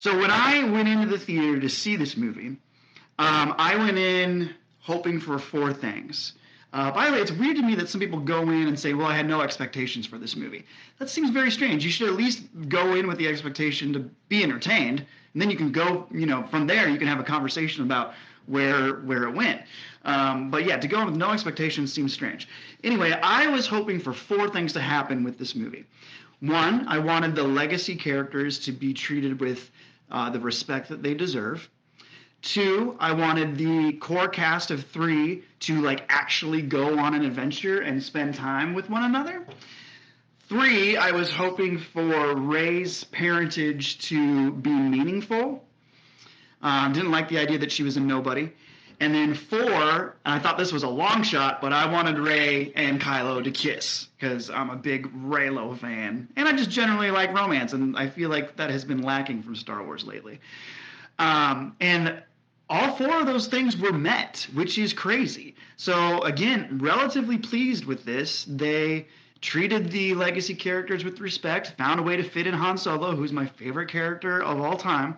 So when I went into the theater to see this movie, I went in hoping for four things. By the way, it's weird to me that some people go in and say, well, I had no expectations for this movie. That seems very strange. You should at least go in with the expectation to be entertained, and then you can go, from there you can have a conversation about where it went. But yeah, to go in with no expectations seems strange. Anyway, I was hoping for four things to happen with this movie. One, I wanted the legacy characters to be treated with the respect that they deserve. Two, I wanted the core cast of three to actually go on an adventure and spend time with one another. Three, I was hoping for Rey's parentage to be meaningful. Didn't like the idea that she was a nobody. And then four, and I thought this was a long shot, but I wanted Rey and Kylo to kiss because I'm a big Reylo fan. And I just generally like romance, and I feel like that has been lacking from Star Wars lately. And all four of those things were met, which is crazy. So again, relatively pleased with this. They treated the legacy characters with respect, found a way to fit in Han Solo, who's my favorite character of all time.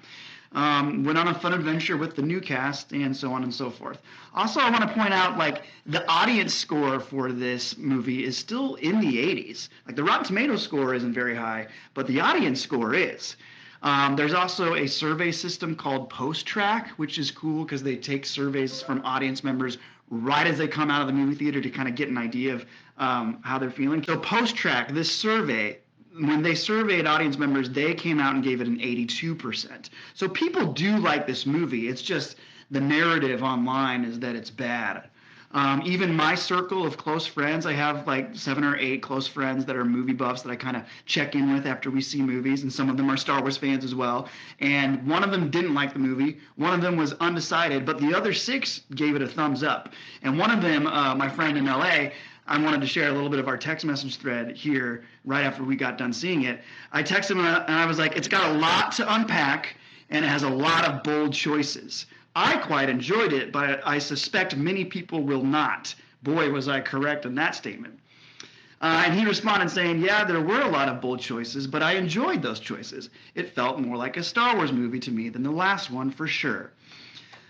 Went on a fun adventure with the new cast, and so on and so forth. Also, I want to point out, the audience score for this movie is still in the 80s. The Rotten Tomatoes score isn't very high, but the audience score is. There's also a survey system called PostTrack, which is cool because they take surveys from audience members right as they come out of the movie theater to kind of get an idea of how they're feeling. So PostTrack, this survey, when they surveyed audience members, they came out and gave it an 82%. So people do like this movie. It's just the narrative online is that it's bad. Even my circle of close friends, I have 7 or 8 close friends that are movie buffs that I kind of check in with after we see movies, and some of them are Star Wars fans as well. And one of them didn't like the movie. One of them was undecided, but the other 6 gave it a thumbs up. And one of them, my friend in LA, I wanted to share a little bit of our text message thread here right after we got done seeing it. I texted him and I was like, it's got a lot to unpack and it has a lot of bold choices. I quite enjoyed it, but I suspect many people will not. Boy, was I correct in that statement. And he responded saying, yeah, there were a lot of bold choices, but I enjoyed those choices. It felt more like a Star Wars movie to me than the last one for sure.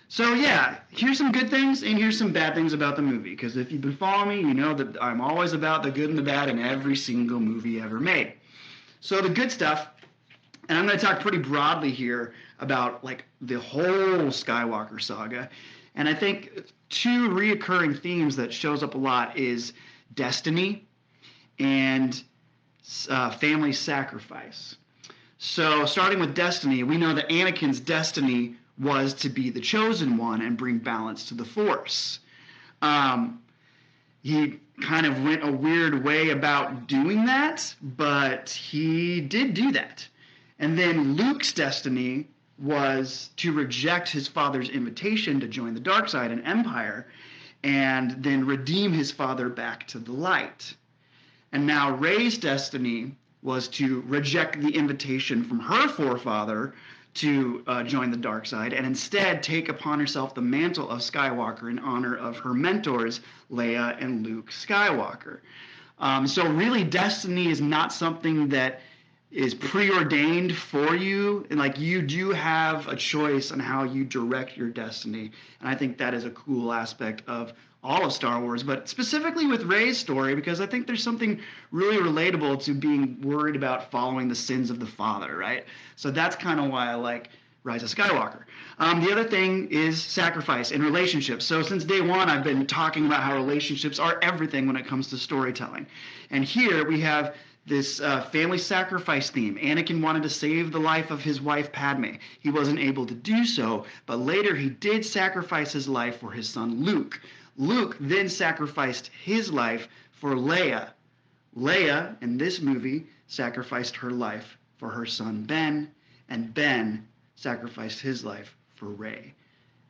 So yeah, here's some good things and here's some bad things about the movie, because if you've been following me, you know that I'm always about the good and the bad in every single movie ever made. So the good stuff, and I'm going to talk pretty broadly here about the whole Skywalker saga, and I think 2 reoccurring themes that shows up a lot is destiny and family sacrifice. So starting with destiny, we know that Anakin's destiny was to be the chosen one and bring balance to the Force. He kind of went a weird way about doing that, but he did do that. And then Luke's destiny was to reject his father's invitation to join the dark side and Empire, and then redeem his father back to the light. And now Rey's destiny was to reject the invitation from her forefather to join the dark side, and instead take upon herself the mantle of Skywalker in honor of her mentors, Leia and Luke Skywalker. So really, destiny is not something that is preordained for you, and you do have a choice on how you direct your destiny, and I think that is a cool aspect of all of Star Wars, but specifically with Rey's story, because I think there's something really relatable to being worried about following the sins of the father, right? So that's kind of why I like Rise of Skywalker. The other thing is sacrifice and relationships. So since day one, I've been talking about how relationships are everything when it comes to storytelling. And here we have this family sacrifice theme. Anakin wanted to save the life of his wife Padme. He wasn't able to do so, but later he did sacrifice his life for his son Luke. Luke then sacrificed his life for Leia. Leia, in this movie, sacrificed her life for her son Ben, and Ben sacrificed his life for Rey.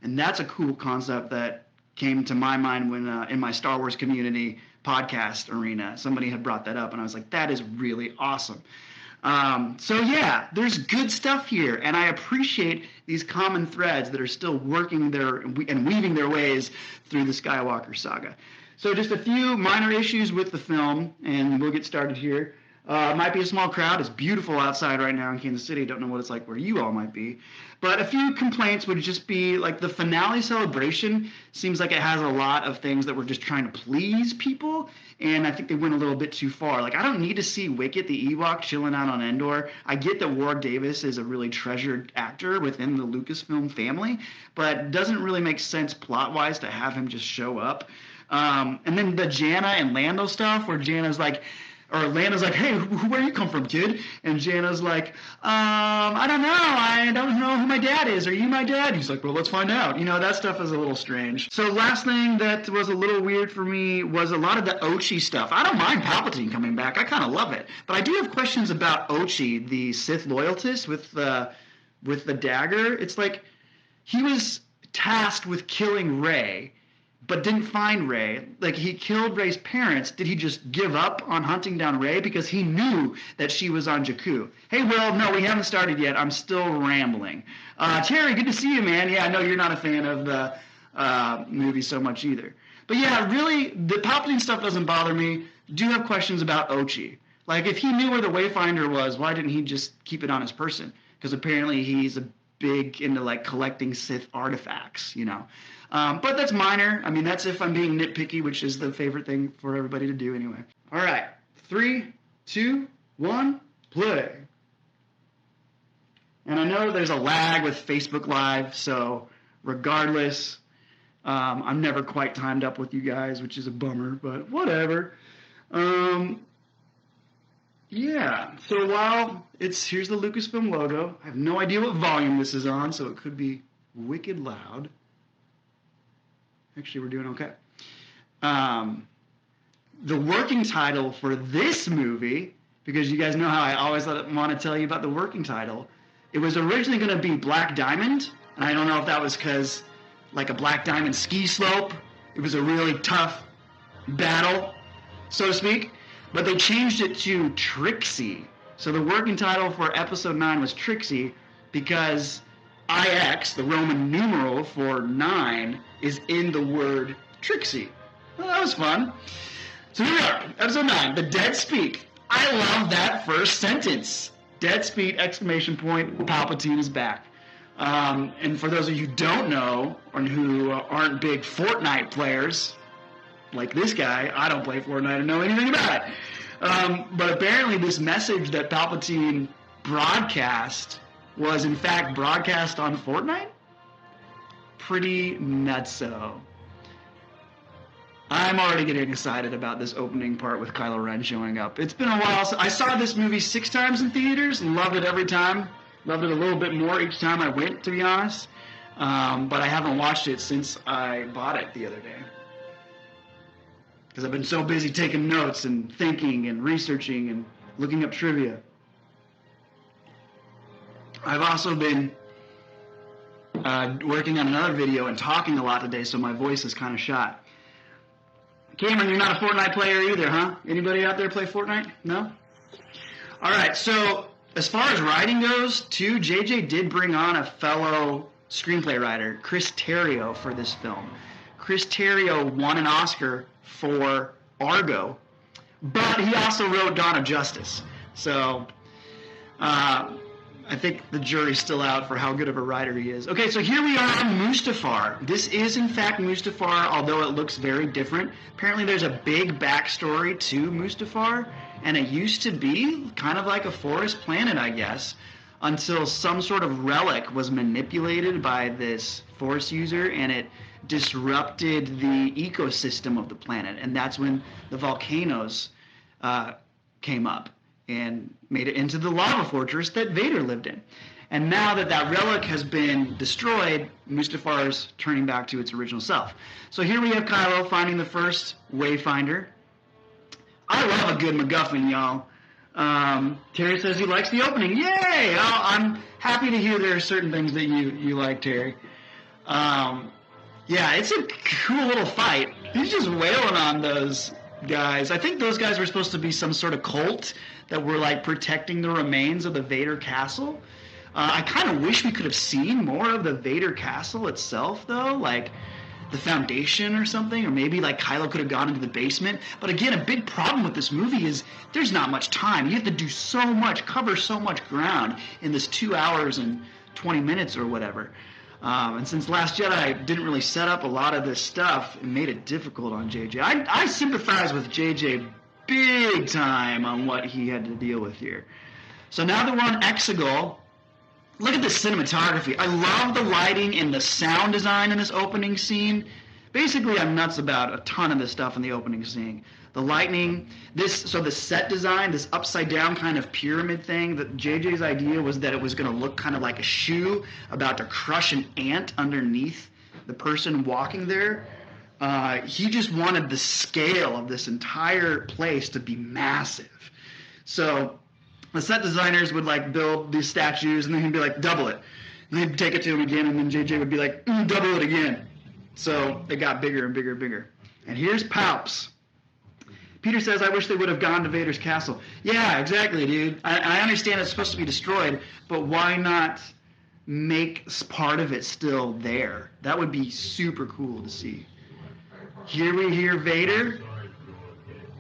And that's a cool concept that came to my mind when in my Star Wars community podcast arena, somebody had brought that up, and I was like, that is really awesome. So yeah, there's good stuff here, and I appreciate these common threads that are still working and weaving their ways through the Skywalker saga. So just a few minor issues with the film, and we'll get started here. It might be a small crowd. It's beautiful outside right now in Kansas City. Don't know what it's like where you all might be. But a few complaints would just be like the finale celebration seems like it has a lot of things that were just trying to please people. And I think they went a little bit too far. Like, I don't need to see Wicket the Ewok chilling out on Endor. I get that Warwick Davis is a really treasured actor within the Lucasfilm family, but it doesn't really make sense plot-wise to have him just show up. And then the Janna and Lando stuff where Janna's like, or Lando's like, hey, where you come from, kid? And Janna's like, I don't know. I don't know who my dad is. Are you my dad? He's like, well, let's find out. You know, that stuff is a little strange. So last thing that was a little weird for me was a lot of the Ochi stuff. I don't mind Palpatine coming back. I kind of love it. But I do have questions about Ochi, the Sith loyalist with the dagger. It's like he was tasked with killing Rey, but didn't find Rey. Like, he killed Rey's parents. Did he just give up on hunting down Rey because he knew that she was on Jakku? Hey, Will, no, we haven't started yet. I'm still rambling. Terry, good to see you, man. Yeah, I know you're not a fan of the movie so much either. But yeah, really, the Palpatine stuff doesn't bother me. Do have questions about Ochi. Like, if he knew where the Wayfinder was, why didn't he just keep it on his person? Because apparently he's a big into, like, collecting Sith artifacts, you know. But that's minor. I mean, that's if I'm being nitpicky, which is the favorite thing for everybody to do anyway. All right. 3, 2, 1, play. And I know there's a lag with Facebook Live, so regardless, I'm never quite timed up with you guys, which is a bummer, but whatever. Yeah, so while here's the Lucasfilm logo. I have no idea what volume this is on, so it could be wicked loud. Actually, we're doing okay. The working title for this movie, because you guys know how I always want to tell you about the working title, it was originally going to be Black Diamond, and I don't know if that was because, like, a Black Diamond ski slope, it was a really tough battle, so to speak, but they changed it to Trixie. So the working title for Episode 9 was Trixie because IX, the Roman numeral for 9, is in the word Trixie. Well, that was fun. So here we are, Episode 9, The Dead Speak. I love that first sentence. Dead Speak, exclamation point, Palpatine is back. And for those of you who don't know, or who aren't big Fortnite players, like this guy, I don't play Fortnite or know anything about it. But apparently this message that Palpatine broadcast was in fact broadcast on Fortnite? Pretty nutso. I'm already getting excited about this opening part with Kylo Ren showing up. It's been a while. I saw this movie 6 times in theaters and loved it every time. Loved it a little bit more each time I went, to be honest. But I haven't watched it since I bought it the other day. Because I've been so busy taking notes and thinking and researching and looking up trivia. I've also been working on another video and talking a lot today, so my voice is kind of shot. Cameron, you're not a Fortnite player either, huh? Anybody out there play Fortnite? No? All right, so as far as writing goes, too, JJ did bring on a fellow screenplay writer, Chris Terrio, for this film. Chris Terrio won an Oscar for Argo, but he also wrote Dawn of Justice. So I think the jury's still out for how good of a writer he is. Okay, so here we are on Mustafar. This is, in fact, Mustafar, although it looks very different. Apparently there's a big backstory to Mustafar, and it used to be kind of like a forest planet, I guess, until some sort of relic was manipulated by this Force user, and it disrupted the ecosystem of the planet. And that's when the volcanoes came up and made it into the lava fortress that Vader lived in. And now that that relic has been destroyed, Mustafar's turning back to its original self. So here we have Kylo finding the first Wayfinder. I love a good MacGuffin, y'all. Terry says he likes the opening. Yay! I'm happy to hear there are certain things that you like, Terry. Yeah, it's a cool little fight. He's just wailing on those guys. I think those guys were supposed to be some sort of cult that were like protecting the remains of the Vader castle. I kind of wish we could have seen more of the Vader castle itself, though. Like, the Foundation or something, or maybe like Kylo could have gone into the basement. But again, a big problem with this movie is there's not much time. You have to do so much, cover so much ground in this 2 hours and 20 minutes or whatever. And since Last Jedi didn't really set up a lot of this stuff, it made it difficult on JJ. I sympathize with JJ big time on what he had to deal with here. So now that we're on Exegol, look at the cinematography. I love the lighting and the sound design in this opening scene. Basically, I'm nuts about a ton of this stuff in the opening scene. The lightning, the set design, this upside down kind of pyramid thing, that JJ's idea was that it was going to look kind of like a shoe about to crush an ant underneath the person walking there. He just wanted the scale of this entire place to be massive. So the set designers would like build these statues, and then he'd be like, double it. And they'd take it to him again, and then JJ would be like, double it again. So it got bigger and bigger and bigger. And here's Palps. Peter says, I wish they would have gone to Vader's castle. Yeah, exactly, dude. I understand it's supposed to be destroyed, but why not make part of it still there? That would be super cool to see. Here we hear Vader,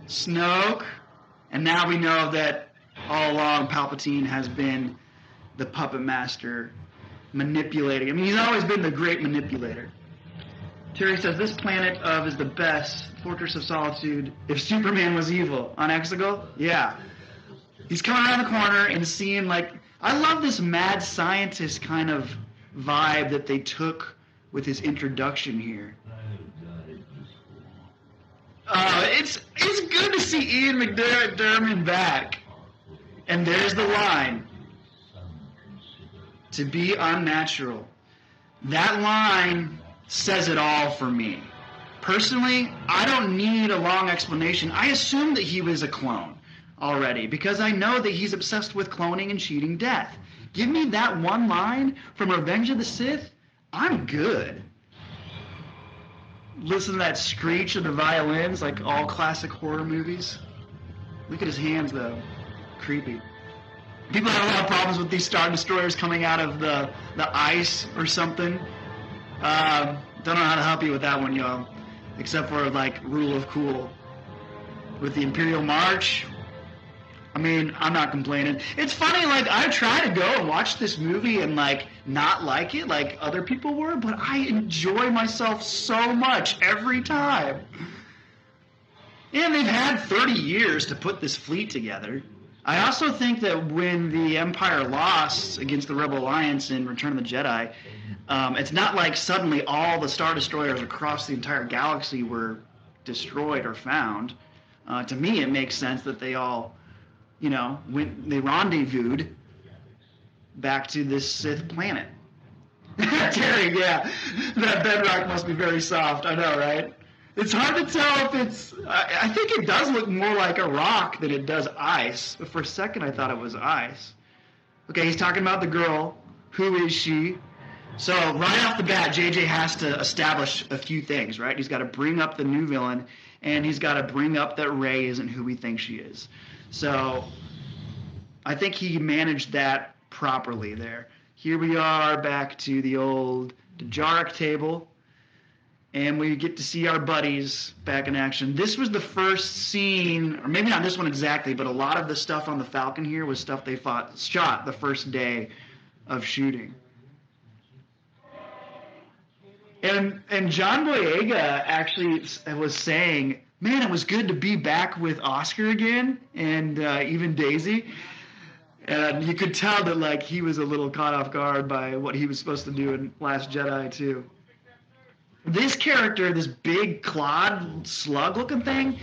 Snoke, and now we know that all along Palpatine has been the puppet master manipulating. I mean, he's always been the great manipulator. Terry says, this planet of is the best, Fortress of Solitude, if Superman was evil. On Exegol? Yeah. He's coming around the corner and seeing, like, I love this mad scientist kind of vibe that they took with his introduction here. It's good to see Ian McDermott back. And there's the line. To be unnatural. That line says it all for me. Personally, I don't need a long explanation. I assume that he was a clone already because I know that he's obsessed with cloning and cheating death. Give me that one line from Revenge of the Sith, I'm good. Listen to that screech of the violins like all classic horror movies. Look at his hands, though. Creepy. People have a lot of problems with these Star Destroyers coming out of the ice or something. Don't know how to help you with that one, y'all. Except for, like, rule of cool. With the Imperial March, I mean, I'm not complaining. It's funny, like, I try to go and watch this movie and, like, not like it like other people were, but I enjoy myself so much every time. And they've had 30 years to put this fleet together. I also think that when the Empire lost against the Rebel Alliance in Return of the Jedi, it's not like suddenly all the Star Destroyers across the entire galaxy were destroyed or found. To me, it makes sense that they all, they rendezvoused back to this Sith planet. Terry, yeah, that bedrock must be very soft. I know, right? It's hard to tell if it's... I think it does look more like a rock than it does ice. But for a second, I thought it was ice. Okay, he's talking about the girl. Who is she? So right off the bat, JJ has to establish a few things, right? He's got to bring up the new villain, and he's got to bring up that Rey isn't who we think she is. So I think he managed that properly there. Here we are back to the old Djarak table. And we get to see our buddies back in action. This was the first scene, or maybe not this one exactly, but a lot of the stuff on the Falcon here was stuff they shot the first day of shooting. And John Boyega actually was saying, man, it was good to be back with Oscar again, and even Daisy. And you could tell that like he was a little caught off guard by what he was supposed to do in Last Jedi too. This character, this big clawed slug-looking thing,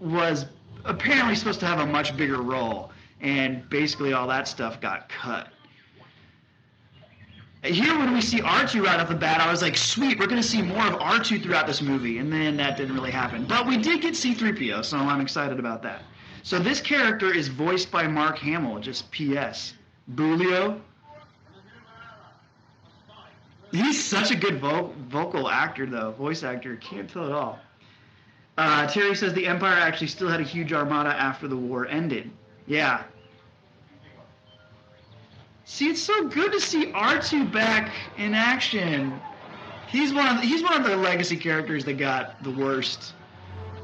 was apparently supposed to have a much bigger role, and basically all that stuff got cut. Here, when we see R2 right off the bat, I was like, sweet, we're going to see more of R2 throughout this movie, and then that didn't really happen. But we did get C-3PO, so I'm excited about that. So this character is voiced by Mark Hamill, just P.S. Bulio. He's such a good vocal actor, though. Voice actor. Can't tell at all. Terry says the Empire actually still had a huge armada after the war ended. Yeah. See, it's so good to see R2 back in action. He's one of the legacy characters that got the worst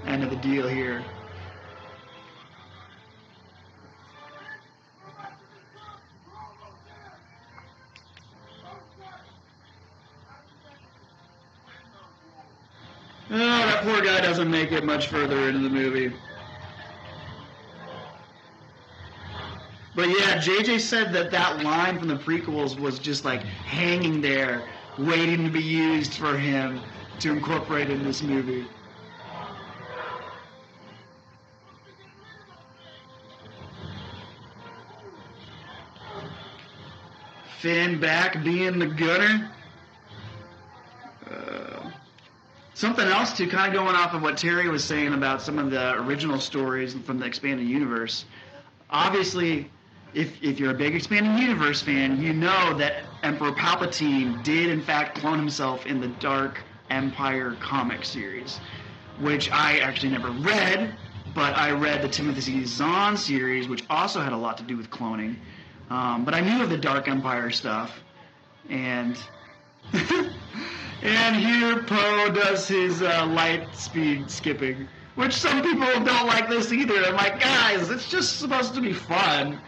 end of the deal here. Oh, that poor guy doesn't make it much further into the movie. But yeah, JJ said that line from the prequels was just like hanging there, waiting to be used for him to incorporate in this movie. Finn back being the gunner. Something else too, kind of going off of what Terry was saying about some of the original stories from the expanded universe. Obviously, if you're a big expanded universe fan, you know that Emperor Palpatine did in fact clone himself in the Dark Empire comic series, which I actually never read, but I read the Timothy Zahn series, which also had a lot to do with cloning. But I knew of the Dark Empire stuff, and and here Poe does his light speed skipping, which some people don't like this either. I'm like, guys, it's just supposed to be fun.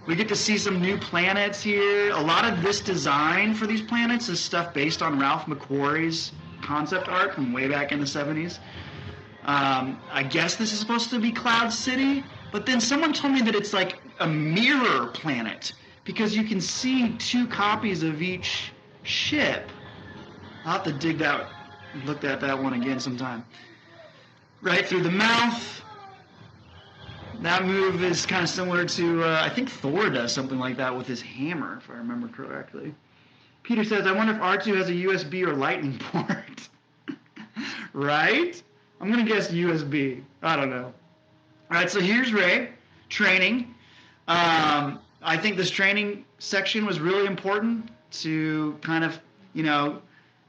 We get to see some new planets here. A lot of this design for these planets is stuff based on Ralph McQuarrie's concept art from way back in the 70s. I guess this is supposed to be Cloud City, but then someone told me that it's like a mirror planet because you can see two copies of each ship. I'll have to look at that one again sometime. Right through the mouth. That move is kind of similar to, I think Thor does something like that with his hammer, if I remember correctly. Peter says, I wonder if R2 has a USB or lightning port. Right? I'm going to guess USB. I don't know. All right, so here's Rey training. I think this training section was really important to kind of,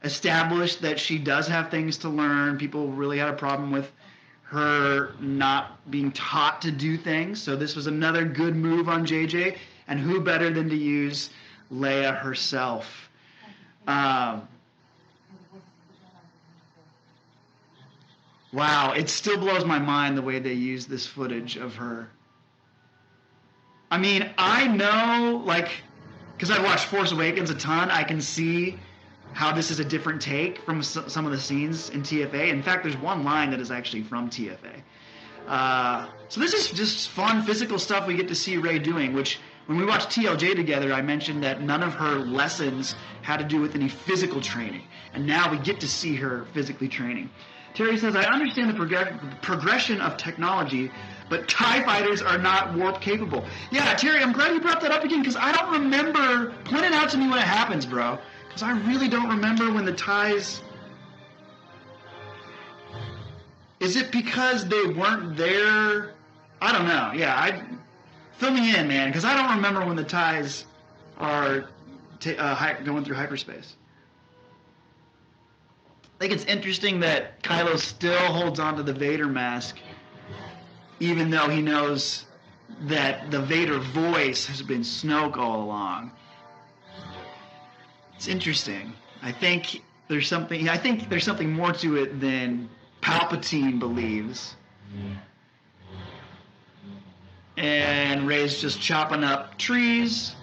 establish that she does have things to learn. People really had a problem with her not being taught to do things. So this was another good move on JJ. And who better than to use Leia herself? Wow, it still blows my mind the way they use this footage of her. I mean, I know, because I watched Force Awakens a ton, I can see how this is a different take from some of the scenes in TFA. In fact, there's one line that is actually from TFA. So this is just fun physical stuff we get to see Rey doing, which when we watched TLJ together, I mentioned that none of her lessons had to do with any physical training. And now we get to see her physically training. Terry says, I understand the progression of technology, but TIE fighters are not warp capable. Yeah, Terry, I'm glad you brought that up again, because I don't remember. Point it out to me when it happens, bro. Because I really don't remember when the TIEs... Is it because they weren't there? I don't know. Yeah, fill me in, man, because I don't remember when the TIEs are going through hyperspace. I think it's interesting that Kylo still holds on to the Vader mask, even though he knows that the Vader voice has been Snoke all along. It's interesting. I think there's something more to it than Palpatine believes. And Rey's just chopping up trees,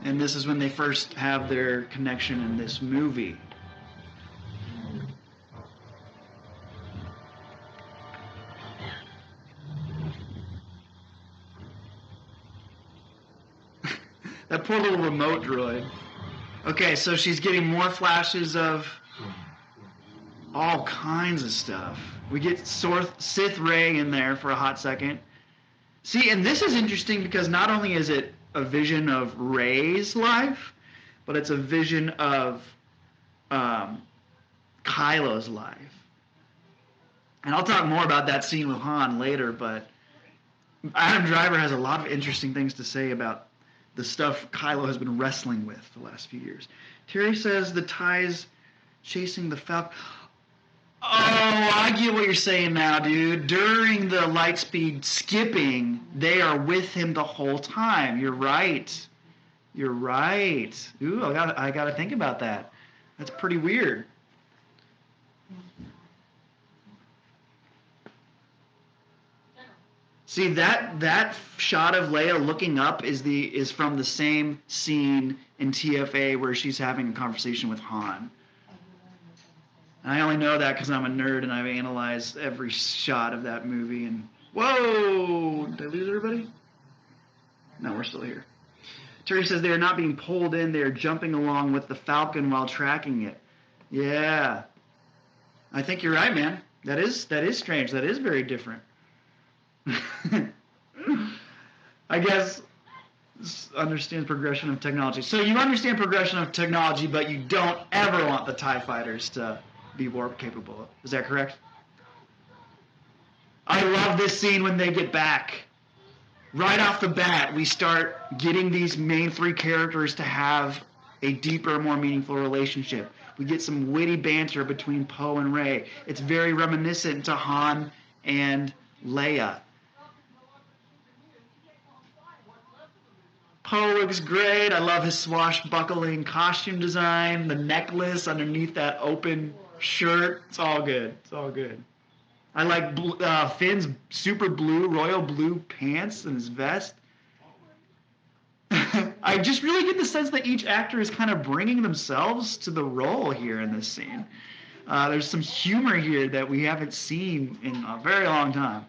and this is when they first have their connection in this movie. That poor little remote droid. Okay, so she's getting more flashes of all kinds of stuff. We get Sith Rey in there for a hot second. See, and this is interesting because not only is it a vision of Rey's life, but it's a vision of Kylo's life. And I'll talk more about that scene with Han later, but Adam Driver has a lot of interesting things to say about the stuff Kylo has been wrestling with the last few years. Terry says the TIEs chasing the Falcon. Oh, I get what you're saying now, dude. During the lightspeed skipping, they are with him the whole time. You're right. You're right. Ooh, I gotta think about that. That's pretty weird. See, that shot of Leia looking up is from the same scene in TFA where she's having a conversation with Han. And I only know that because I'm a nerd and I've analyzed every shot of that movie. And whoa, did I lose everybody? No, we're still here. Terry says they are not being pulled in; they are jumping along with the Falcon while tracking it. Yeah, I think you're right, man. That is strange. That is very different. I guess understands progression of technology. So you understand progression of technology, but you don't ever want the TIE fighters to be warp capable. Is that correct? I love this scene when they get back. Right off the bat, we start getting these main three characters to have a deeper, more meaningful relationship. We get some witty banter between Poe and Rey. It's very reminiscent to Han and Leia. Poe looks great. I love his swashbuckling costume design, the necklace underneath that open shirt. It's all good. It's all good. I like Finn's super blue, royal blue pants and his vest. I just really get the sense that each actor is kind of bringing themselves to the role here in this scene. There's some humor here that we haven't seen in a very long time.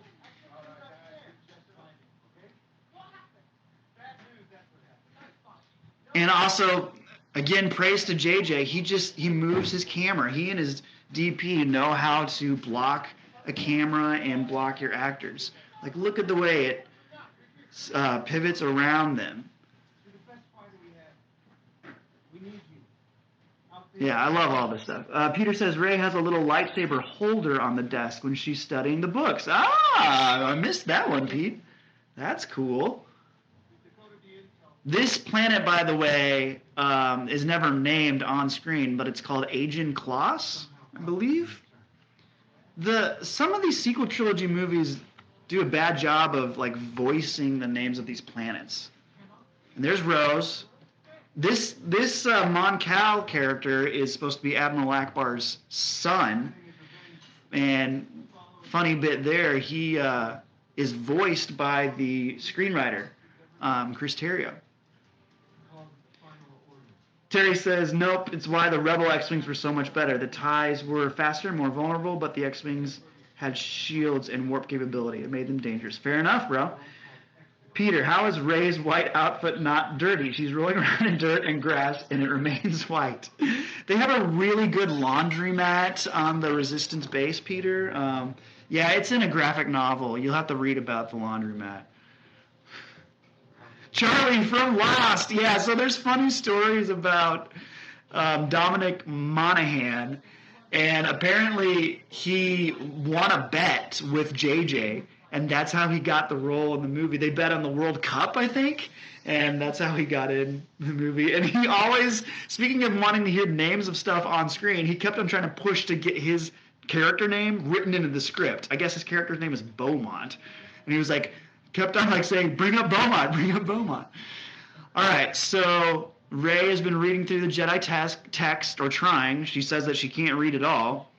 And also, again, praise to JJ. He moves his camera. He and his DP know how to block a camera and block your actors. Like, look at the way it pivots around them. Yeah, I love all this stuff. Peter says Rey has a little lightsaber holder on the desk when she's studying the books. Ah, I missed that one, Pete. That's cool. This planet, by the way, is never named on screen, but it's called Agen Kloss, I believe. Some of these sequel trilogy movies do a bad job of like voicing the names of these planets. And there's Rose. This Mon Cal character is supposed to be Admiral Akbar's son, and funny bit there, he is voiced by the screenwriter, Chris Terrio. Terry says, nope, it's why the Rebel X-Wings were so much better. The TIEs were faster, more vulnerable, but the X-Wings had shields and warp capability. It made them dangerous. Fair enough, bro. Peter, how is Rey's white outfit not dirty? She's rolling around in dirt and grass, and it remains white. They have a really good laundromat on the Resistance base, Peter. Yeah, it's in a graphic novel. You'll have to read about the laundromat. Charlie from Lost. Yeah, so there's funny stories about Dominic Monaghan, and apparently he won a bet with JJ, and that's how he got the role in the movie. They bet on the World Cup, I think, and that's how he got in the movie. And he always, speaking of wanting to hear names of stuff on screen, he kept on trying to push to get his character name written into the script. I guess his character's name is Beaumont. And he was like, kept on like saying, bring up Beaumont, bring up Beaumont. All right, so Rey has been reading through the Jedi text, or trying. She says that she can't read at all,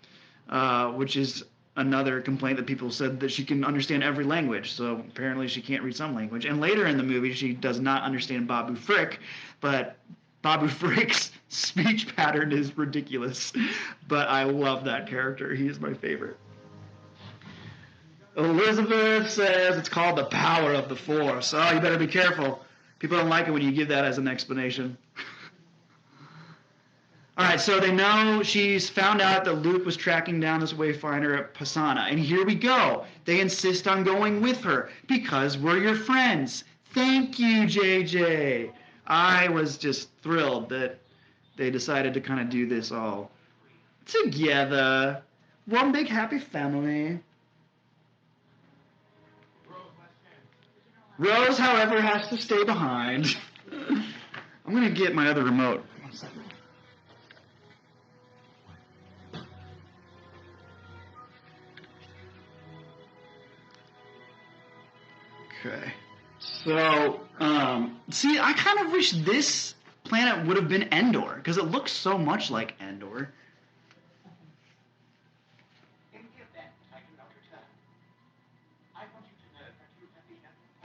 which is another complaint that people said that she can understand every language. So apparently she can't read some language. And later in the movie, she does not understand Babu Frick, but Babu Frick's speech pattern is ridiculous. But I love that character. He is my favorite. Elizabeth says it's called the power of the Force. Oh, you better be careful. People don't like it when you give that as an explanation. All right, so they know she's found out that Luke was tracking down this wayfinder at Pasana. And here we go. They insist on going with her because we're your friends. Thank you, JJ. I was just thrilled that they decided to kind of do this all together. One big happy family. Rose, however, has to stay behind. I'm going to get my other remote. One second. Okay. So See, I kind of wish this planet would have been Endor, because it looks so much like Endor.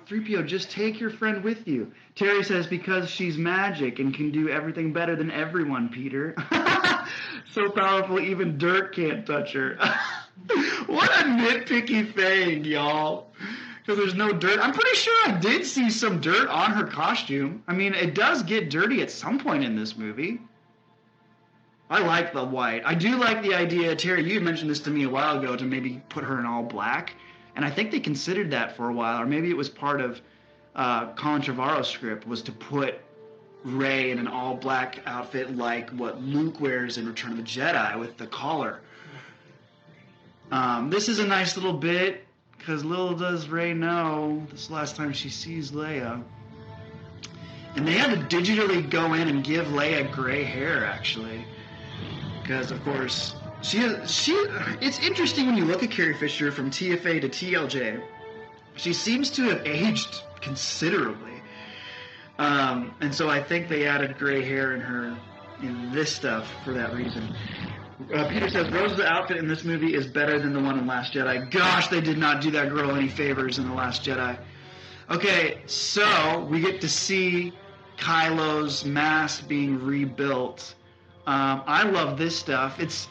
3PO, just take your friend with you. Terry says, because she's magic and can do everything better than everyone, Peter. So powerful, even dirt can't touch her. What a nitpicky thing, y'all. Because there's no dirt. I'm pretty sure I did see some dirt on her costume. I mean, it does get dirty at some point in this movie. I like the white. I do like the idea, Terry, you had mentioned this to me a while ago, to maybe put her in all black. And I think they considered that for a while, or maybe it was part of Colin Trevorrow's script, was to put Rey in an all-black outfit like what Luke wears in Return of the Jedi with the collar. This is a nice little bit, because little does Rey know this is the last time she sees Leia. And they had to digitally go in and give Leia gray hair, actually. Because, of course, it's interesting when you look at Carrie Fisher from TFA to TLJ. She seems to have aged considerably. And so I think they added gray hair in her in this stuff for that reason. Peter says, Rose's outfit in this movie is better than the one in Last Jedi. Gosh, they did not do that girl any favors in The Last Jedi. Okay, so we get to see Kylo's mask being rebuilt. I love this stuff. It's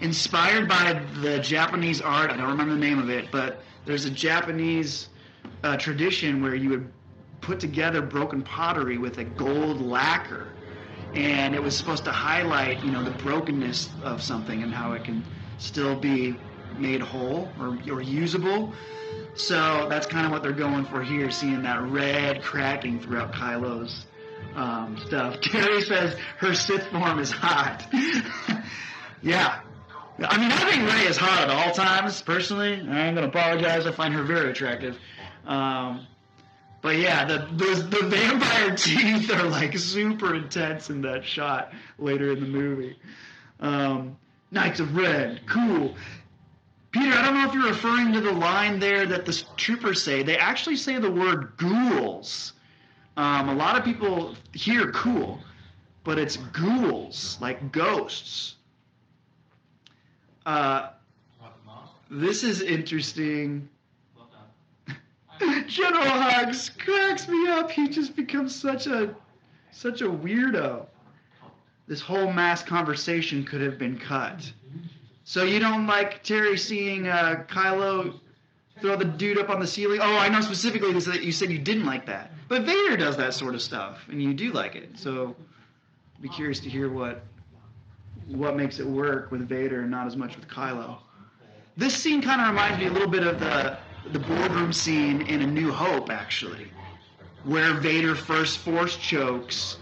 inspired by the Japanese art. I don't remember the name of it, but there's a Japanese tradition where you would put together broken pottery with a gold lacquer, and it was supposed to highlight, the brokenness of something and how it can still be made whole or usable. So that's kind of what they're going for here, seeing that red cracking throughout Kylo's stuff. Terry says her Sith form is hot. Yeah. I mean, I think Rey is hot at all times, personally. I'm going to apologize. I find her very attractive. But yeah, the vampire teeth are like super intense in that shot later in the movie. Knights of Ren, cool. Peter, I don't know if you're referring to the line there that the troopers say. They actually say the word ghouls. A lot of people hear cool, but it's ghouls, like ghosts. This is interesting. General Hux cracks me up. He just becomes such a weirdo. This whole mass conversation could have been cut. So you don't like Terry seeing Kylo throw the dude up on the ceiling? Oh, I know specifically that you said you didn't like that. But Vader does that sort of stuff, and you do like it. So I'd be curious to hear what makes it work with Vader and not as much with Kylo. This scene kind of reminds me a little bit of the boardroom scene in A New Hope, actually, where Vader first force chokes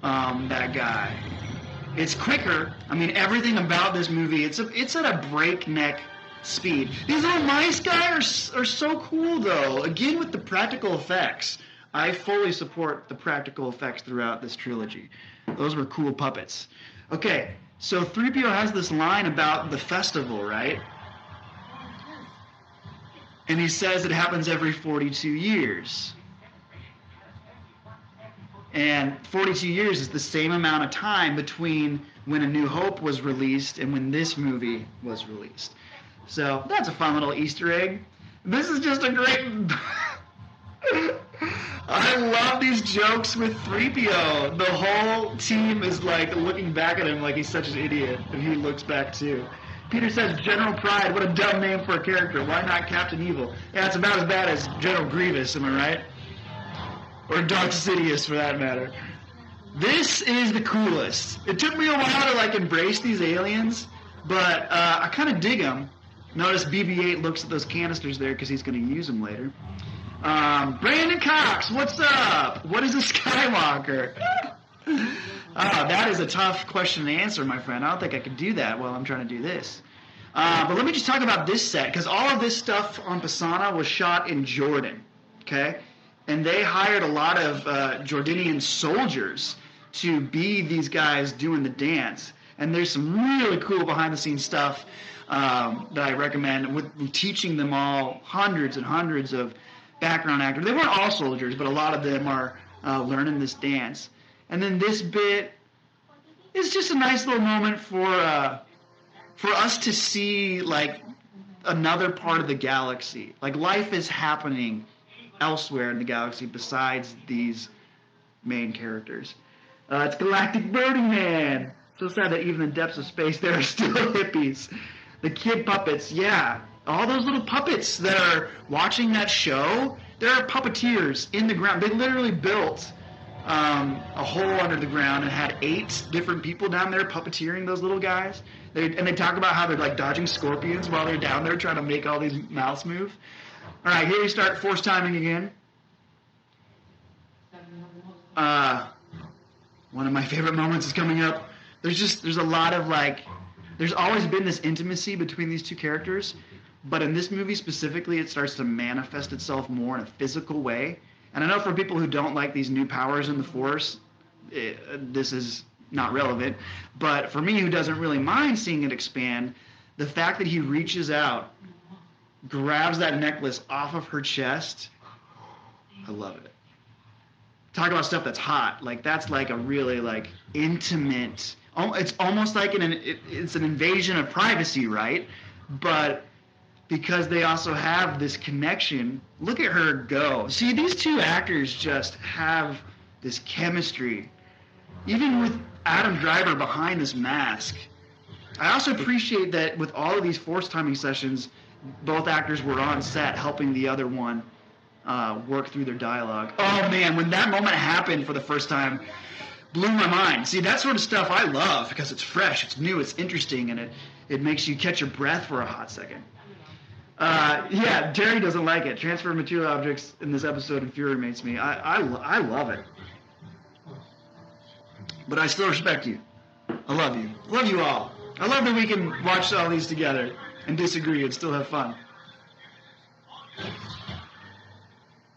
that guy. It's quicker. I mean, everything about this movie, it's at a breakneck speed. These little mice guys are so cool, though. Again, with the practical effects. I fully support the practical effects throughout this trilogy. Those were cool puppets. Okay, so 3PO has this line about the festival, right? And he says it happens every 42 years. And 42 years is the same amount of time between when A New Hope was released and when this movie was released. So that's a fun little Easter egg. This is just a great... I love these jokes with 3PO. The whole team is like looking back at him like he's such an idiot, and he looks back too. Peter says, General Pride, what a dumb name for a character. Why not Captain Evil? Yeah, it's about as bad as General Grievous, am I right? Or Darth Sidious, for that matter. This is the coolest. It took me a while to like embrace these aliens, but I kind of dig them. Notice BB-8 looks at those canisters there because he's going to use them later. Brandon Cox, what's up? What is a Skywalker? That is a tough question to answer, my friend. I don't think I could do that while I'm trying to do this. But let me just talk about this set, because all of this stuff on Pisana was shot in Jordan, okay? And they hired a lot of Jordanian soldiers to be these guys doing the dance. And there's some really cool behind-the-scenes stuff that I recommend, with teaching them all hundreds and hundreds of background actors. They weren't all soldiers, but a lot of them are learning this dance. And then this bit is just a nice little moment for us to see like another part of the galaxy. Like life is happening elsewhere in the galaxy besides these main characters. It's Galactic Burning Man. So sad that even in the depths of space there are still hippies. The kid puppets, yeah. All those little puppets that are watching that show, there are puppeteers in the ground. They literally built a hole under the ground and had 8 different people down there puppeteering those little guys. They talk about how they're like dodging scorpions while they're down there trying to make all these mouths move. All right, here we start force timing again. One of my favorite moments is coming up. There's a lot of like, there's always been this intimacy between these two characters, but in this movie specifically, it starts to manifest itself more in a physical way. And I know for people who don't like these new powers in the Force, this is not relevant. But for me, who doesn't really mind seeing it expand, the fact that he reaches out, grabs that necklace off of her chest, I love it. Talk about stuff that's hot. Like that's like a really like intimate. It's almost like it's an invasion of privacy, right? But because they also have this connection, look at her go. See, these two actors just have this chemistry. Even with Adam Driver behind this mask. I also appreciate that with all of these force timing sessions, both actors were on set helping the other one work through their dialogue. Oh man, when that moment happened for the first time, blew my mind. See, that sort of stuff I love because it's fresh, it's new, it's interesting, and it makes you catch your breath for a hot second. Yeah, Terry doesn't like it. Transfer of material objects in this episode infuriates me. I love it. But I still respect you. I love you. I love you all. I love that we can watch all these together and disagree and still have fun.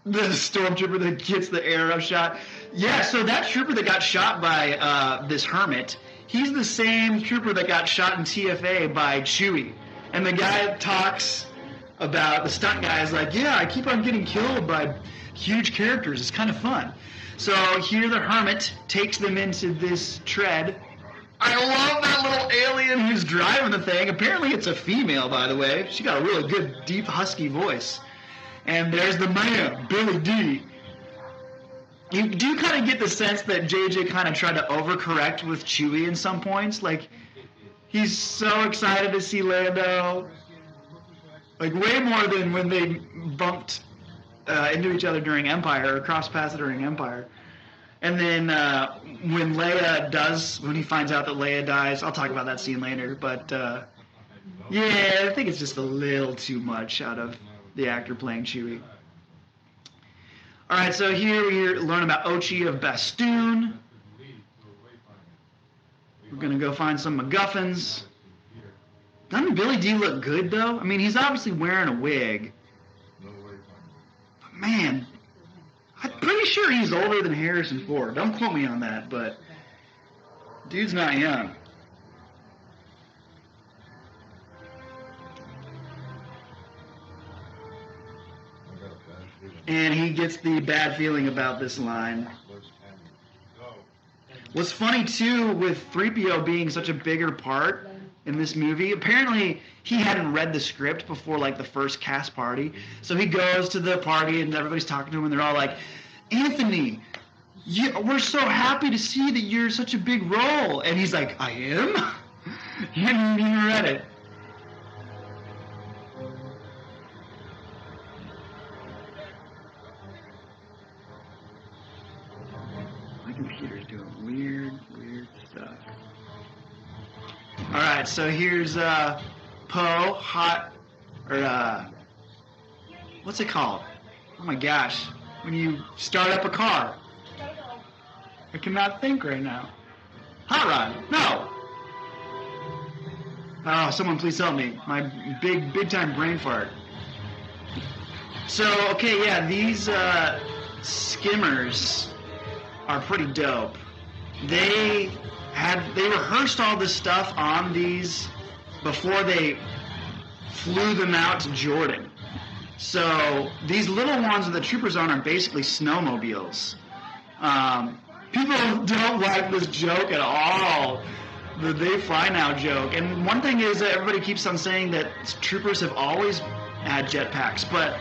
The stormtrooper that gets the arrow shot. Yeah, so that trooper that got shot by this hermit, he's the same trooper that got shot in TFA by Chewie. And the guy talks about, the stunt guy is like, yeah, I keep on getting killed by huge characters. It's kind of fun. So here the hermit takes them into this tread. I love that little alien who's driving the thing. Apparently it's a female, by the way. She got a really good, deep, husky voice. And there's the man, Billy D. You do kind of get the sense that JJ kind of tried to overcorrect with Chewie in some points. Like, he's so excited to see Lando. Like, way more than when they bumped into each other during Empire, or crossed paths during Empire. And then when he finds out that Leia dies, I'll talk about that scene later, but yeah, I think it's just a little too much out of the actor playing Chewie. Alright, so here we learn about Ochi of Bastoon. We're going to go find some MacGuffins. Doesn't Billy D look good, though? I mean, he's obviously wearing a wig. But man, I'm pretty sure he's older than Harrison Ford. Don't quote me on that, but dude's not young. And he gets the bad feeling about this line. What's funny, too, with 3PO being such a bigger part in this movie, apparently he hadn't read the script before, like, the first cast party. So he goes to the party, and everybody's talking to him, and they're all like, Anthony, we're so happy to see that you're such a big role. And he's like, I am? He hadn't even read it. Computer's doing weird stuff. Alright, so here's Poe, what's it called? Oh my gosh, when you start up a car. I cannot think right now. Hot rod, no! Oh, someone please help me. My big time brain fart. So, okay, yeah, these skimmers are pretty dope. They rehearsed all this stuff on these before they flew them out to Jordan. So these little ones that the troopers on are basically snowmobiles. People don't like this joke at all, the "they fly now" joke. And one thing is that everybody keeps on saying that troopers have always had jetpacks, but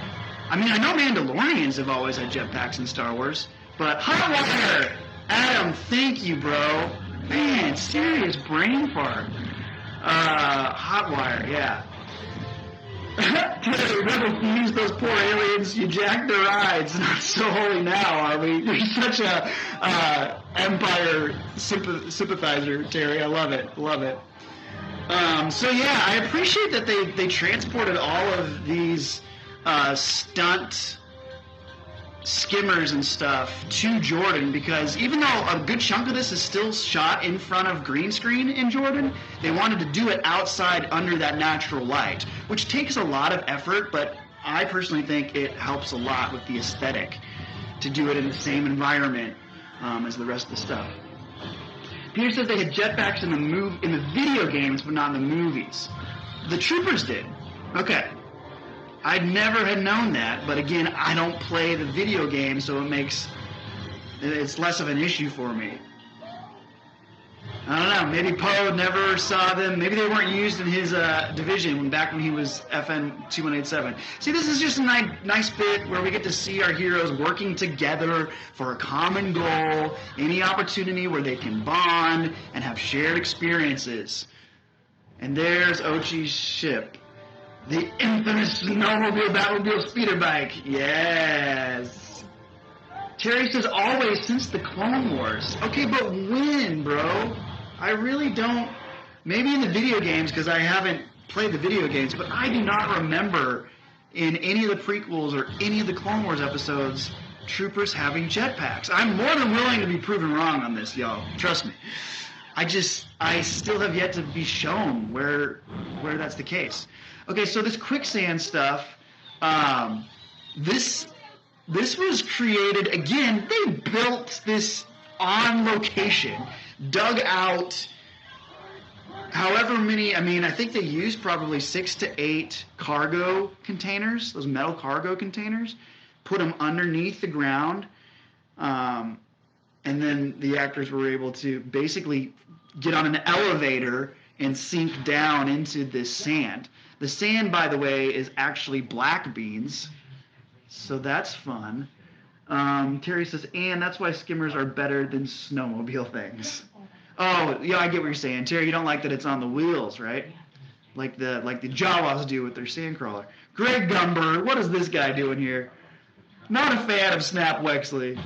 I mean, I know Mandalorians have always had jetpacks in Star Wars, but hot wire, Adam, thank you, bro. Man, serious brain fart. Hot wire, yeah. Remember, use those poor aliens. You jacked their rides. Not so holy now, are we? You're such a Empire sympathizer, Terry. I love it. Love it. So yeah, I appreciate that they transported all of these stunt skimmers and stuff to Jordan, because even though a good chunk of this is still shot in front of green screen in Jordan, they wanted to do it outside under that natural light, which takes a lot of effort, but I personally think it helps a lot with the aesthetic to do it in the same environment as the rest of the stuff. Peter says they had jetpacks in the video games, but not in the movies. The troopers did. Okay. I never had known that, but again, I don't play the video game, so it's less of an issue for me. I don't know, maybe Poe never saw them, maybe they weren't used in his division back when he was FN 2187. See, this is just a nice bit where we get to see our heroes working together for a common goal, any opportunity where they can bond and have shared experiences. And there's Ochi's ship. The infamous snowmobile Batmobile speeder bike. Yes. Terry says always since the Clone Wars. Okay, but when, bro? I really don't. Maybe in the video games, because I haven't played the video games, but I do not remember in any of the prequels or any of the Clone Wars episodes troopers having jetpacks. I'm more than willing to be proven wrong on this, y'all. Trust me. I still have yet to be shown where that's the case. Okay, so this quicksand stuff, this was created, again, they built this on location, dug out however many, I mean, I think they used probably 6 to 8 cargo containers, those metal cargo containers, put them underneath the ground, and then the actors were able to basically get on an elevator and sink down into this sand. The sand, by the way, is actually black beans, so that's fun. Terry says, and that's why skimmers are better than snowmobile things. Oh, yeah, I get what you're saying. Terry, you don't like that it's on the wheels, right? Like the Jawas do with their sandcrawler. Greg Gumber, what is this guy doing here? Not a fan of Snap Wexley.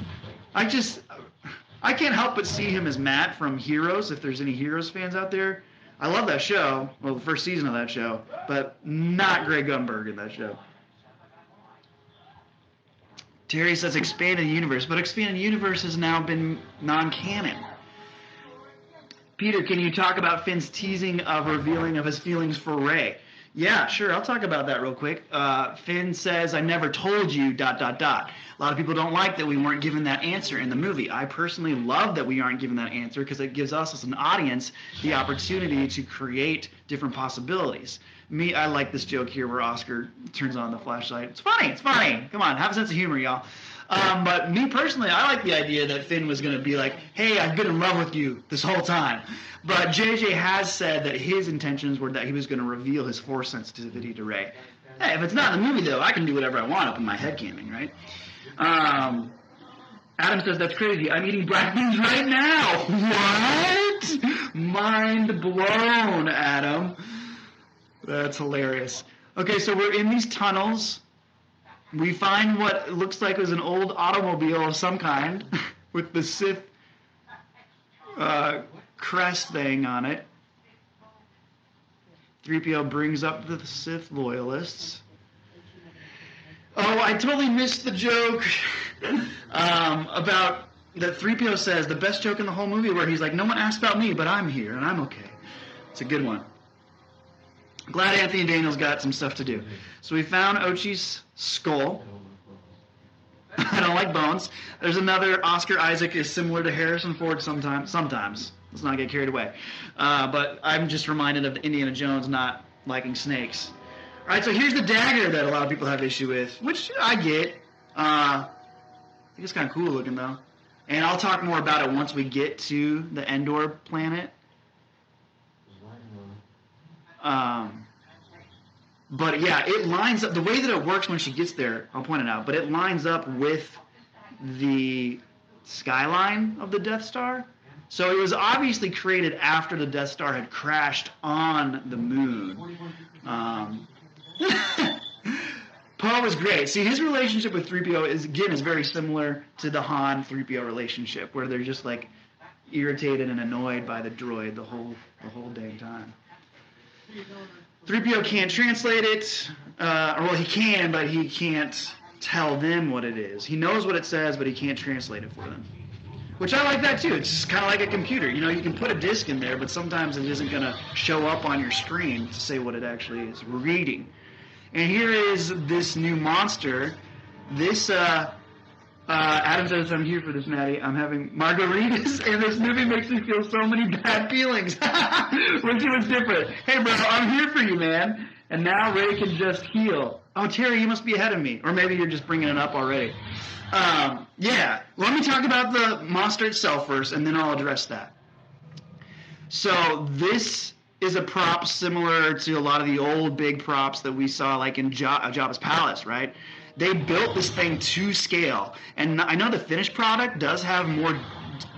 I can't help but see him as Matt from Heroes, if there's any Heroes fans out there. I love that show, well, the first season of that show, but not Greg Gumberg in that show. Terry says expanded universe, but expanded universe has now been non-canon. Peter, can you talk about Finn's teasing of revealing of his feelings for Rey? Yeah, sure, I'll talk about that real quick. Finn says, I never told you, ... A lot of people don't like that we weren't given that answer in the movie. I personally love that we aren't given that answer because it gives us as an audience the opportunity to create different possibilities. I like this joke here where Oscar turns on the flashlight. It's funny. Come on, have a sense of humor, y'all. But me personally, I like the idea that Finn was going to be like, hey, I've been in love with you this whole time. But JJ has said that his intentions were that he was going to reveal his Force sensitivity to Rey. Hey, if it's not in the movie, though, I can do whatever I want up in my headcanon, right? Adam says, that's crazy. I'm eating black beans right now. What? Mind blown, Adam. That's hilarious. Okay, so we're in these tunnels. We find what looks like was an old automobile of some kind with the Sith crest thing on it. 3PO brings up the Sith loyalists. Oh, I totally missed the joke about that 3PO says, the best joke in the whole movie, where he's like, no one asked about me, but I'm here and I'm okay. It's a good one. Glad Anthony Daniels got some stuff to do. So we found Ochi's skull. I don't like bones. There's another, Oscar Isaac is similar to Harrison Ford sometimes. Let's not get carried away. But I'm just reminded of Indiana Jones not liking snakes. All right, so here's the dagger that a lot of people have issue with, which I get. I think it's kind of cool looking, though. And I'll talk more about it once we get to the Endor planet. But yeah, it lines up. The way that it works when she gets there, I'll point it out, but it lines up with the skyline of the Death Star. So it was obviously created after the Death Star had crashed on the moon. Poe is great. See, his relationship with 3PO is very similar to the Han 3PO relationship, where they're just like irritated and annoyed by the droid the whole dang time. 3PO can't translate it, well, he can, but he can't tell them what it is. He knows what it says, but he can't translate it for them. Which I like that too. It's just kind of like a computer. You know, you can put a disk in there, but sometimes it isn't going to show up on your screen to say what it actually is reading. And here is this new monster. This, Adam says, I'm here for this, Maddie. I'm having margaritas, and this movie makes me feel so many bad feelings. Which was different. Hey, bro, I'm here for you, man. And now Rey can just heal. Oh, Terry, you must be ahead of me. Or maybe you're just bringing it up already. Yeah, let me talk about the monster itself first, and then I'll address that. So this is a prop similar to a lot of the old big props that we saw, like in Jabba's palace, right? They built this thing to scale, and I know the finished product does have more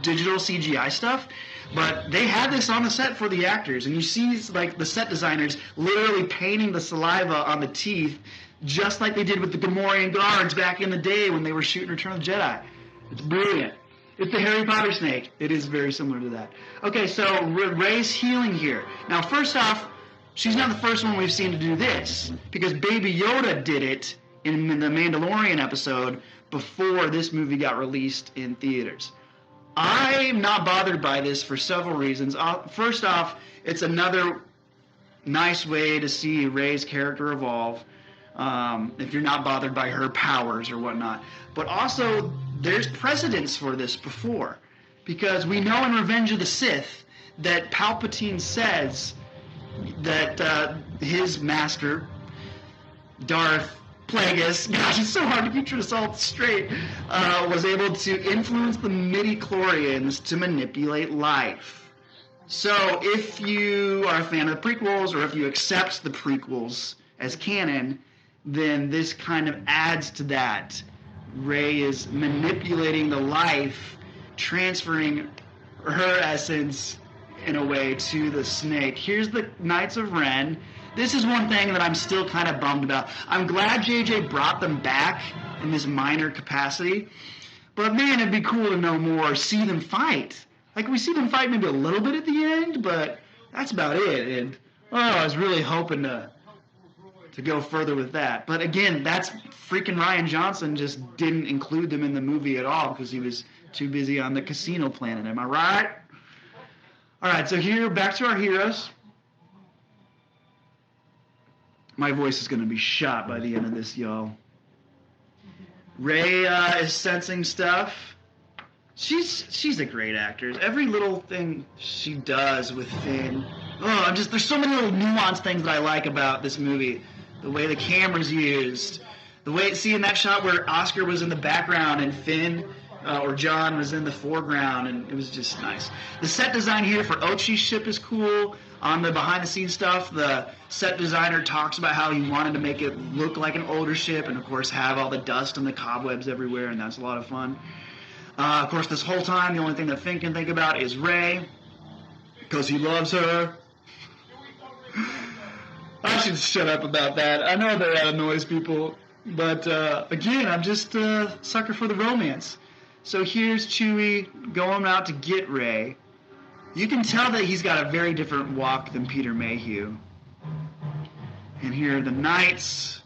digital CGI stuff, but they had this on the set for the actors, and you see like the set designers literally painting the saliva on the teeth, just like they did with the Gamorrean guards back in the day when they were shooting Return of the Jedi. It's brilliant. It's the Harry Potter snake. It is very similar to that. Okay, so Rey's healing here. Now, first off, she's not the first one we've seen to do this, because Baby Yoda did it in the Mandalorian episode before this movie got released in theaters. I'm not bothered by this for several reasons. First off, it's another nice way to see Rey's character evolve. If you're not bothered by her powers or whatnot. But also, there's precedence for this before. Because we know in Revenge of the Sith that Palpatine says that his master, Darth Plagueis, gosh, it's so hard to keep this all straight, was able to influence the midi-chlorians to manipulate life. So if you are a fan of the prequels, or if you accept the prequels as canon, then this kind of adds to that. Rey is manipulating the life, transferring her essence in a way to the snake. Here's the Knights of Ren. This is one thing that I'm still kind of bummed about. I'm glad JJ brought them back in this minor capacity, but man, it'd be cool to know more, see them fight. Like, we see them fight maybe a little bit at the end, but that's about it. And I was really hoping to go further with that. But again, that's freaking Rian Johnson just didn't include them in the movie at all because he was too busy on the casino planet. Am I right? All right, so here, back to our heroes. My voice is going to be shot by the end of this, y'all. Rey is sensing stuff. She's a great actress. Every little thing she does with Finn. There's so many little nuanced things that I like about this movie. The way the camera's used. The way, seeing that shot where Oscar was in the background and Finn or John was in the foreground, and it was just nice. The set design here for Ochi's ship is cool. On the behind-the-scenes stuff, the set designer talks about how he wanted to make it look like an older ship and, of course, have all the dust and the cobwebs everywhere, and that's a lot of fun. Of course, this whole time, the only thing that Finn can think about is Rey, because he loves her. I should shut up about that. I know that annoys people, but again, I'm just a sucker for the romance. So here's Chewie going out to get Rey. You can tell that he's got a very different walk than Peter Mayhew. And here are the Knights.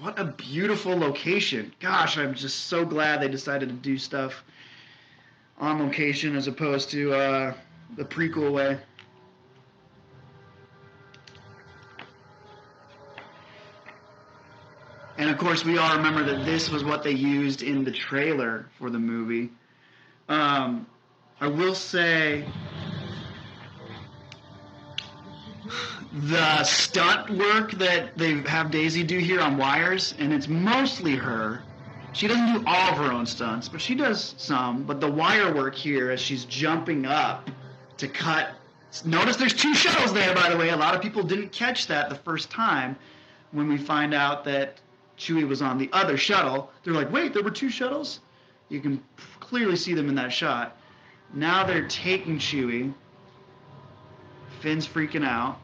What a beautiful location. Gosh, I'm just so glad they decided to do stuff on location as opposed to the prequel way. And of course, we all remember that this was what they used in the trailer for the movie. I will say the stunt work that they have Daisy do here on wires, and it's mostly her. She doesn't do all of her own stunts, but she does some. But the wire work here as she's jumping up to cut. Notice there's 2 shuttles there, by the way. A lot of people didn't catch that the first time when we find out that Chewie was on the other shuttle. They're like, wait, there were 2 shuttles? You can clearly see them in that shot. Now they're taking Chewie. Finn's freaking out.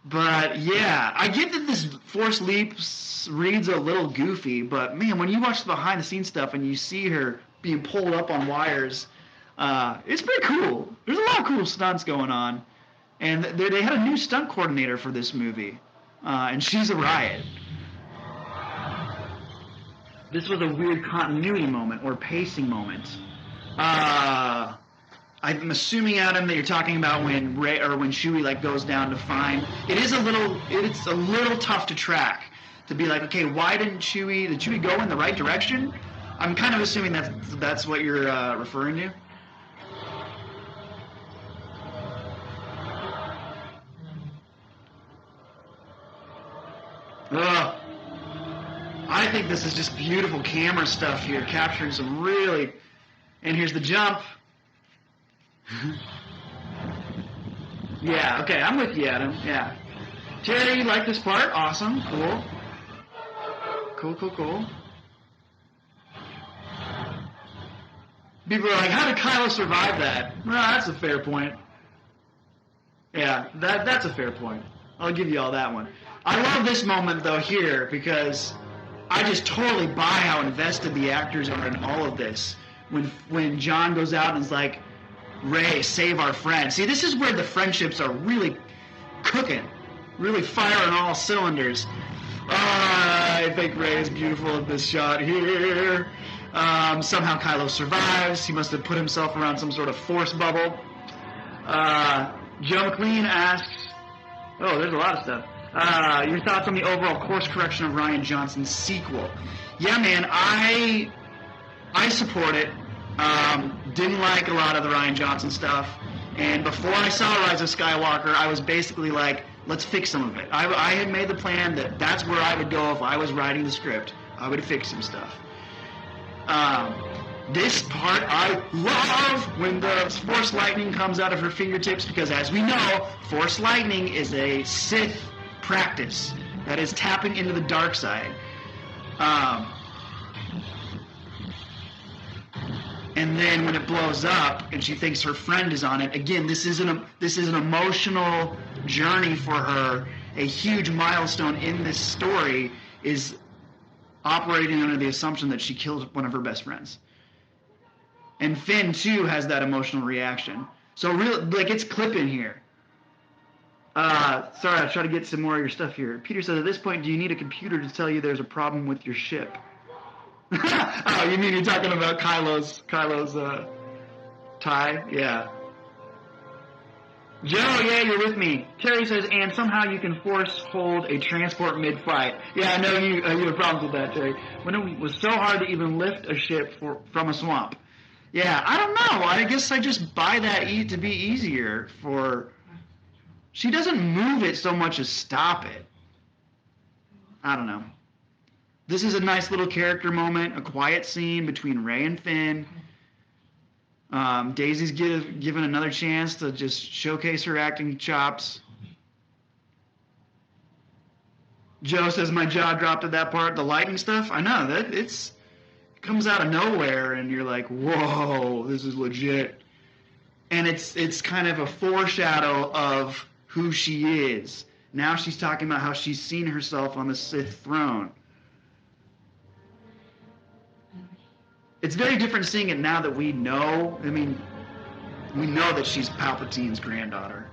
But yeah, I get that this Force Leaps reads a little goofy, but man, when you watch the behind the scenes stuff and you see her being pulled up on wires, it's pretty cool. There's a lot of cool stunts going on. And they had a new stunt coordinator for this movie, and she's a riot. This was a weird continuity moment or pacing moment. I'm assuming, Adam, that you're talking about when Chewie goes down to find. It's a little tough to track, to be like, okay, why did Chewie go in the right direction? I'm kind of assuming that's what you're referring to. Ugh. I think this is just beautiful camera stuff here, capturing some really. And here's the jump. Yeah, okay, I'm with you, Adam. Yeah. Terry, you like this part? Awesome. Cool. Cool. People are like, how did Kylo survive that? Well, that's a fair point. Yeah, that's a fair point. I'll give you all that one. I love this moment, though, here, because I just totally buy how invested the actors are in all of this. When John goes out and is like, Rey, save our friend. See, this is where the friendships are really cooking, really firing all cylinders. I think Rey is beautiful in this shot here. Somehow Kylo survives. He must have put himself around some sort of force bubble. Joe McLean asks, oh, there's a lot of stuff. Your thoughts on the overall course correction of Rian Johnson's sequel? Yeah, man, I support it. Didn't like a lot of the Rian Johnson stuff, and before I saw Rise of Skywalker, I was basically like, let's fix some of it. I had made the plan that that's where I would go if I was writing the script. I would fix some stuff. This part I love when the Force lightning comes out of her fingertips, because as we know, Force lightning is a Sith practice that is tapping into the dark side. And then when it blows up and she thinks her friend is on it, again, this is an emotional journey for her. A huge milestone in this story is operating under the assumption that she killed one of her best friends. And Finn, too, has that emotional reaction. So, really, it's clipping here. Sorry, I'll try to get some more of your stuff here. Peter says, at this point, do you need a computer to tell you there's a problem with your ship? Oh, you mean you're talking about Kylo's tie? Yeah. Joe, yeah, you're with me. Terry says, and somehow you can force hold a transport mid-flight. Yeah, I know you have problems with that, Terry. When it was so hard to even lift a ship from a swamp. Yeah, I don't know. I guess I just buy that to be easier for. She doesn't move it so much as stop it. I don't know. This is a nice little character moment, a quiet scene between Rey and Finn. Daisy's given another chance to just showcase her acting chops. Joe says my jaw dropped at that part. The lightning stuff, I know that it comes out of nowhere, and you're like, whoa, this is legit. And it's kind of a foreshadow of who she is. Now she's talking about how she's seen herself on the Sith throne. It's very different seeing it now that we know. I mean, we know that she's Palpatine's granddaughter.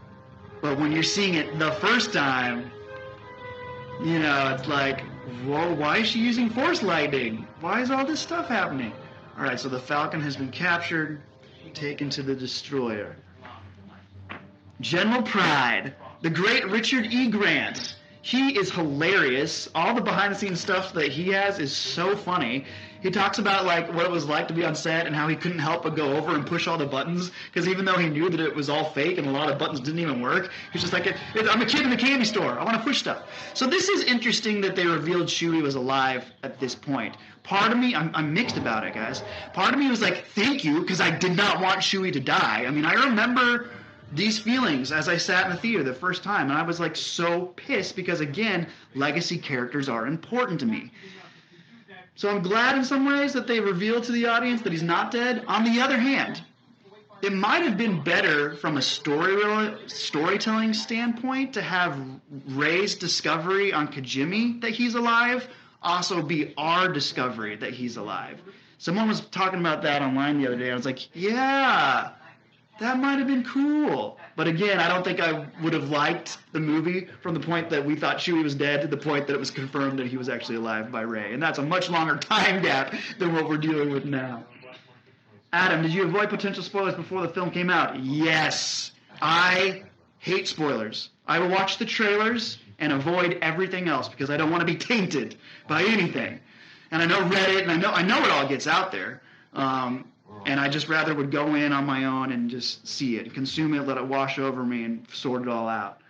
But when you're seeing it the first time, it's like, whoa, why is she using Force lightning? Why is all this stuff happening? All right, so the Falcon has been captured, taken to the destroyer. General Pride, the great Richard E. Grant. He is hilarious. All the behind-the-scenes stuff that he has is so funny. He talks about like what it was like to be on set and how he couldn't help but go over and push all the buttons because even though he knew that it was all fake and a lot of buttons didn't even work, he's just like, I'm a kid in the candy store. I want to push stuff. So this is interesting that they revealed Chewie was alive at this point. Part of me, I'm mixed about it, guys. Part of me was like, thank you, because I did not want Chewie to die. I mean, I remember these feelings as I sat in the theater the first time, and I was like so pissed because, again, legacy characters are important to me. So I'm glad in some ways that they revealed to the audience that he's not dead. On the other hand, it might have been better from a storytelling standpoint to have Rey's discovery on Kijimi that he's alive also be our discovery that he's alive. Someone was talking about that online the other day. I was like, yeah, that might have been cool. But again, I don't think I would have liked the movie from the point that we thought Chewie was dead to the point that it was confirmed that he was actually alive by Rey. And that's a much longer time gap than what we're dealing with now. Adam, did you avoid potential spoilers before the film came out? Yes. I hate spoilers. I will watch the trailers and avoid everything else because I don't want to be tainted by anything. And I know Reddit, and I know it all gets out there. And I just rather would go in on my own and just see it, consume it, let it wash over me, and sort it all out.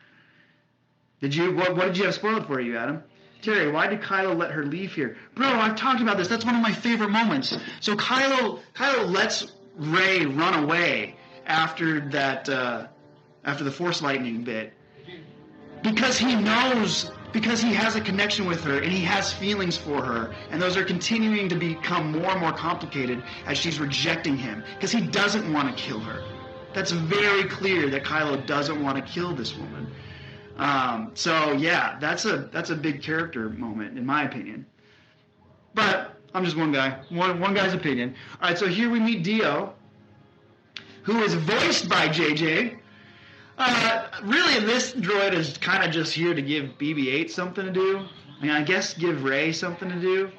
What did you have spoiled for you, Adam? Terry, why did Kylo let her leave here? Bro, I've talked about this. That's one of my favorite moments. So Kylo lets Rey run away after the Force lightning bit because he knows, because he has a connection with her and he has feelings for her, and those are continuing to become more and more complicated as she's rejecting him because he doesn't want to kill her. That's very clear that Kylo doesn't want to kill this woman. So yeah, that's a big character moment in my opinion. But I'm just one guy, one guy's opinion. All right, so here we meet Dio, who is voiced by JJ. Really, this droid is kind of just here to give BB-8 something to do. I mean, I guess give Rey something to do.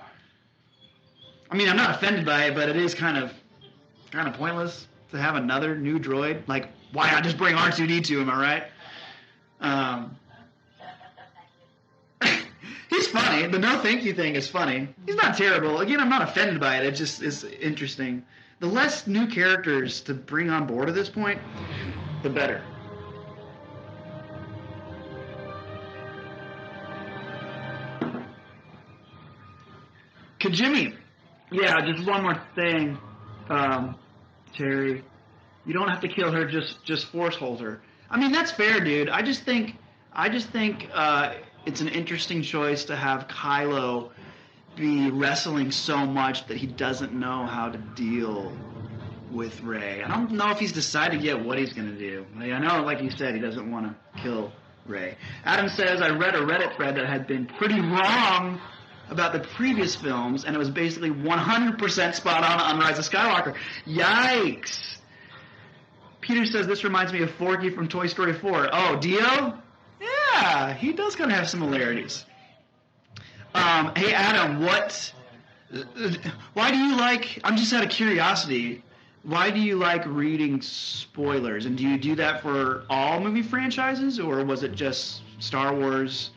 I mean, I'm not offended by it, but it is kind of pointless to have another new droid. Like, why not just bring R2-D2? Am I right? He's funny. The no thank you thing is funny. He's not terrible. Again, I'm not offended by it. It just is interesting. The less new characters to bring on board at this point, the better. Kijimi. Yeah, just one more thing, Terry. You don't have to kill her. Just force hold her. I mean, that's fair, dude. I just think it's an interesting choice to have Kylo be wrestling so much that he doesn't know how to deal with Rey. I don't know if he's decided yet what he's going to do. I know, like you said, he doesn't want to kill Rey. Adam says, I read a Reddit thread that had been pretty wrong about the previous films, and it was basically 100% spot on Rise of Skywalker. Yikes! Peter says, this reminds me of Forky from Toy Story 4. Oh, Dio? Yeah, he does kind of have similarities. Hey, Adam, why do you like, I'm just out of curiosity, why do you like reading spoilers? And do you do that for all movie franchises, or was it just Star Wars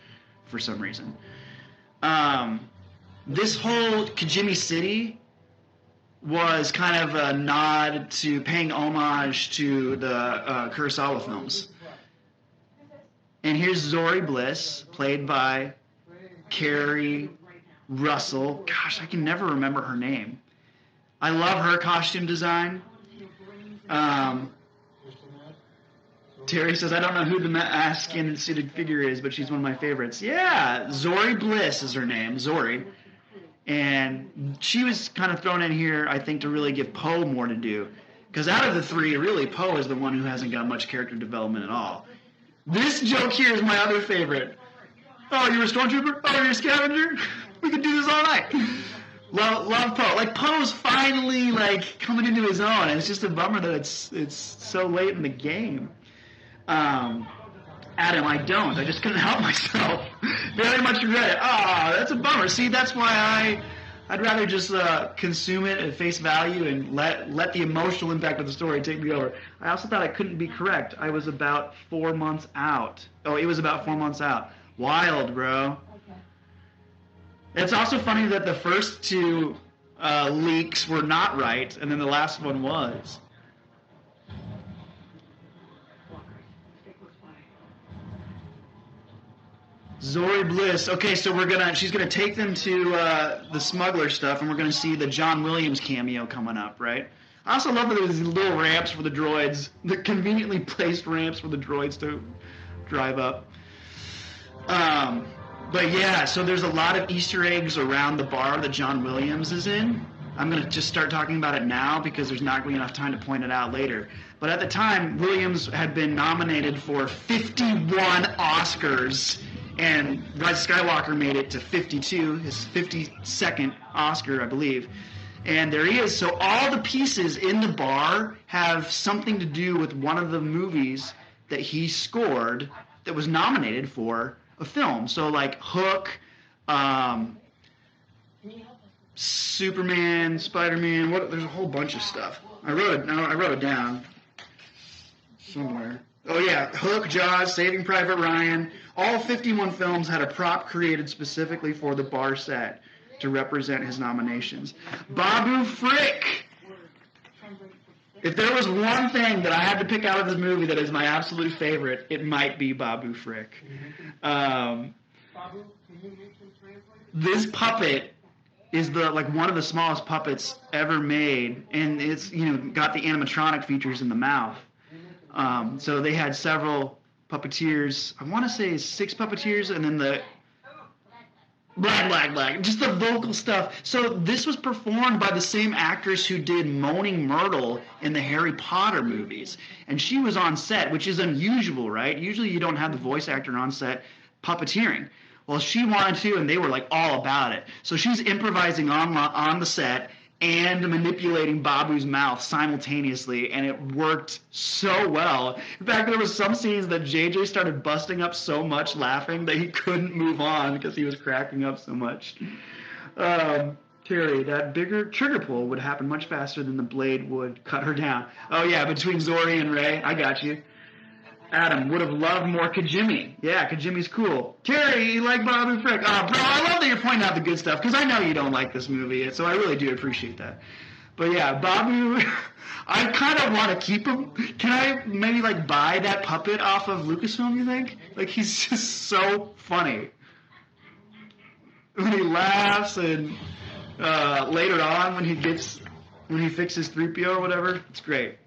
for some reason? This whole Kijimi City was kind of a nod to paying homage to the Kurosawa films. And here's Zori Bliss, played by Carrie Russell. Gosh, I can never remember her name. I love her costume design. Terry says, I don't know who the masked and suited figure is, but she's one of my favorites. Yeah, Zori Bliss is her name, Zori. And she was kind of thrown in here, I think, to really give Poe more to do. Because out of the three, really, Poe is the one who hasn't got much character development at all. This joke here is my other favorite. Oh, you're a stormtrooper? Oh, you're a scavenger? We could do this all night. Love Poe. Like, Poe's finally, like, coming into his own. And it's just a bummer that it's so late in the game. Adam, I don't. I just couldn't help myself. Very much regret it. Ah, that's a bummer. See, that's why I'd rather just consume it at face value and let the emotional impact of the story take me over. I also thought I couldn't be correct. I was about 4 months out. Oh, it was about 4 months out. Wild, bro. It's also funny that the first two leaks were not right, and then the last one was. Zori Bliss. Okay, so she's gonna take them to the smuggler stuff, and we're gonna see the John Williams cameo coming up, right? I also love that there's these little ramps for the droids, the conveniently placed ramps for the droids to drive up. But yeah, so there's a lot of Easter eggs around the bar that John Williams is in. I'm going to just start talking about it now because there's not going to be enough time to point it out later. But at the time, Williams had been nominated for 51 Oscars, and Rise of Skywalker made it to 52, his 52nd Oscar, I believe. And there he is. So all the pieces in the bar have something to do with one of the movies that he scored that was nominated for a film. So like Hook, Superman, Spider-Man. There's a whole bunch of stuff. I wrote it down somewhere. Oh yeah, Hook, Jaws, Saving Private Ryan. All 51 films had a prop created specifically for the bar set to represent his nominations. Babu Frick. If there was one thing that I had to pick out of this movie that is my absolute favorite, it might be Babu Frick. This puppet is one of the smallest puppets ever made, and it's got the animatronic features in the mouth. So they had several puppeteers. I want to say 6 puppeteers, and then the black, just the vocal stuff. So this was performed by the same actress who did Moaning Myrtle in the Harry Potter movies, and she was on set, which is unusual, right? Usually you don't have the voice actor on set puppeteering. Well, she wanted to, and they were all about it. So she's improvising on the set and manipulating Babu's mouth simultaneously, and it worked so well. In fact, there was some scenes that JJ started busting up so much laughing that he couldn't move on because he was cracking up so much. Terry, that bigger trigger pull would happen much faster than the blade would cut her down. Oh yeah, between Zori and Rey, I got you. Adam would have loved more Kajimi. Yeah, Kajimi's cool. Terry, you like Babu Frick? Oh, bro, I love that you're pointing out the good stuff, because I know you don't like this movie, so I really do appreciate that. But yeah, Babu, I kind of want to keep him. Can I maybe buy that puppet off of Lucasfilm, you think? He's just so funny. When he laughs, and later on when he fixes 3PO or whatever, it's great.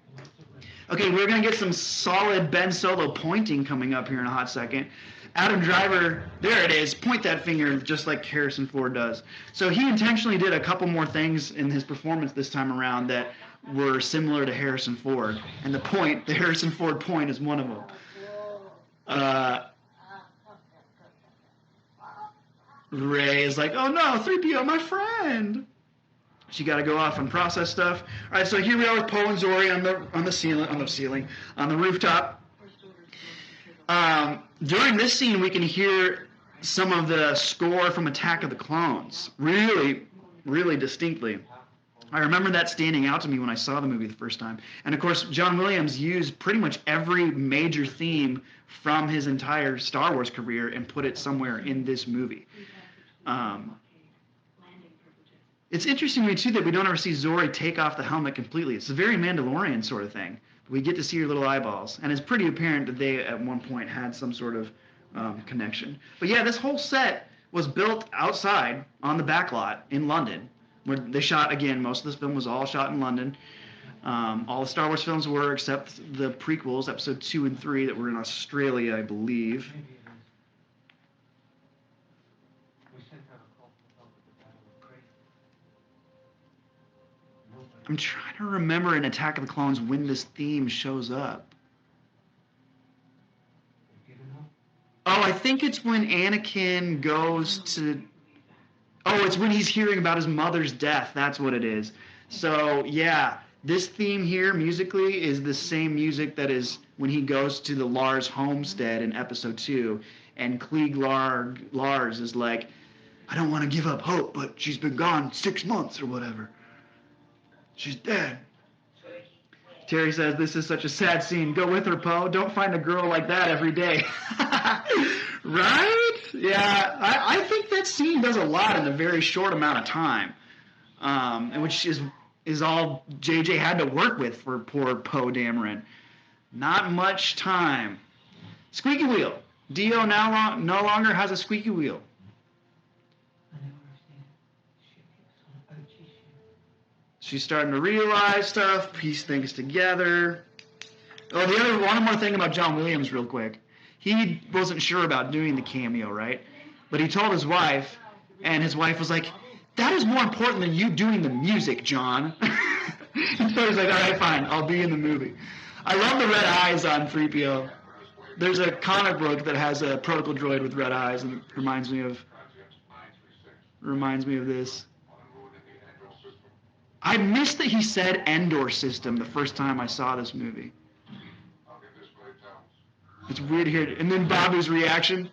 Okay, we're going to get some solid Ben Solo pointing coming up here in a hot second. Adam Driver, there it is, point that finger just like Harrison Ford does. So he intentionally did a couple more things in his performance this time around that were similar to Harrison Ford. And the Harrison Ford point is one of them. Rey is like, oh no, 3PO, my friend. She got to go off and process stuff. All right, so here we are with Poe and Zori on the rooftop. During this scene, we can hear some of the score from Attack of the Clones, really, really distinctly. I remember that standing out to me when I saw the movie the first time. And of course, John Williams used pretty much every major theme from his entire Star Wars career and put it somewhere in this movie. It's interesting to me, too, that we don't ever see Zori take off the helmet completely. It's a very Mandalorian sort of thing. We get to see her little eyeballs. And it's pretty apparent that they, at one point, had some sort of connection. But yeah, this whole set was built outside on the back lot in London, where they shot, again, most of this film was all shot in London. All the Star Wars films were, except the prequels, episode 2 and 3, that were in Australia, I believe. I'm trying to remember in Attack of the Clones when this theme shows up. Oh, I think it's when Anakin goes to... Oh, it's when he's hearing about his mother's death. That's what it is. So, yeah, this theme here musically is the same music that is when he goes to the Lars homestead in Episode 2, and Klieg Lars is like, I don't want to give up hope, but she's been gone 6 months or whatever. She's dead. Terry says, this is such a sad scene. Go with her, Poe. Don't find a girl like that every day. Right? Yeah, I think that scene does a lot in a very short amount of time, which is all JJ had to work with for poor Poe Dameron. Not much time. Squeaky wheel. Dio now no longer has a squeaky wheel. She's starting to realize stuff, piece things together. Oh, one more thing about John Williams real quick. He wasn't sure about doing the cameo, right? But he told his wife, and his wife was like, that is more important than you doing the music, John. And so he's like, all right, fine, I'll be in the movie. I love the red eyes on 3PO. There's a comic book that has a protocol droid with red eyes, and it reminds me of this. I missed that he said Endor system the first time I saw this movie. It's weird to hear. And then Babu's reaction.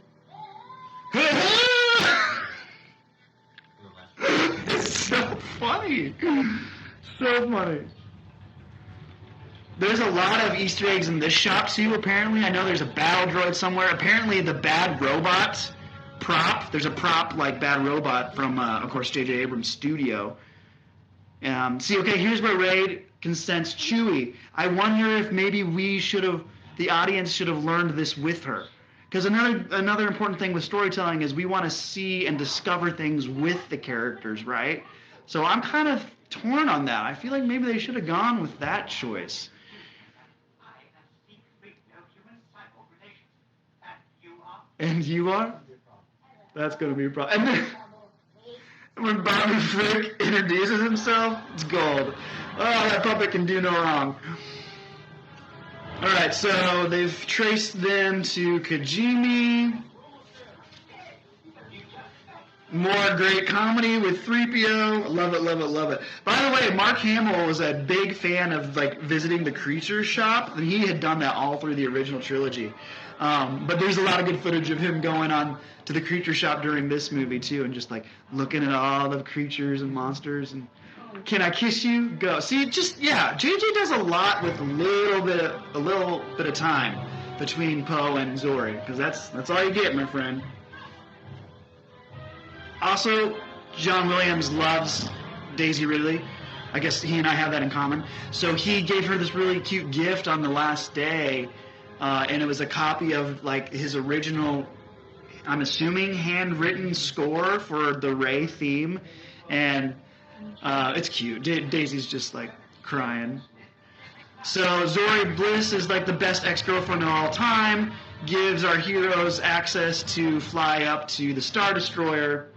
It's so funny. So funny. There's a lot of Easter eggs in this shop, too, apparently. I know there's a battle droid somewhere. Apparently, the Bad Robot prop, there's a prop like Bad Robot from, of course, J.J. Abrams' studio. Here's where Rey can sense Chewie. I wonder if maybe the audience should have learned this with her. Because another important thing with storytelling is we want to see and discover things with the characters, right? So I'm kind of torn on that. I feel like maybe they should have gone with that choice. And you are? That's going to be a problem. And then when Bobby Frick introduces himself, it's gold. Oh, that puppet can do no wrong. Alright, so they've traced them to Kijimi. More great comedy with 3PO. Love it, love it, love it. By the way, Mark Hamill was a big fan of visiting the creature shop, and he had done that all through the original trilogy. But there's a lot of good footage of him going on to the creature shop during this movie too, and just looking at all the creatures and monsters and can I kiss you? Go. See, JJ does a lot with a little bit of time between Poe and Zori, because that's all you get, my friend. Also, John Williams loves Daisy Ridley. I guess he and I have that in common. So he gave her this really cute gift on the last day, and it was a copy of his original, I'm assuming, handwritten score for the Rey theme, and it's cute. Daisy's just crying. So Zori Bliss is the best ex-girlfriend of all time, gives our heroes access to fly up to the Star Destroyer,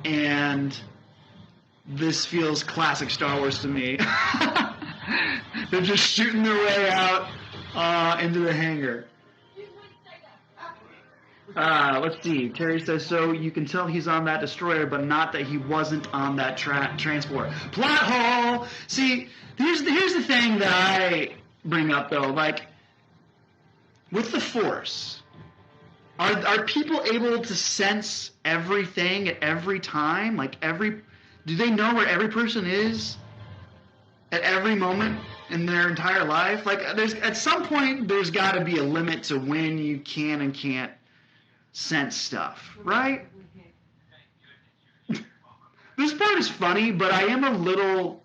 and this feels classic Star Wars to me. They're just shooting their way out into the hangar. Let's see. Terry says, so you can tell he's on that destroyer, but not that he wasn't on that transport. Plot hole! See, here's the thing that I bring up, though. With the Force, are people able to sense everything at every time? Do they know where every person is at every moment in their entire life? At some point, there's got to be a limit to when you can and can't sense stuff, right? This part is funny, but I am a little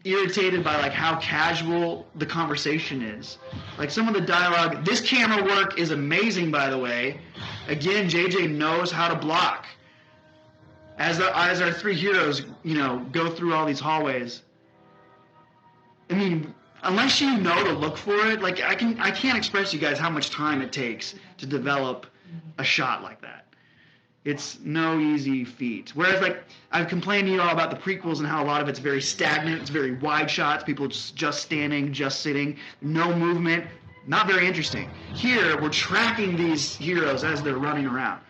irritated by how casual the conversation is. Some of the dialogue. This camera work is amazing, by the way. Again, JJ knows how to block. As our three heroes, go through all these hallways. I mean, unless you know to look for it, I can't express to you guys how much time it takes to develop a shot like that. It's no easy feat. Whereas, I've complained to you all about the prequels and how a lot of it's very stagnant, it's very wide shots, people just standing, just sitting, no movement, not very interesting. Here, we're tracking these heroes as they're running around.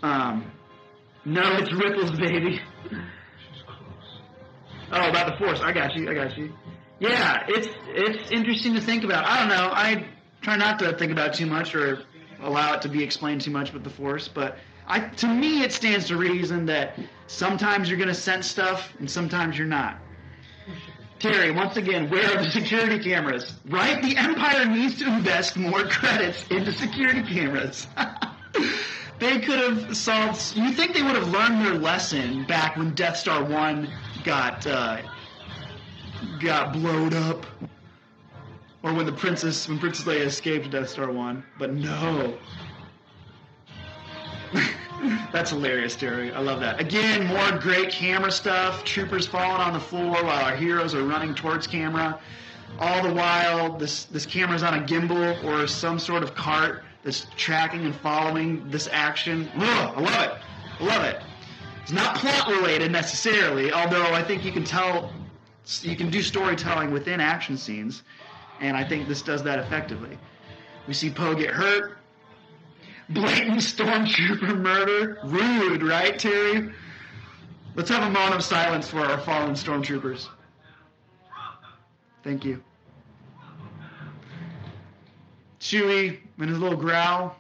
No, it's Ripples, baby. Oh, about the Force. I got you. Yeah, it's interesting to think about. I don't know. I try not to think about it too much or allow it to be explained too much with the Force, but to me it stands to reason that sometimes you're going to sense stuff and sometimes you're not. Terry, once again, where are the security cameras? Right? The Empire needs to invest more credits into security cameras. They could have solved. You think they would have learned their lesson back when Death Star 1 got blowed up, or when Princess Leia escaped Death Star 1? But no. That's hilarious, Terry. I love that. Again, more great camera stuff. Troopers falling on the floor while our heroes are running towards camera. All the while, this camera's on a gimbal or some sort of cart that's tracking and following this action. Ugh, I love it. I love it. It's not plot related necessarily, although I think you can do storytelling within action scenes, and I think this does that effectively. We see Poe get hurt. Blatant stormtrooper murder. Rude, right, Terry? Let's have a moment of silence for our fallen stormtroopers. Thank you. Chewie and his little growl.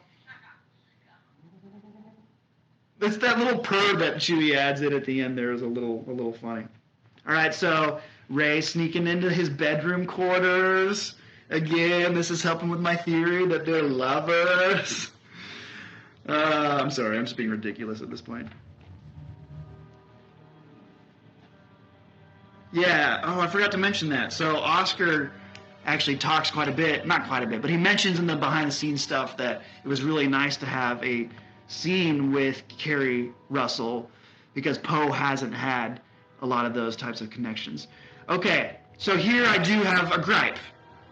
It's that little purr that Chewie adds in at the end there is a little funny. All right, so Rey sneaking into his bedroom quarters. Again, this is helping with my theory that they're lovers. I'm sorry, I'm just being ridiculous at this point. Yeah, I forgot to mention that. So Oscar actually talks quite a bit, not quite a bit, but he mentions in the behind-the-scenes stuff that it was really nice to have a scene with Kerry Russell because Poe hasn't had a lot of those types of connections. Okay, so here I do have a gripe.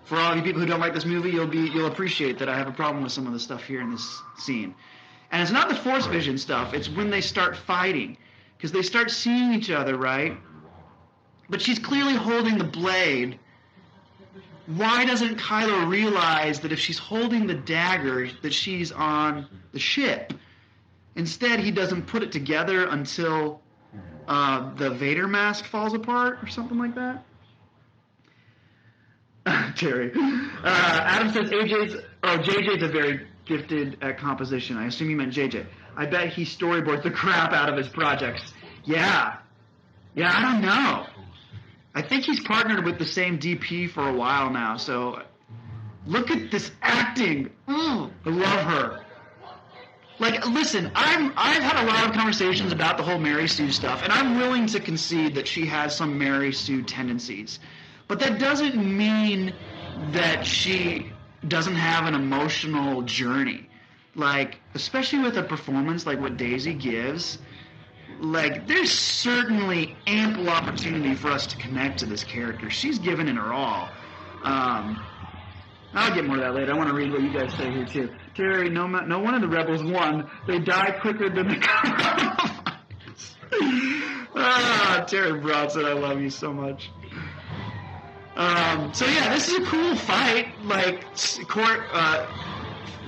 For all of you people who don't like this movie, you'll appreciate that I have a problem with some of the stuff here in this scene. And it's not the Force vision stuff, it's when they start fighting. Because they start seeing each other, right? But she's clearly holding the blade. Why doesn't Kylo realize that if she's holding the dagger, that she's on the ship? Instead, he doesn't put it together until the Vader mask falls apart or something like that. Terry. Adam says JJ's a very gifted at composition. I assume you meant JJ. I bet he storyboards the crap out of his projects. Yeah, I don't know. I think he's partnered with the same DP for a while now, so look at this acting. I love her. Like, listen, I've had a lot of conversations about the whole Mary Sue stuff, and I'm willing to concede that she has some Mary Sue tendencies. But that doesn't mean that she doesn't have an emotional journey. Like, especially with a performance like what Daisy gives, like, there's certainly ample opportunity for us to connect to this character. She's given it her all. I'll get more of that later. I want to read what you guys say here, too. Terry, no one of the rebels won. They die quicker than the Terry Bronson, I love you so much. So yeah, this is a cool fight, like,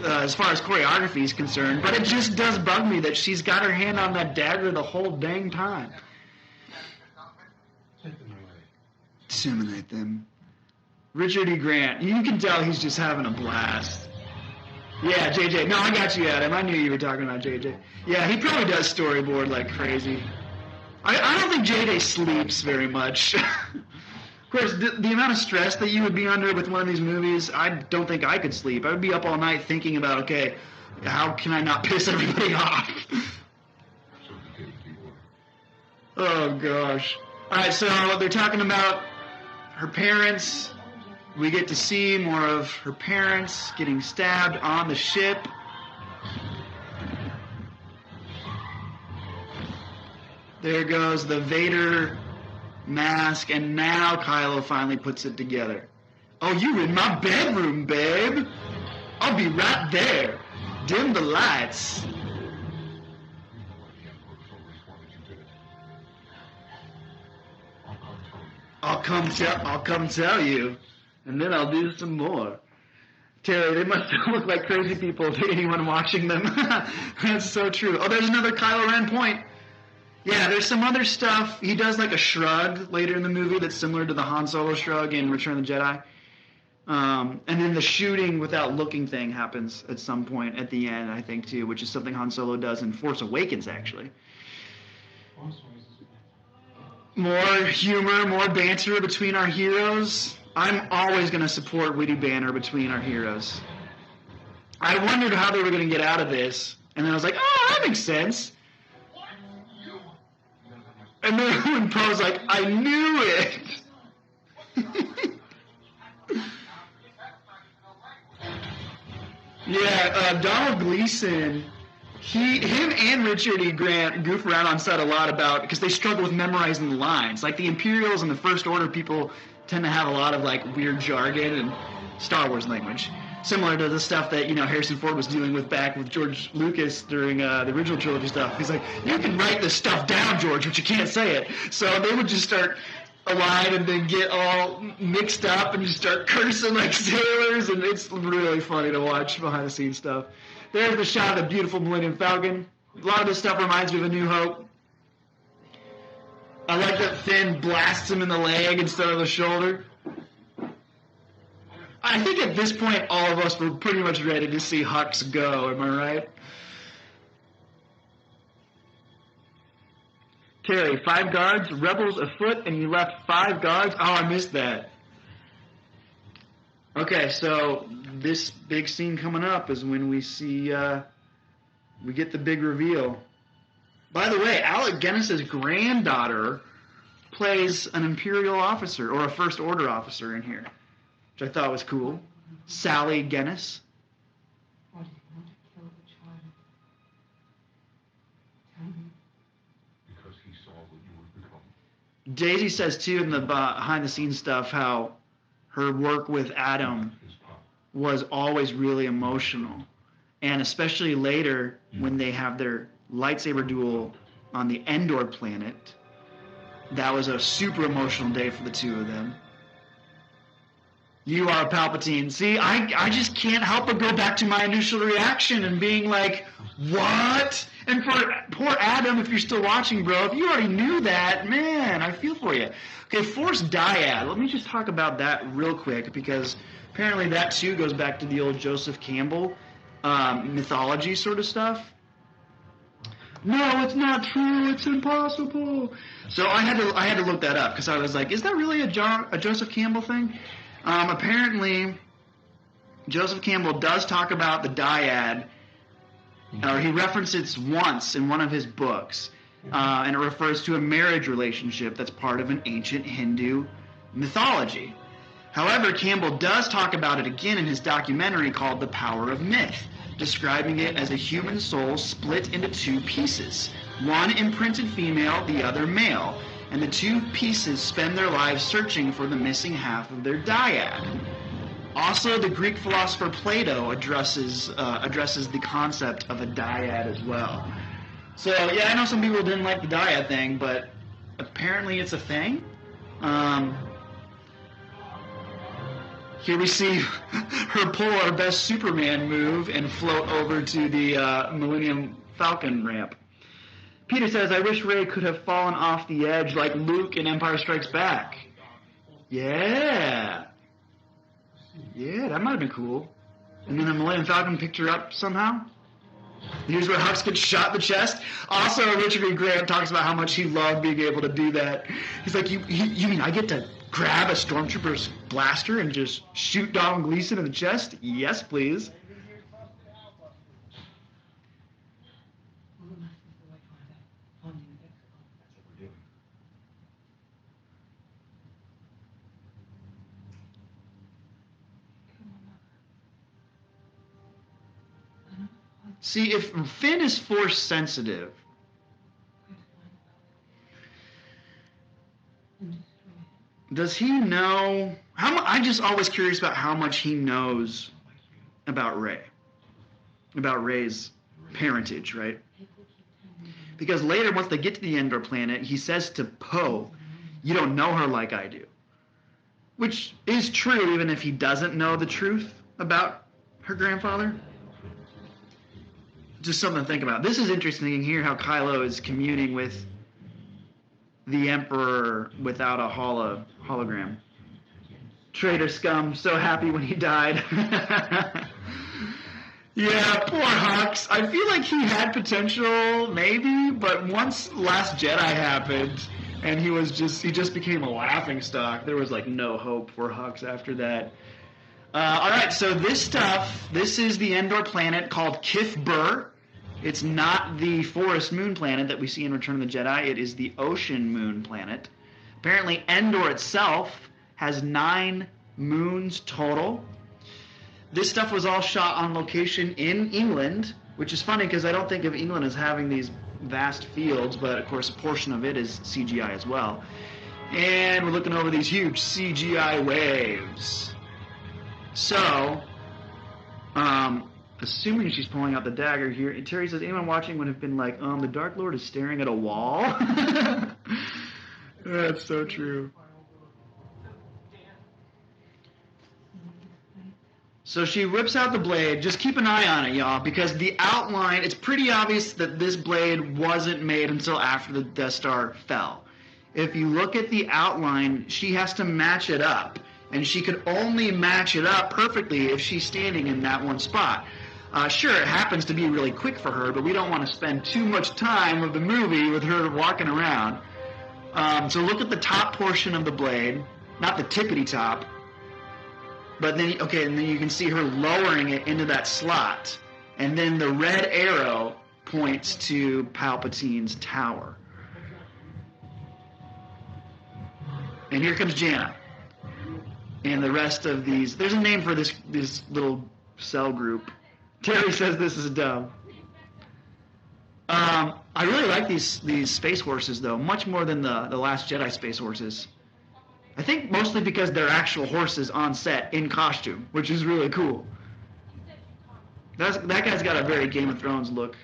as far as choreography is concerned, but it just does bug me that she's got her hand on that dagger the whole dang time. Disseminate them. Richard E. Grant, you can tell he's just having a blast. Yeah, JJ. No, I got you, Adam. I knew you were talking about JJ. Yeah, he probably does storyboard like crazy. I don't think JJ sleeps very much. Of course, the amount of stress that you would be under with one of these movies, I don't think I could sleep. I would be up all night thinking about, okay, how can I not piss everybody off? Oh, gosh. All right, so they're talking about her parents. We get to see more of her parents getting stabbed on the ship. There goes the Vader mask, and now Kylo finally puts it together. Oh, you in my bedroom, babe. I'll be right there. Dim the lights. I'll come tell you, and then I'll do some more. Terry, they must look like crazy people to anyone watching them. That's so true. Oh, there's another Kylo Ren point. Yeah, there's some other stuff. He does like a shrug later in the movie that's similar to the Han Solo shrug in Return of the Jedi. And then the shooting without looking thing happens at some point at the end, I think, too, which is something Han Solo does in Force Awakens, actually. More humor, more banter between our heroes. I'm always going to support witty banter between our heroes. I wondered how they were going to get out of this, And then I was like, oh, that makes sense. And then when Poe's like, I knew it. Yeah, Donald Gleason, him and Richard E. Grant goof around on set a lot about, because they struggle with memorizing the lines. Like the Imperials and the First Order people tend to have a lot of like weird jargon and Star Wars language, similar to the stuff that Harrison Ford was dealing with back with George Lucas during the original trilogy stuff. He's like, you can write this stuff down, George, but you can't say it. So they would just start a line and then get all mixed up and just start cursing like sailors, and it's really funny to watch behind the scenes stuff. There's the shot of the beautiful Millennium Falcon. A lot of this stuff reminds me of A New Hope. I like that Finn blasts him in the leg instead of the shoulder. I think at this point all of us were pretty much ready to see Hux go, am I right? Terry, 5 guards, rebels afoot, and you left 5 guards? Oh, I missed that. Okay, so this big scene coming up is when we see, we get the big reveal. By the way, Alec Guinness's granddaughter plays an Imperial officer, or a First Order officer in here, which I thought was cool. Sally Guinness. Why did you want to kill the child? Tell me. Because he saw what you would become. Daisy says, too, in the behind-the-scenes stuff, how her work with Adam was always really emotional. And especially later, when they have their lightsaber duel on the Endor planet, that was a super emotional day for the two of them. You are Palpatine. See, I just can't help but go back to my initial reaction and being like, what? And for poor Adam, if you're still watching, bro, if you already knew that, man, I feel for you. Okay, Force Dyad. Let me just talk about that real quick, because apparently that, too, goes back to the old Joseph Campbell mythology sort of stuff. No, it's not true. It's impossible. So I had to look that up, because I was like, is that really a Joseph Campbell thing? Apparently, Joseph Campbell does talk about the dyad, or he references it once in one of his books, and it refers to a marriage relationship that's part of an ancient Hindu mythology. However, Campbell does talk about it again in his documentary called The Power of Myth, describing it as a human soul split into 2 pieces, one imprinted female, the other male, and the 2 pieces spend their lives searching for the missing half of their dyad. Also, the Greek philosopher Plato addresses the concept of a dyad as well. So, yeah, I know some people didn't like the dyad thing, but apparently it's a thing. Here we see her pull our best Superman move and float over to the Millennium Falcon ramp. Peter says, I wish Rey could have fallen off the edge like Luke in Empire Strikes Back. Yeah. Yeah, that might have been cool. And then the Millennium Falcon picked her up somehow. Here's where Hux gets shot in the chest. Also, Richard E. Grant talks about how much he loved being able to do that. He's like, you mean I get to grab a stormtrooper's blaster and just shoot Donald Gleason in the chest? Yes, please. See, if Finn is force sensitive, does he know? I'm just always curious about how much he knows about Rey, about Rey's parentage, right? Because later, once they get to the Endor planet, he says to Poe, "You don't know her like I do," which is true, even if he doesn't know the truth about her grandfather. Just something to think about. This is interesting here, how Kylo is communing with the Emperor without a hologram. Traitor scum, so happy when he died. Yeah, poor Hux. I feel like he had potential, maybe, but once Last Jedi happened, and he just became a laughingstock, there was like no hope for Hux after that. All right, so this is the Endor planet called Kith Bur. It's not the forest moon planet that we see in Return of the Jedi. It is the ocean moon planet. Apparently, Endor itself has 9 moons total. This stuff was all shot on location in England, which is funny because I don't think of England as having these vast fields, but of course a portion of it is CGI as well. And we're looking over these huge CGI waves. So, assuming she's pulling out the dagger here, Terry says, anyone watching would have been like, the Dark Lord is staring at a wall? That's so true. So she whips out the blade. Just keep an eye on it, y'all, because the outline, it's pretty obvious that this blade wasn't made until after the Death Star fell. If you look at the outline, she has to match it up. And she could only match it up perfectly if she's standing in that one spot. Sure, it happens to be really quick for her, but we don't want to spend too much time of the movie with her walking around. So look at the top portion of the blade, not the tippity top. But then, okay, and then you can see her lowering it into that slot. And then the red arrow points to Palpatine's tower. And here comes Janna. And the rest of these... There's a name for this little cell group. Terry says this is dumb. I really like these space horses, though, much more than the Last Jedi space horses. I think mostly because they're actual horses on set in costume, which is really cool. That guy's got a very Game of Thrones look.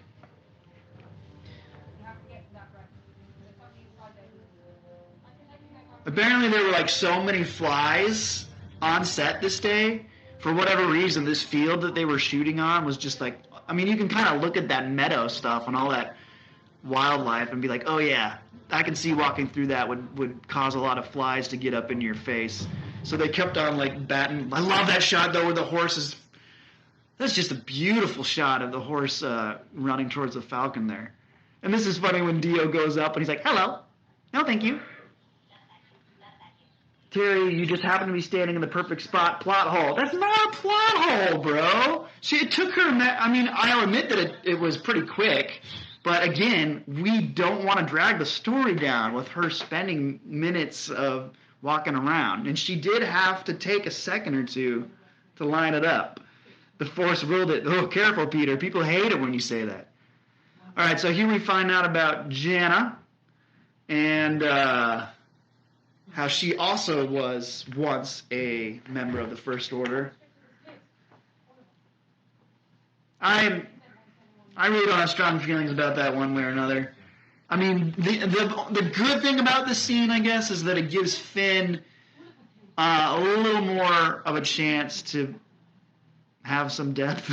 Apparently there were like so many flies on set this day. For whatever reason, this field that they were shooting on was just like, I mean, you can kind of look at that meadow stuff and all that wildlife and be like, oh yeah, I can see walking through that would cause a lot of flies to get up in your face. So they kept on like batting. I love that shot though where the horse is. That's just a beautiful shot of the horse running towards the Falcon there. And this is funny when Dio goes up and he's like, hello. No, thank you. Terry, you just happen to be standing in the perfect spot. Plot hole. That's not a plot hole, bro. It took her, I mean, I'll admit that it was pretty quick. But again, we don't want to drag the story down with her spending minutes of walking around. And she did have to take a second or two to line it up. The Force ruled it. Oh, careful, Peter. People hate it when you say that. All right, so here we find out about Janna and how she also was once a member of the First Order. I really don't have strong feelings about that one way or another. I mean, the good thing about this scene, I guess, is that it gives Finn a little more of a chance to have some depth.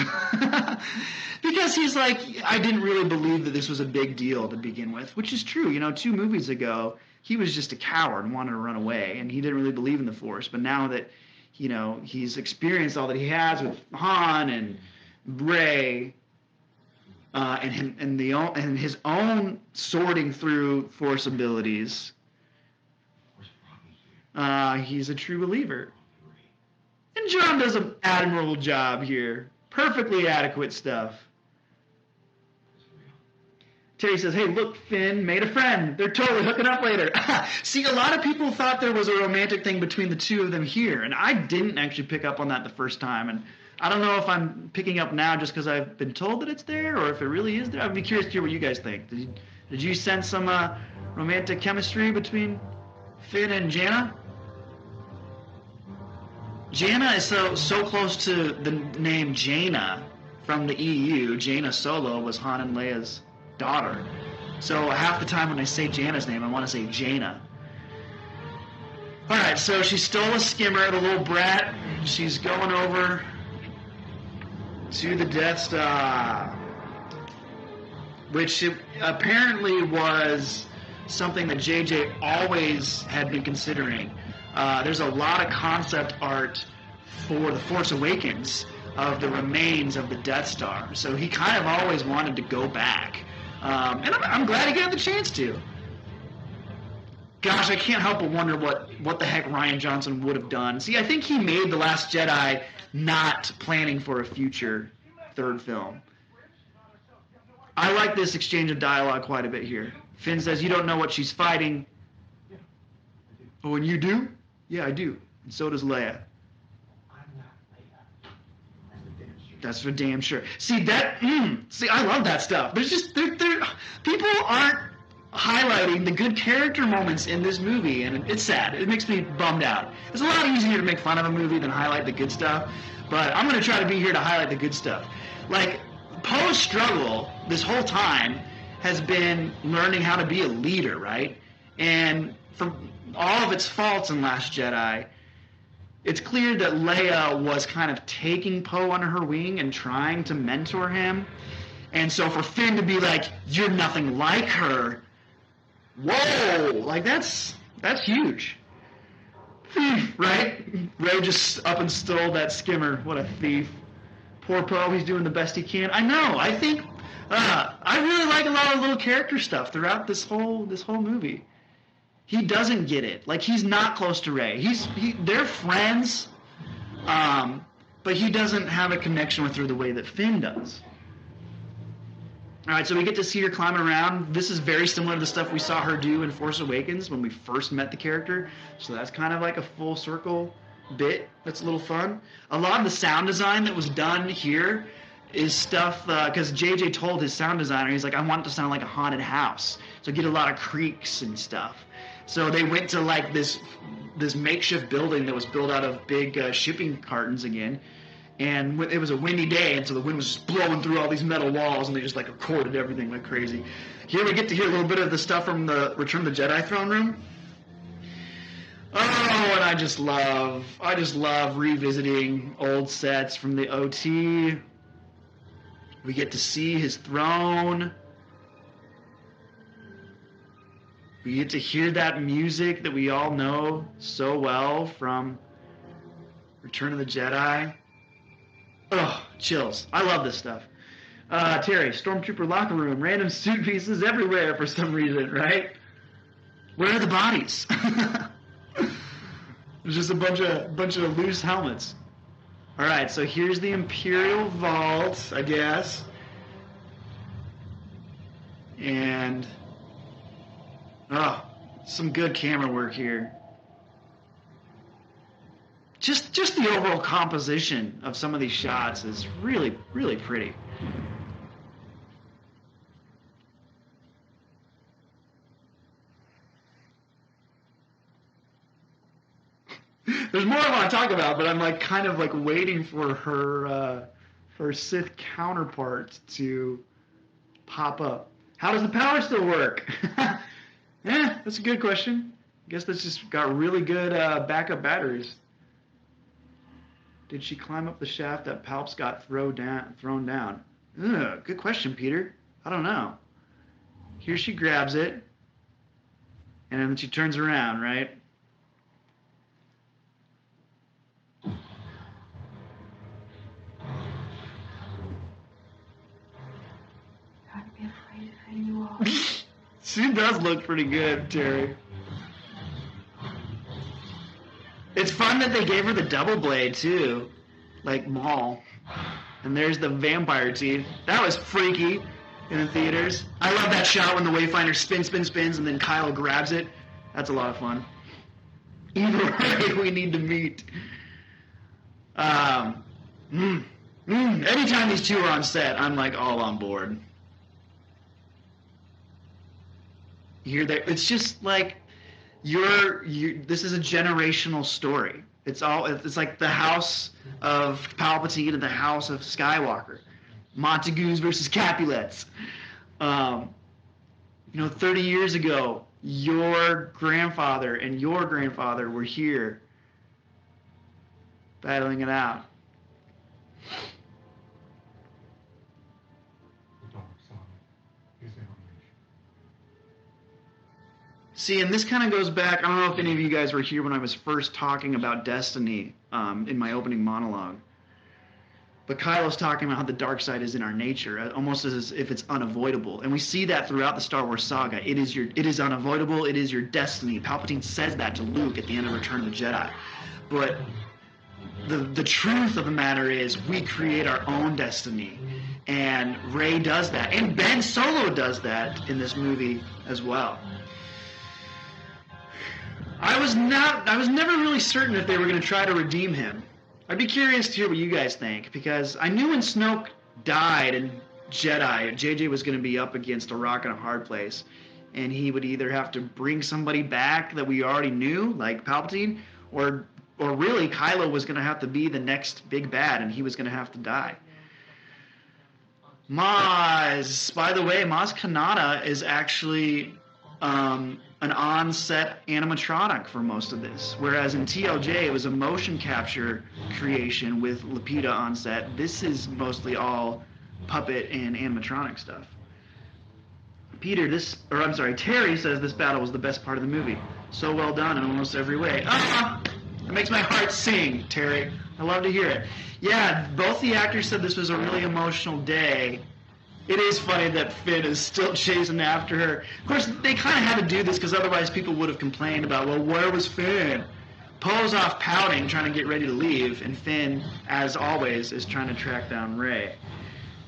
Because he's like, I didn't really believe that this was a big deal to begin with, which is true. You know, 2 movies ago, he was just a coward and wanted to run away, and he didn't really believe in the Force. But now that, you know, he's experienced all that he has with Han and Rey, and his own sorting through Force abilities, he's a true believer. And John does an admirable job here. Perfectly adequate stuff. Terry says, hey, look, Finn made a friend. They're totally hooking up later. See, a lot of people thought there was a romantic thing between the two of them here, and I didn't actually pick up on that the first time. And I don't know if I'm picking up now just because I've been told that it's there, or if it really is there. I'd be curious to hear what you guys think. Did you sense some romantic chemistry between Finn and Janna? Janna is so close to the name Jaina from the EU. Jaina Solo was Han and Leia's daughter. So half the time when I say Janna's name, I want to say Jaina. Alright, so she stole a skimmer, the little brat. She's going over to the Death Star, which apparently was something that JJ always had been considering. There's a lot of concept art for The Force Awakens of the remains of the Death Star. So he kind of always wanted to go back. And I'm glad he got the chance to. Gosh, I can't help but wonder what the heck Rian Johnson would have done. See, I think he made The Last Jedi not planning for a future third film. I like this exchange of dialogue quite a bit here. Finn says, "You don't know what she's fighting." Yeah, I do. Oh, and you do? Yeah, I do. And so does Leia. I'm not Leia. That's the damn shit. That's for damn sure. See, I love that stuff. There's just, people aren't highlighting the good character moments in this movie, and it's sad. It makes me bummed out. It's a lot easier to make fun of a movie than highlight the good stuff, but I'm going to try to be here to highlight the good stuff. Like, Poe's struggle this whole time has been learning how to be a leader, right? And for all of its faults in Last Jedi, it's clear that Leia was kind of taking Poe under her wing and trying to mentor him. And so for Finn to be like, "You're nothing like her," whoa, like that's huge. Right? Ray just up and stole that skimmer. What a thief. Poor Poe, he's doing the best he can. I know. I think I really like a lot of little character stuff throughout this whole movie. He doesn't get it. Like, he's not close to Rey. They're friends, but he doesn't have a connection with her the way that Finn does. All right, so we get to see her climbing around. This is very similar to the stuff we saw her do in Force Awakens when we first met the character. So that's kind of like a full circle bit. That's a little fun. A lot of the sound design that was done here is stuff, because JJ told his sound designer, he's like, "I want it to sound like a haunted house." So get a lot of creaks and stuff. So they went to like this makeshift building that was built out of big shipping cartons again. And it was a windy day, and so the wind was just blowing through all these metal walls, and they just like recorded everything like crazy. Here we get to hear a little bit of the stuff from the Return of the Jedi throne room. Oh, and I just love revisiting old sets from the OT. We get to see his throne. We get to hear that music that we all know so well from Return of the Jedi. Oh, chills. I love this stuff. Terry, Stormtrooper locker room, random suit pieces everywhere for some reason, right? Where are the bodies? There's just a bunch of loose helmets. All right, so here's the Imperial Vault, I guess. And some good camera work here. Just the overall composition of some of these shots is really, really pretty. There's more I want to talk about, but I'm like kind of like waiting for her Sith counterpart to pop up. How does the power still work? That's a good question. I guess that's just got really good backup batteries. Did she climb up the shaft that Palps got thrown down? Good question, Peter. I don't know. Here she grabs it, and then she turns around, right? Don't be afraid of who you are. She does look pretty good, Terry. It's fun that they gave her the double blade, too. Like Maul. And there's the vampire teeth. That was freaky in the theaters. I love that shot when the Wayfinder spins, and then Kylo grabs it. That's a lot of fun. Either way, we need to meet. Anytime these two are on set, I'm like all on board. You hear that? It's just like this is a generational story. It's like the house of Palpatine and the house of Skywalker. Montagues versus Capulets. 30 years ago, your grandfather and your grandfather were here battling it out. The dark side is our nation. See, and this kind of goes back, I don't know if any of you guys were here when I was first talking about Destiny in my opening monologue. But Kylo's talking about how the dark side is in our nature, almost as if it's unavoidable. And we see that throughout the Star Wars saga. It is unavoidable, it is your destiny. Palpatine says that to Luke at the end of Return of the Jedi. But the truth of the matter is we create our own destiny. And Rey does that. And Ben Solo does that in this movie as well. I was never really certain if they were going to try to redeem him. I'd be curious to hear what you guys think, because I knew when Snoke died in Jedi, JJ was going to be up against a rock and a hard place, and he would either have to bring somebody back that we already knew, like Palpatine, or really Kylo was going to have to be the next big bad, and he was going to have to die. Maz, by the way, Maz Kanata is actually an on-set animatronic for most of this, whereas in TLJ it was a motion capture creation with Lupita on set. This is mostly all puppet and animatronic stuff. Terry says this battle was the best part of the movie. So well done in almost every way. It makes my heart sing, Terry. I love to hear it. Yeah, both the actors said this was a really emotional day. It is funny that Finn is still chasing after her. Of course, they kind of had to do this because otherwise people would have complained about, well, where was Finn? Poe's off pouting, trying to get ready to leave, and Finn, as always, is trying to track down Rey.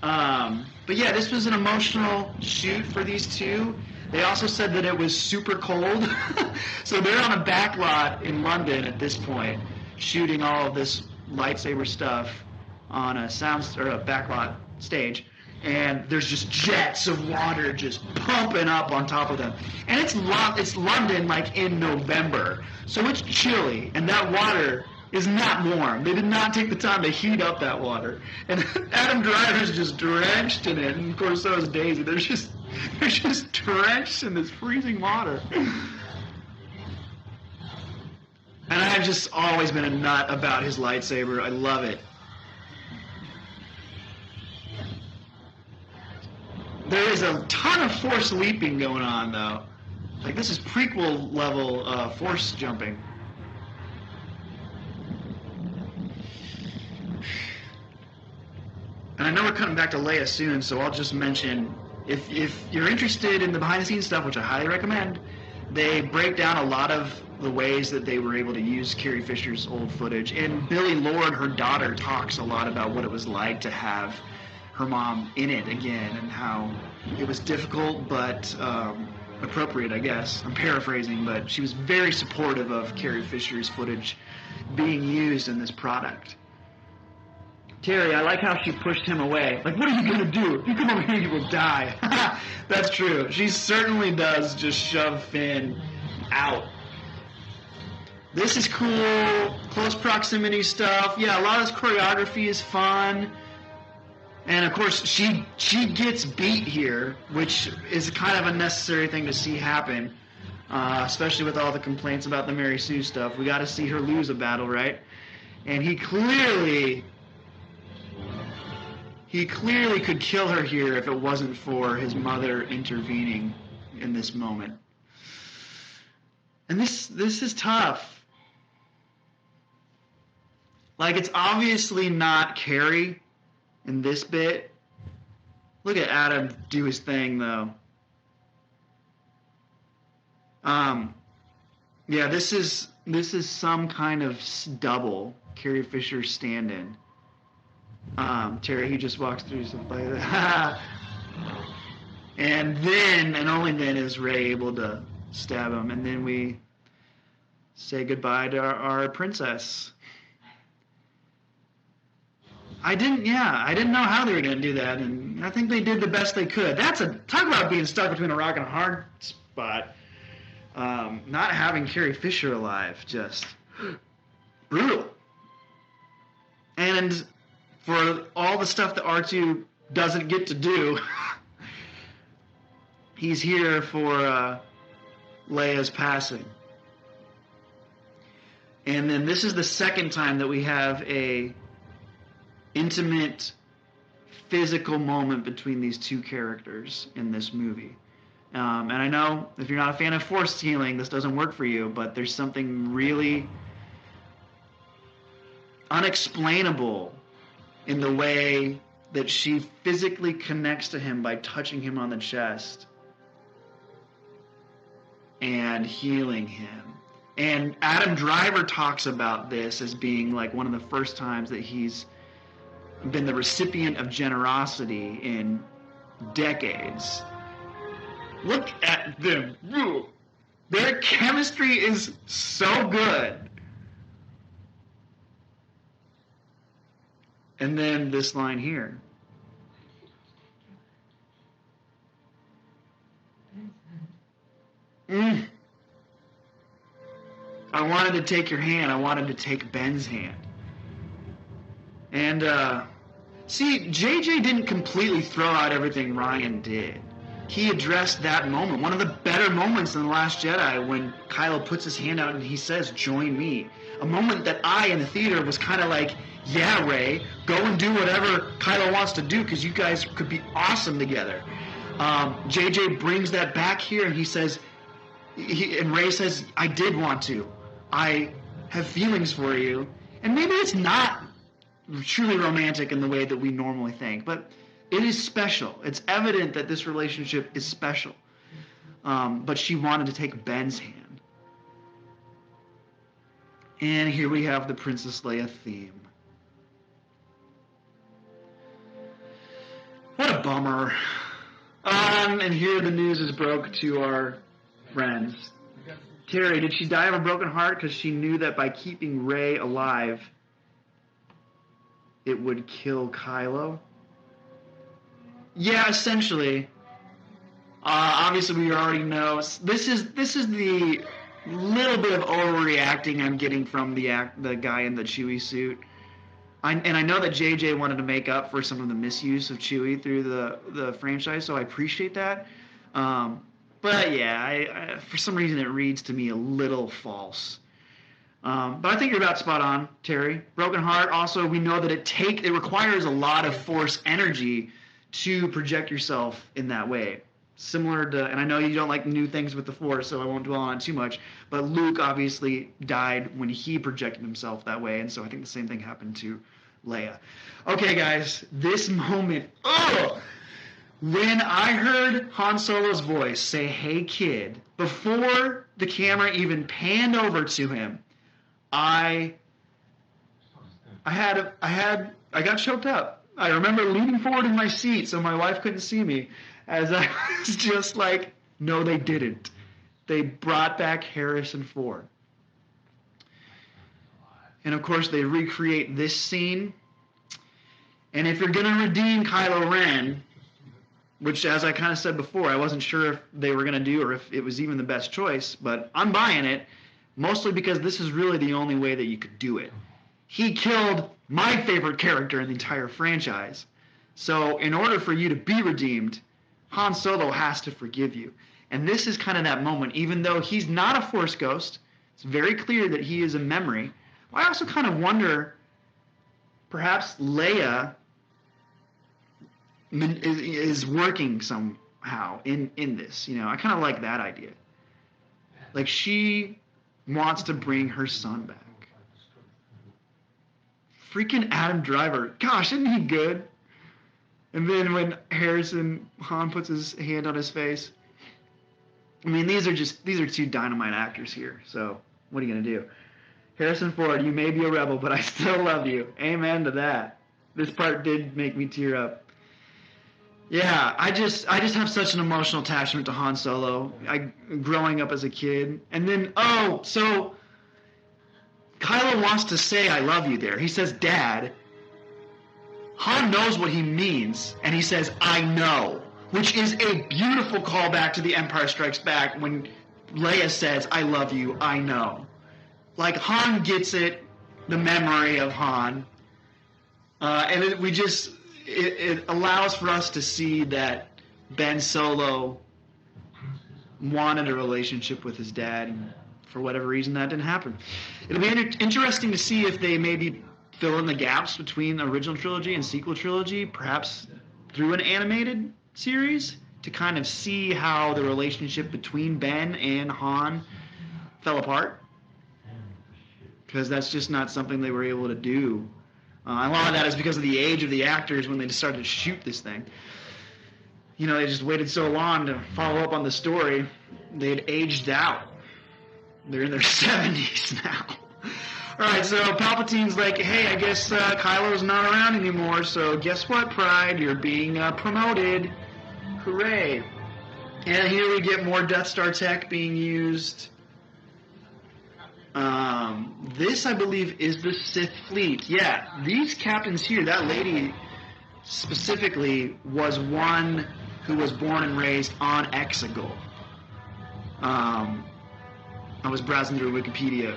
But yeah, this was an emotional shoot for these two. They also said that it was super cold. So they're on a back lot in London at this point, shooting all of this lightsaber stuff on a backlot stage. And there's just jets of water just pumping up on top of them. And it's London like in November. So it's chilly, and that water is not warm. They did not take the time to heat up that water. And Adam Driver's just drenched in it, and of course so is Daisy. They're just drenched in this freezing water. And I've just always been a nut about his lightsaber. I love it. There is a ton of force leaping going on, though. Like, this is prequel level force jumping. And I know we're coming back to Leia soon, so I'll just mention, if you're interested in the behind-the-scenes stuff, which I highly recommend, they break down a lot of the ways that they were able to use Carrie Fisher's old footage. And Billie Lourd, her daughter, talks a lot about what it was like to have her mom in it again, and how it was difficult but appropriate, I guess. I'm paraphrasing, but she was very supportive of Carrie Fisher's footage being used in this product. Terry, I like how she pushed him away. Like, what are you going to do? If you come over here, you will die. That's true. She certainly does just shove Finn out. This is cool. Close proximity stuff. Yeah, a lot of this choreography is fun. And, of course, she gets beat here, which is kind of a necessary thing to see happen, especially with all the complaints about the Mary Sue stuff. We got to see her lose a battle, right? And he clearly could kill her here if it wasn't for his mother intervening in this moment. And this is tough. Like, it's obviously not Carrie in this bit. Look at Adam do his thing, though. Yeah, this is some kind of double Carrie Fisher stand-in. Terry, he just walks through stuff like that. And then, and only then, is Rey able to stab him. And then we say goodbye to our princess. I didn't know how they were going to do that, and I think they did the best they could. Talk about being stuck between a rock and a hard spot. Not having Carrie Fisher alive, just brutal. And for all the stuff that R2 doesn't get to do, he's here for Leia's passing. And then this is the second time that we have a intimate, physical moment between these two characters in this movie. And I know if you're not a fan of force healing, this doesn't work for you, but there's something really unexplainable in the way that she physically connects to him by touching him on the chest and healing him. And Adam Driver talks about this as being like one of the first times that he's been the recipient of generosity in decades. Look at them. Their chemistry is so good. And then this line here. I wanted to take your hand. I wanted to take Ben's hand. And, see, JJ didn't completely throw out everything Ryan did. He addressed that moment, one of the better moments in The Last Jedi, when Kylo puts his hand out and he says, "Join me." A moment that I, in the theater, was kind of like, yeah, Rey, go and do whatever Kylo wants to do, because you guys could be awesome together. JJ brings that back here, and he says, and Rey says, I did want to. I have feelings for you. And maybe it's not truly romantic in the way that we normally think, but it is special. It's evident that this relationship is special. But she wanted to take Ben's hand. And here we have the Princess Leia theme. What a bummer. And here the news is broke to our friends. Terry, did she die of a broken heart because she knew that by keeping Rey alive, it would kill Kylo? Yeah, essentially. Obviously, we already know. This is the little bit of overreacting I'm getting from the guy in the Chewie suit. And I know that JJ wanted to make up for some of the misuse of Chewie through the franchise, so I appreciate that. But yeah, I for some reason it reads to me a little false. But I think you're about spot on, Terry. Broken heart. Also, we know that it requires a lot of Force energy to project yourself in that way. Similar to, and I know you don't like new things with the Force, so I won't dwell on it too much, but Luke obviously died when he projected himself that way, and so I think the same thing happened to Leia. Okay, guys, this moment, when I heard Han Solo's voice say, "Hey, kid," before the camera even panned over to him, I got choked up. I remember leaning forward in my seat so my wife couldn't see me, as I was just like, no, they didn't. They brought back Harrison Ford. And of course, they recreate this scene. And if you're going to redeem Kylo Ren, which, as I kind of said before, I wasn't sure if they were going to do or if it was even the best choice, but I'm buying it, mostly because this is really the only way that you could do it. He killed my favorite character in the entire franchise. So in order for you to be redeemed, Han Solo has to forgive you. And this is kind of that moment. Even though he's not a Force ghost, it's very clear that he is a memory. I also kind of wonder, perhaps Leia is working somehow in this. You know, I kind of like that idea. Like, she wants to bring her son back. Freaking Adam Driver. Gosh, isn't he good? And then when Han puts his hand on his face. I mean, these are two dynamite actors here. So what are you going to do? Harrison Ford, you may be a rebel, but I still love you. Amen to that. This part did make me tear up. Yeah, I just have such an emotional attachment to Han Solo. Growing up as a kid. And then, so Kylo wants to say I love you there. He says, Dad. Han knows what he means, and he says, I know, which is a beautiful callback to The Empire Strikes Back when Leia says, I love you, I know. Like, Han gets it, the memory of Han, and it allows for us to see that Ben Solo wanted a relationship with his dad, and for whatever reason that didn't happen. It'll be interesting to see if they maybe fill in the gaps between the original trilogy and sequel trilogy, perhaps through an animated series, to kind of see how the relationship between Ben and Han fell apart. Because that's just not something they were able to do. A lot of that is because of the age of the actors when they just started to shoot this thing. You know, they just waited so long to follow up on the story. They had aged out. They're in their 70s now. Alright, so Palpatine's like, hey, I guess Kylo's not around anymore, so guess what, Pride? You're being promoted. Hooray. And here we get more Death Star tech being used. This, I believe, is the Sith fleet. Yeah, these captains here, that lady specifically was one who was born and raised on Exegol. I was browsing through Wikipedia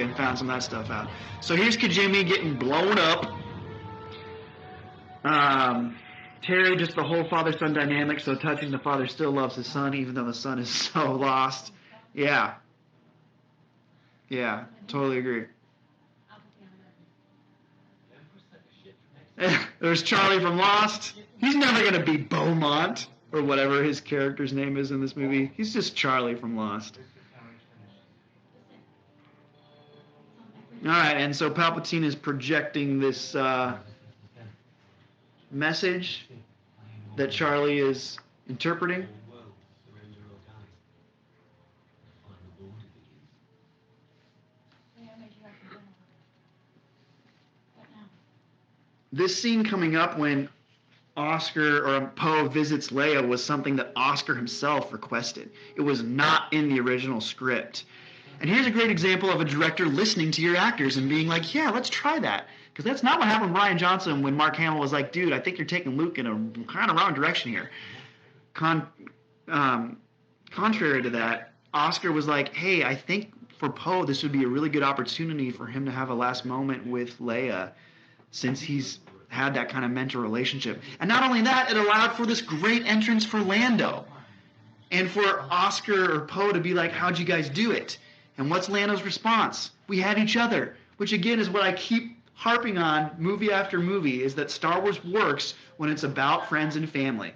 and found some of that stuff out. So here's Kijimi getting blown up. Terry, just the whole father-son dynamic, so touching. The father still loves his son, even though the son is so lost. Yeah. Yeah, totally agree. There's Charlie from Lost. He's never going to be Beaumont, or whatever his character's name is in this movie. He's just Charlie from Lost. Alright, and so Palpatine is projecting this message that Charlie is interpreting. This scene coming up when Oscar or Poe visits Leia was something that Oscar himself requested. It was not in the original script. And here's a great example of a director listening to your actors and being like, yeah, let's try that. Because that's not what happened with Rian Johnson when Mark Hamill was like, dude, I think you're taking Luke in a kind of wrong direction here. Contrary to that, Oscar was like, hey, I think for Poe this would be a really good opportunity for him to have a last moment with Leia, since he's had that kind of mentor relationship. And not only that, it allowed for this great entrance for Lando. And for Oscar or Poe to be like, how'd you guys do it? And what's Lando's response? We had each other. Which again is what I keep harping on movie after movie, is that Star Wars works when it's about friends and family.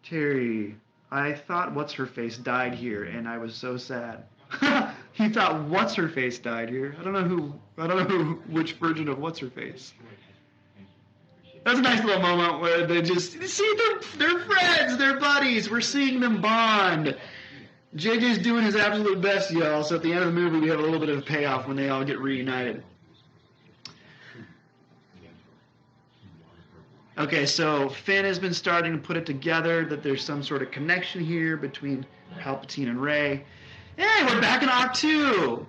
Terry, I thought What's-Her-Face died here, and I was so sad. He thought What's-Her-Face died here. I don't know which version of What's-Her-Face. That's a nice little moment where they just see they're friends, they're buddies. We're seeing them bond. JJ's doing his absolute best, y'all. So at the end of the movie, we have a little bit of a payoff when they all get reunited. Okay, so Finn has been starting to put it together that there's some sort of connection here between Palpatine and Rey. Hey, we're back in Act 2.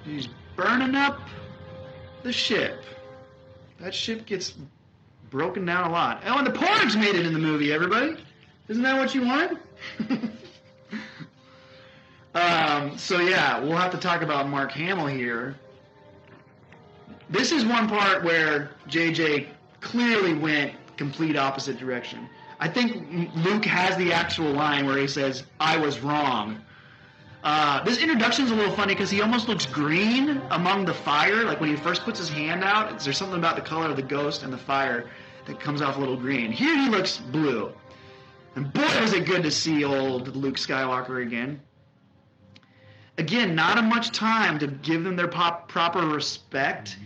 He's burning up the ship. That ship gets broken down a lot. Oh, and the Porgs made it in the movie, everybody. Isn't that what you wanted? So yeah, we'll have to talk about Mark Hamill here. This is one part where JJ clearly went complete opposite direction. I think Luke has the actual line where he says, I was wrong. This introduction is a little funny because he almost looks green among the fire. Like when he first puts his hand out, there's something about the color of the ghost and the fire that comes off a little green. Here he looks blue. And boy, was it good to see old Luke Skywalker again. Again, not much time to give them their proper respect,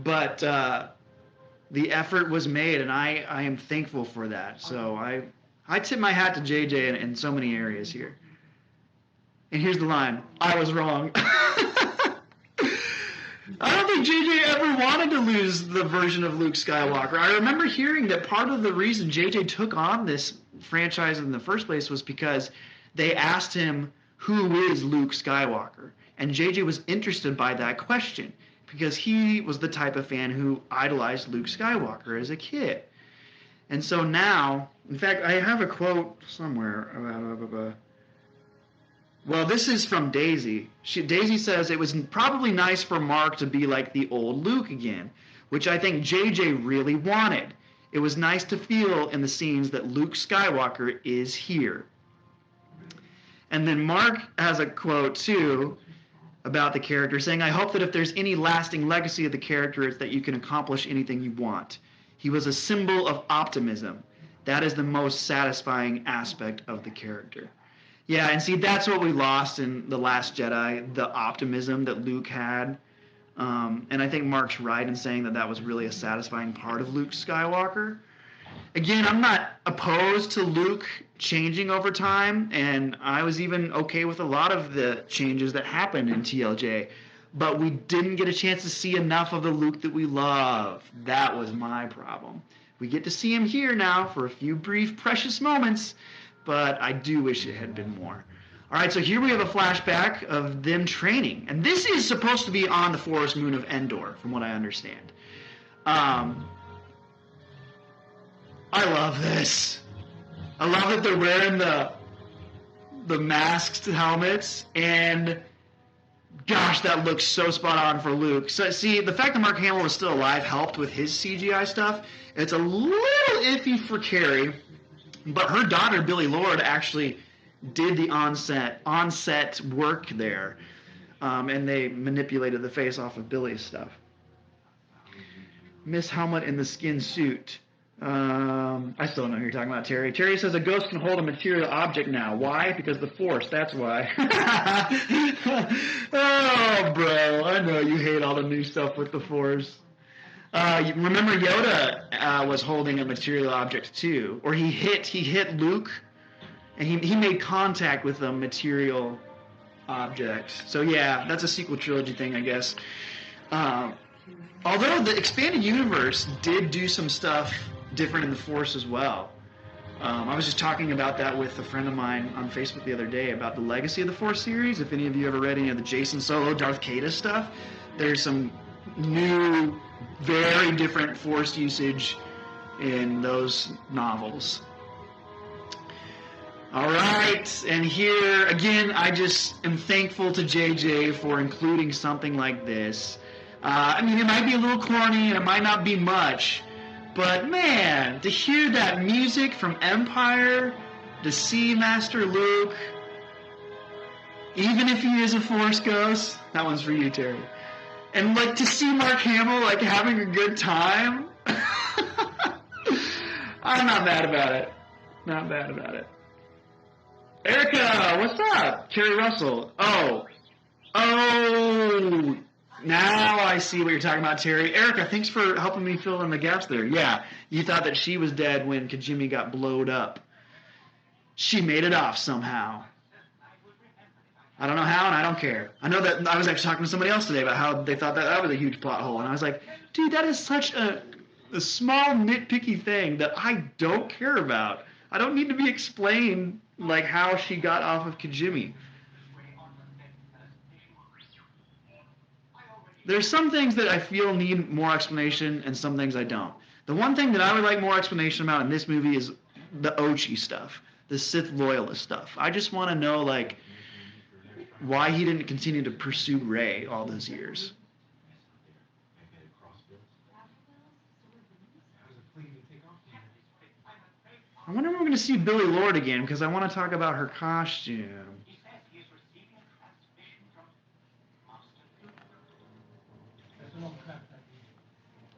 but the effort was made, and I am thankful for that. So I tip my hat to JJ in so many areas here. And here's the line, I was wrong. I don't think JJ ever wanted to lose the version of Luke Skywalker. I remember hearing that part of the reason JJ took on this franchise in the first place was because they asked him, who is Luke Skywalker? And JJ was interested by that question because he was the type of fan who idolized Luke Skywalker as a kid. And so now, in fact, I have a quote somewhere. Well, this is from Daisy. Daisy says, it was probably nice for Mark to be like the old Luke again, which I think JJ really wanted. It was nice to feel in the scenes that Luke Skywalker is here. And then Mark has a quote, too, about the character, saying, I hope that if there's any lasting legacy of the character, it's that you can accomplish anything you want. He was a symbol of optimism. That is the most satisfying aspect of the character. Yeah, and see, that's what we lost in The Last Jedi, the optimism that Luke had. And I think Mark's right in saying that was really a satisfying part of Luke Skywalker. Again, I'm not opposed to Luke changing over time, and I was even okay with a lot of the changes that happened in TLJ, but we didn't get a chance to see enough of the Luke that we love. That was my problem. We get to see him here now for a few brief, precious moments, but I do wish it had been more. All right, so here we have a flashback of them training, and this is supposed to be on the forest moon of Endor, from what I understand. I love this. I love that they're wearing the masked helmets, and gosh, that looks so spot on for Luke. So, see, the fact that Mark Hamill was still alive helped with his CGI stuff. It's a little iffy for Carrie, but her daughter, Billie Lourd, actually did the on-set work there, and they manipulated the face off of Billie's stuff. Miss Helmet in the skin suit. I still don't know who you're talking about, Terry. Terry says a ghost can hold a material object now. Why? Because the Force, that's why. Oh, bro, I know you hate all the new stuff with the Force. Remember Yoda was holding a material object too, or he hit Luke, and he made contact with a material object. So yeah, that's a sequel trilogy thing, I guess. Although the expanded universe did do some stuff different in the Force as well. I was just talking about that with a friend of mine on Facebook the other day about the Legacy of the Force series. If any of you ever read any of the Jason Solo, Darth Vader stuff, there's some new, very different Force usage in those novels. All right, and here, again, I just am thankful to JJ for including something like this. I mean, it might be a little corny, and it might not be much, but man, to hear that music from Empire, to see Master Luke, even if he is a Force ghost, that one's for you, Terry. And like to see Mark Hamill like having a good time, I'm not mad about it. Not bad about it. Erica, what's up? Terry Russell. Oh, now I see what you're talking about, Terry. Erica, thanks for helping me fill in the gaps there. Yeah, you thought that she was dead when Kijimi got blowed up. She made it off somehow. I don't know how, and I don't care. I know that I was actually talking to somebody else today about how they thought that was a huge plot hole, and I was like, dude, that is such a small, nitpicky thing that I don't care about. I don't need to be explained like how she got off of Kijimi. There's some things that I feel need more explanation, and some things I don't. The one thing that I would like more explanation about in this movie is the Ochi stuff, the Sith loyalist stuff. I just want to know, like, why he didn't continue to pursue Rey all those years. I wonder if we're going to see Billie Lourd again, because I want to talk about her costume.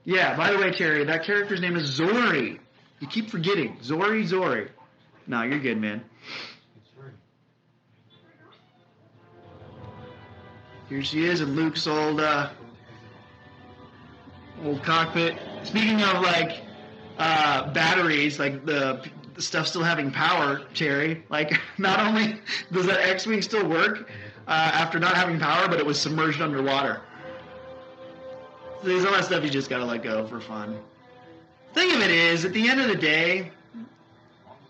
Yeah, by the way, Terry, that character's name is Zori. You keep forgetting. Zori. No, you're good, man. Here she is in Luke's old cockpit. Speaking of, like, batteries, like the stuff still having power, Terry, like, not only does that X-Wing still work after not having power, but it was submerged underwater. So there's all that stuff you just gotta let go for fun. Thing of it is, at the end of the day,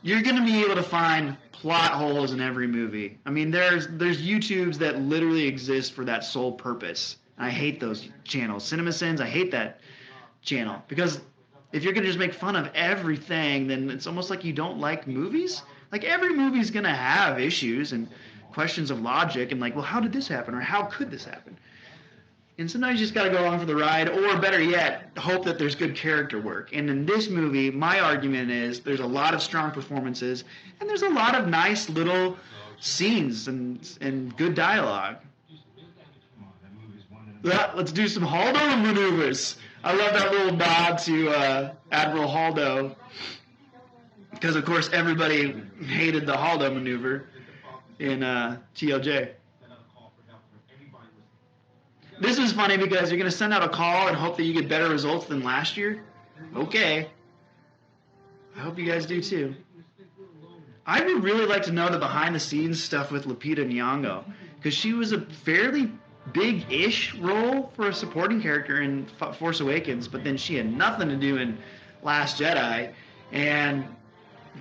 you're gonna be able to find plot holes in every movie. I mean, there's YouTubes that literally exist for that sole purpose. I hate those channels. CinemaSins, I hate that channel, because if you're gonna just make fun of everything, then it's almost like you don't like movies. Like, every movie's gonna have issues and questions of logic and like, well, how did this happen, or how could this happen? And sometimes you just gotta go along for the ride, or better yet, hope that there's good character work. And in this movie, my argument is there's a lot of strong performances, and there's a lot of nice little scenes and good dialogue. Let's do some Holdo maneuvers. I love that little nod to Admiral Holdo, because of course everybody hated the Holdo maneuver in TLJ. This is funny because you're going to send out a call and hope that you get better results than last year. Okay. I hope you guys do too. I would really like to know the behind-the-scenes stuff with Lupita Nyong'o, because she was a fairly big-ish role for a supporting character in Force Awakens, but then she had nothing to do in Last Jedi, and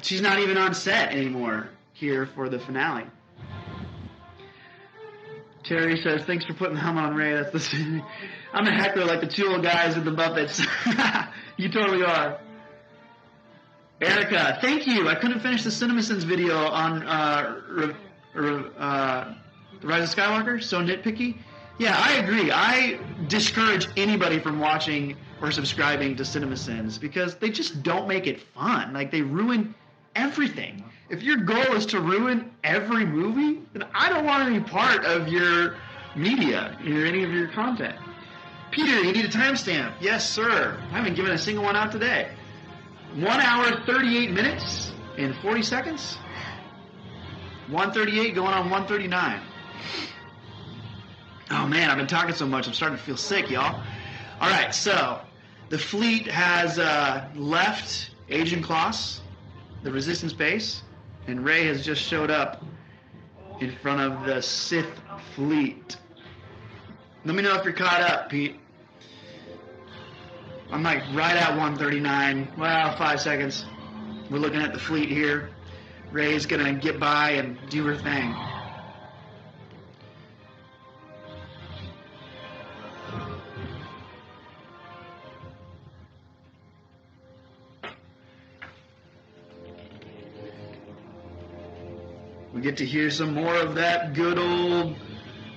she's not even on set anymore here for the finale. Terry says, thanks for putting the helmet on Rey. That's the same. I'm a heckler like the two old guys with the Muppets. You totally are. Erica, thank you. I couldn't finish the CinemaSins video on The Rise of Skywalker. So nitpicky. Yeah, I agree. I discourage anybody from watching or subscribing to CinemaSins because they just don't make it fun. Like, they ruin everything. If your goal is to ruin every movie, then I don't want any part of your media or any of your content. Peter, you need a timestamp. Yes, sir. I haven't given a single one out today. 1 hour, 38 minutes and 40 seconds. 138 going on 139. Oh, man, I've been talking so much. I'm starting to feel sick, y'all. All right, so the fleet has left Agent Kloss, the Resistance base, and Rey has just showed up in front of the Sith fleet. Let me know if you're caught up, Pete. I'm like right at 139. Well, 5 seconds. We're looking at the fleet here. Rey's gonna get by and do her thing. We get to hear some more of that good old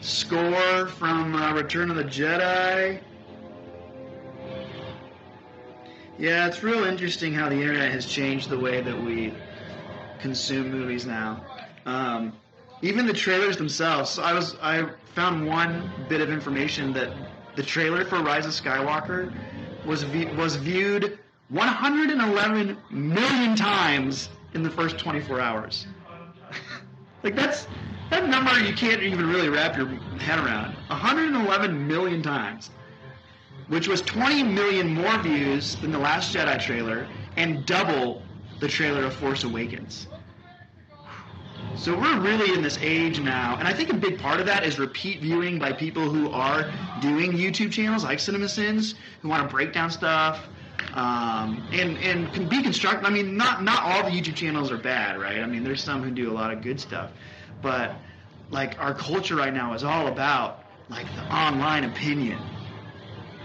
score from Return of the Jedi. Yeah, it's real interesting how the internet has changed the way that we consume movies now. Even the trailers themselves. I found one bit of information that the trailer for Rise of Skywalker was viewed 111 million times in the first 24 hours. Like, that number you can't even really wrap your head around. 111 million times. Which was 20 million more views than the Last Jedi trailer and double the trailer of Force Awakens. So we're really in this age now, and I think a big part of that is repeat viewing by people who are doing YouTube channels like CinemaSins, who want to break down stuff, and can be constructive. I mean, not all the YouTube channels are bad, right? I mean, there's some who do a lot of good stuff, but like our culture right now is all about like the online opinion.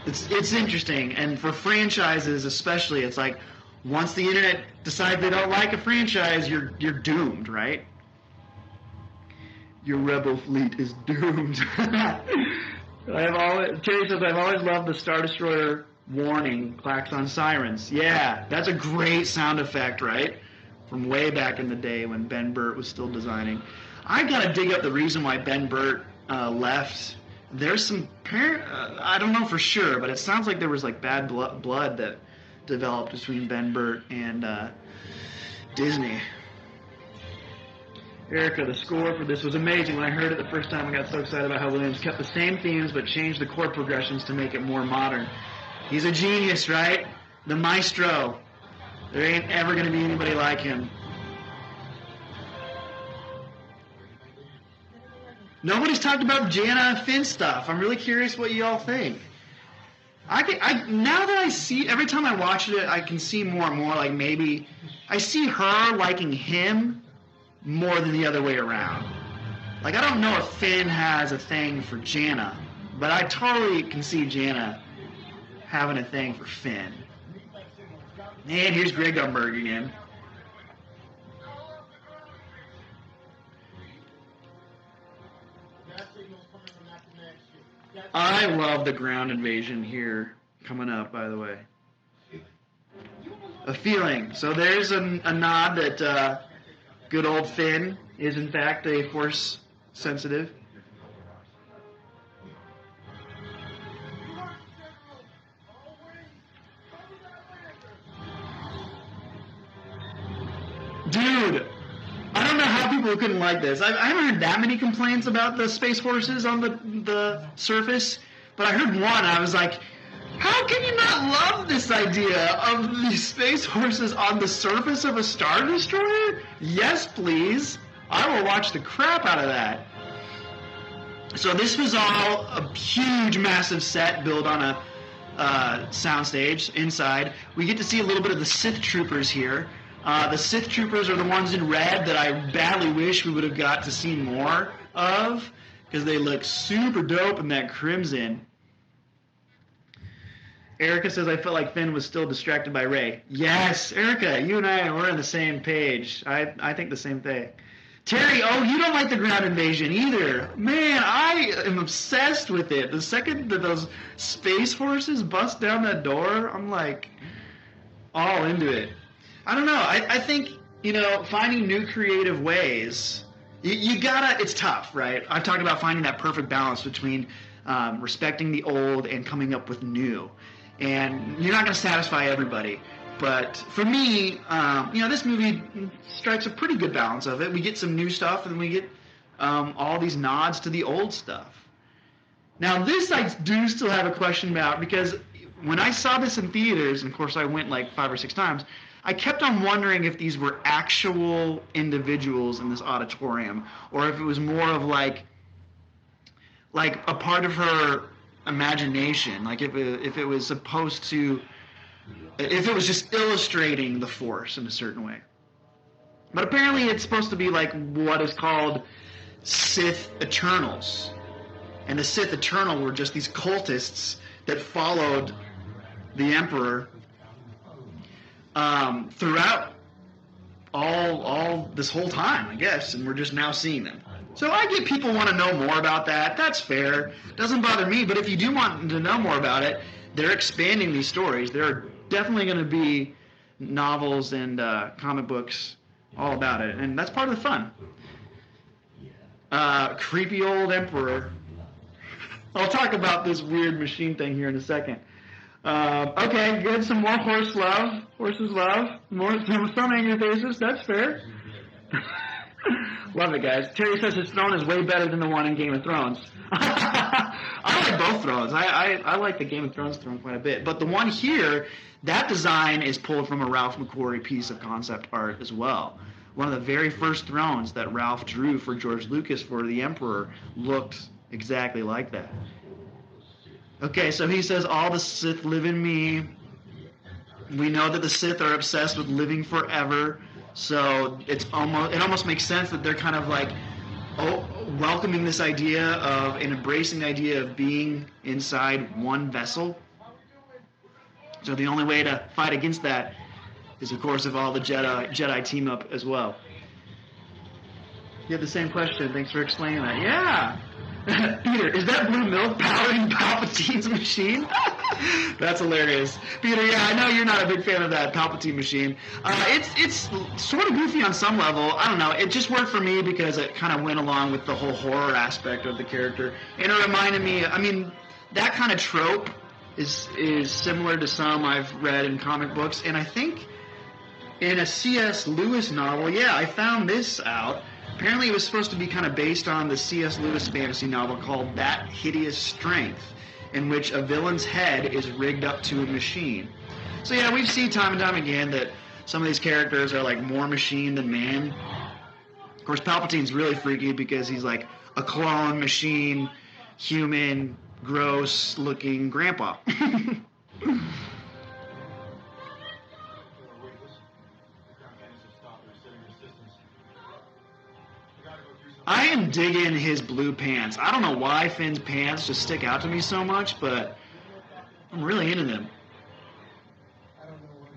It's interesting, and for franchises especially, it's like once the internet decides they don't like a franchise, you're doomed, right? Your rebel fleet is doomed. Terry says, I've always loved the Star Destroyer warning, klaxon sirens. Yeah, that's a great sound effect, right? From way back in the day when Ben Burtt was still designing. I gotta dig up the reason why Ben Burtt left. There's some I don't know for sure, but it sounds like there was like bad blood that developed between Ben Burtt and Disney. Erica, the score for this was amazing. When I heard it the first time, I got so excited about how Williams kept the same themes but changed the chord progressions to make it more modern. He's a genius, right? The maestro. There ain't ever going to be anybody like him. Nobody's talked about Jana and Finn stuff. I'm really curious what you all think. Now that I see, every time I watch it, I can see more and more, like maybe I see her liking him more than the other way around. Like, I don't know if Finn has a thing for Jana, but I totally can see Jana having a thing for Finn. And here's Greg Gumberg again. I love the ground invasion here coming up, by the way. A feeling. So there's a nod that good old Finn is in fact a Force sensitive. Dude, I don't know how people couldn't like this. I haven't heard that many complaints about the Space Forces on the surface, but I heard one, and I was like, how can you not love this idea of these space horses on the surface of a Star Destroyer? Yes, please. I will watch the crap out of that. So this was all a huge, massive set built on a soundstage inside. We get to see a little bit of the Sith Troopers here. The Sith Troopers are the ones in red that I badly wish we would have got to see more of, because they look super dope in that crimson. Erica says, I felt like Finn was still distracted by Rey. Yes, Erica, you and I, we're on the same page. I think the same thing. Terry, oh, you don't like the ground invasion either. Man, I am obsessed with it. The second that those space horses bust down that door, I'm like all into it. I don't know. I think, finding new creative ways, you gotta, it's tough, right? I've talked about finding that perfect balance between respecting the old and coming up with new. And you're not going to satisfy everybody. But for me, this movie strikes a pretty good balance of it. We get some new stuff, and we get all these nods to the old stuff. Now, this I do still have a question about, because when I saw this in theaters, and of course I went like 5 or 6 times, I kept on wondering if these were actual individuals in this auditorium, or if it was more of like a part of her imagination, like if it was supposed to, if it was just illustrating the Force in a certain way. But apparently it's supposed to be like what is called Sith Eternals. And the Sith Eternal were just these cultists that followed the Emperor throughout all this whole time, I guess, and we're just now seeing them. So I get people want to know more about that. That's fair. Doesn't bother me. But if you do want to know more about it, they're expanding these stories. There are definitely going to be novels and comic books all about it. And that's part of the fun. Creepy old Emperor. I'll talk about this weird machine thing here in a second. Okay, good. Some more horse love. Horses love. Some angry faces. That's fair. Love it, guys. Terry says his throne is way better than the one in Game of Thrones. I like both thrones. I like the Game of Thrones throne quite a bit. But the one here, that design is pulled from a Ralph McQuarrie piece of concept art as well. One of the very first thrones that Ralph drew for George Lucas for the Emperor looked exactly like that. Okay, so he says, all the Sith live in me. We know that the Sith are obsessed with living forever. So it almost makes sense that they're kind of like welcoming this idea of and embracing the idea of being inside one vessel. So the only way to fight against that is, of course, if all the Jedi team up as well. You have the same question. Thanks for explaining that. Yeah. Peter, is that blue milk powering Palpatine's machine? That's hilarious. Peter, yeah, I know you're not a big fan of that Palpatine machine. It's sort of goofy on some level. I don't know. It just worked for me because it kind of went along with the whole horror aspect of the character. And it reminded me, I mean, that kind of trope is similar to some I've read in comic books. And I think in a C.S. Lewis novel, yeah, I found this out. Apparently it was supposed to be kind of based on the C.S. Lewis fantasy novel called That Hideous Strength, in which a villain's head is rigged up to a machine. So yeah, we've seen time and time again that some of these characters are like more machine than man. Of course, Palpatine's really freaky because he's like a clone, machine, human, gross-looking grandpa. I am digging his blue pants. I don't know why Finn's pants just stick out to me so much, but I'm really into them.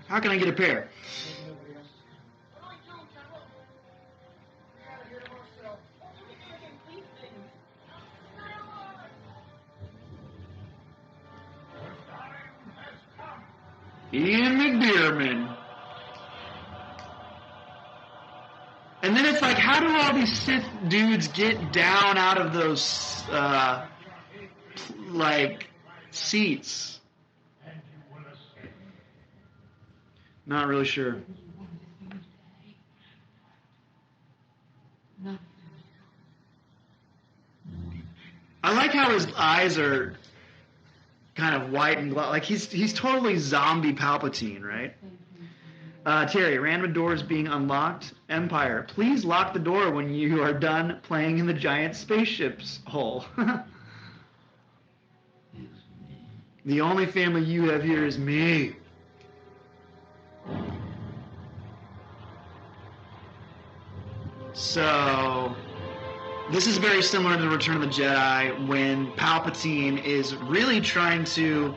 How can I get a pair? Ian McDiarmid. And then it's like, how do all these Sith dudes get down out of those, seats? Not really sure. I like how his eyes are kind of white and like he's totally zombie Palpatine, right? Terry, random doors being unlocked. Empire, please lock the door when you are done playing in the giant spaceship's hole. The only family you have here is me. So, this is very similar to Return of the Jedi when Palpatine is really trying to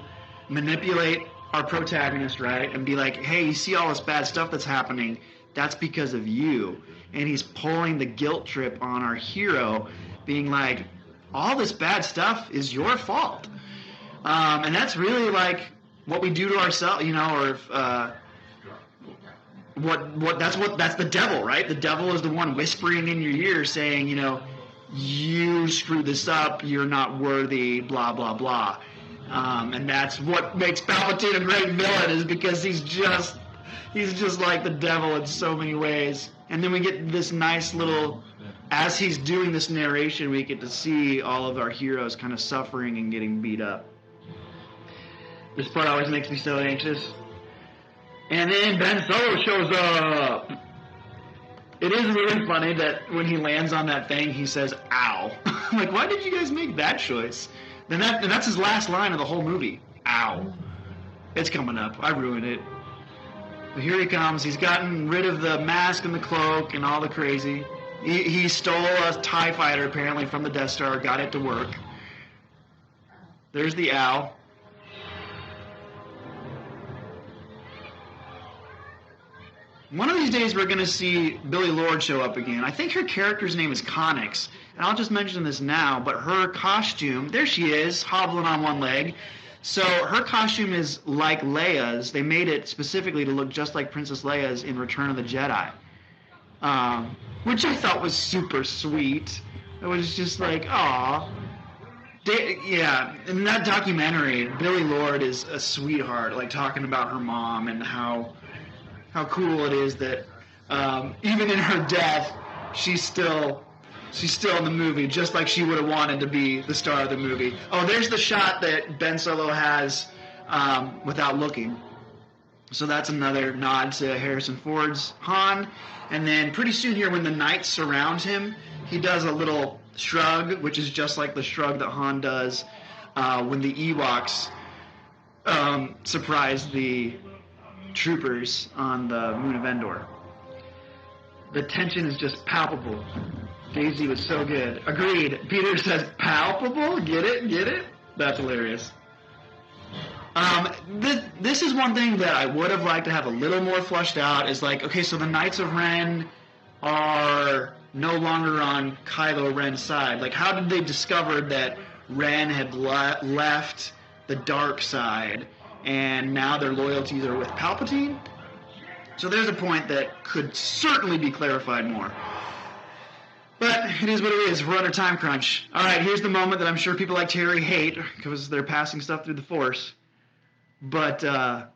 manipulate our protagonist, right? And be like, hey, you see all this bad stuff that's happening? That's because of you. And he's pulling the guilt trip on our hero, being like, all this bad stuff is your fault. And that's really like what we do to ourselves, you know, or if, that's the devil, right? The devil is the one whispering in your ear saying, you know, you screwed this up, you're not worthy, blah, blah, blah. And that's what makes Palpatine a great villain, is because he's just like the devil in so many ways. And then we get this nice little, as he's doing this narration, we get to see all of our heroes kind of suffering and getting beat up. This part always makes me so anxious. And then Ben Solo shows up. It is really funny that when he lands on that thing, he says, ow. I'm like, why did you guys make that choice? Then that's his last line of the whole movie. Ow. It's coming up. I ruined it. But here he comes. He's gotten rid of the mask and the cloak and all the crazy. He stole a TIE fighter, apparently, from the Death Star, got it to work. There's the ow. One of these days we're going to see Billie Lourd show up again. I think her character's name is Connix. And I'll just mention this now, but her costume, there she is, hobbling on one leg. So her costume is like Leia's. They made it specifically to look just like Princess Leia's in Return of the Jedi. Which I thought was super sweet. It was just like, aw. Yeah, in that documentary, Billie Lourd is a sweetheart, like talking about her mom and how cool it is that even in her death, she's still in the movie, just like she would have wanted to be the star of the movie. Oh, there's the shot that Ben Solo has without looking. So that's another nod to Harrison Ford's Han. And then pretty soon here, when the Knights surround him, he does a little shrug, which is just like the shrug that Han does when the Ewoks surprise the troopers on the moon of Endor. The tension is just palpable. Daisy was so good. Agreed. Peter says palpable? Get it? That's hilarious. This is one thing that I would have liked to have a little more fleshed out, is like, okay, so the Knights of Ren are no longer on Kylo Ren's side. Like, how did they discover that Ren had left the dark side and now their loyalties are with Palpatine? So there's a point that could certainly be clarified more. But it is what it is. We're under time crunch. All right, here's the moment that I'm sure people like Terry hate because they're passing stuff through the Force. But I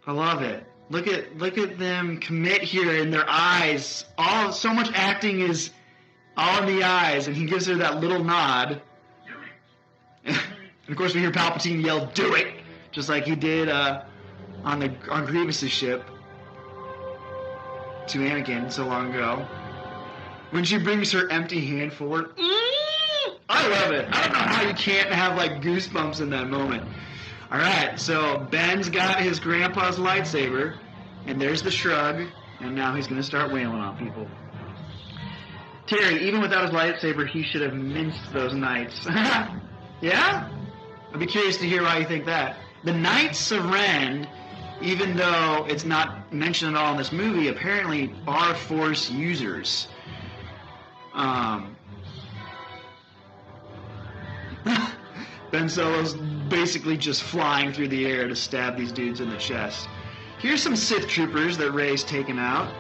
love it. Look at them commit here in their eyes. So much acting is all in the eyes, and he gives her that little nod. And of course, we hear Palpatine yell, "Do it!" just like he did on Grievous's ship to Anakin so long ago. When she brings her empty hand forward, I love it. I don't know how you can't have like goosebumps in that moment. All right, so Ben's got his grandpa's lightsaber, and there's the shrug, and now he's going to start wailing on people. Terry, even without his lightsaber, he should have minced those knights. Yeah? I'd be curious to hear why you think that. The Knights of Ren, even though it's not mentioned at all in this movie, apparently are Force users. Ben Solo's basically just flying through the air to stab these dudes in the chest. Here's some Sith troopers that Rey's taken out.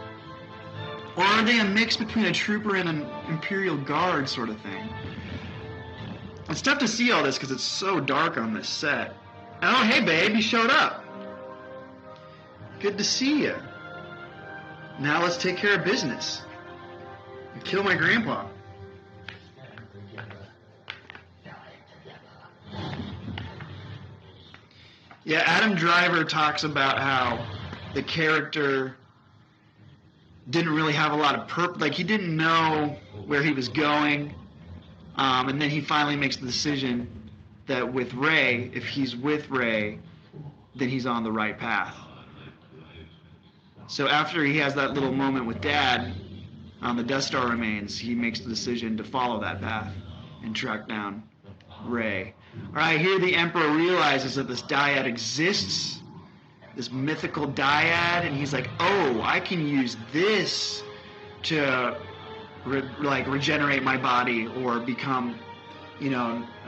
Or are they a mix between a trooper and an Imperial Guard sort of thing? It's tough to see all this because it's so dark on this set. Oh, hey babe, you showed up. Good to see you. Now let's take care of business. And kill my grandpa. Yeah, Adam Driver talks about how the character didn't really have a lot of purpose. Like, he didn't know where he was going. And then he finally makes the decision that with Rey, if he's with Rey, then he's on the right path. So after he has that little moment with Dad on the Death Star remains, he makes the decision to follow that path and track down Rey. All right, here the Emperor realizes that this dyad exists, this mythical dyad, and he's like, oh, I can use this to regenerate my body or become, I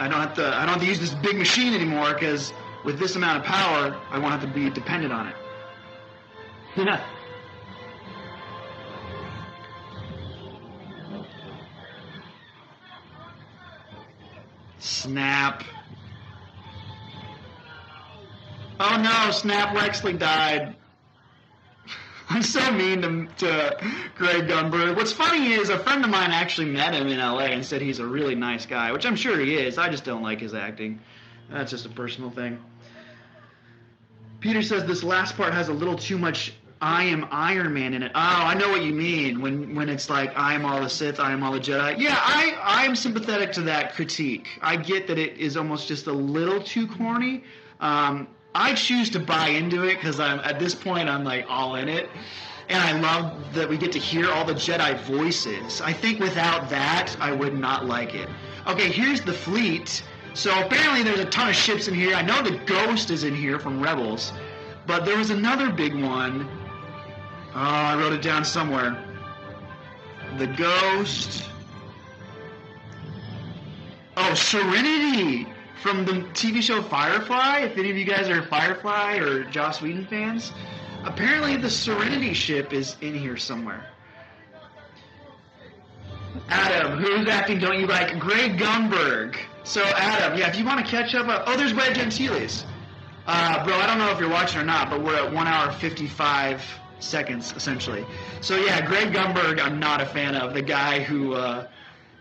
don't have to use this big machine anymore, because with this amount of power, I won't have to be dependent on it. Yeah. Snap. Oh no, Snap Wexley died. I'm so mean to Greg Gunberg. What's funny is a friend of mine actually met him in LA and said he's a really nice guy, which I'm sure he is. I just don't like his acting. That's just a personal thing. Peter says this last part has a little too much I am Iron Man in it. Oh, I know what you mean when it's like I am all the Sith, I am all the Jedi. Yeah, I am sympathetic to that critique. I get that it is almost just a little too corny. I choose to buy into it because at this point I'm like all in it, and I love that we get to hear all the Jedi voices. I think without that I would not like it. Okay, here's the fleet. So apparently there's a ton of ships in here. I know the Ghost is in here from Rebels, but there was another big one. Oh, I wrote it down somewhere. The Ghost. Oh, Serenity from the TV show Firefly. If any of you guys are Firefly or Joss Whedon fans, apparently the Serenity ship is in here somewhere. Adam, whose acting don't you like? Greg Gunberg. So Adam, yeah, if you want to catch up, there's Brad Gentiles. Bro, I don't know if you're watching or not, but we're at 1 hour 55 seconds essentially. So yeah, Greg Gunberg, I'm not a fan of. The guy who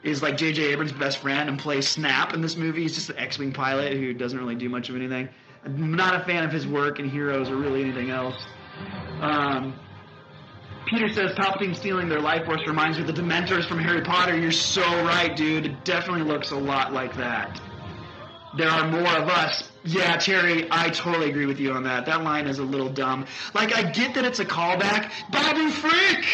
is like J.J. Abrams' best friend and plays Snap in this movie. He's just an X-Wing pilot who doesn't really do much of anything. I'm not a fan of his work in Heroes or really anything else. Peter says Palpatine stealing their life force reminds me of the Dementors from Harry Potter. You're so right, dude. It definitely looks a lot like that. There are more of us. Yeah, Terry, I totally agree with you on that. That line is a little dumb. Like, I get that it's a callback. Babu Frick!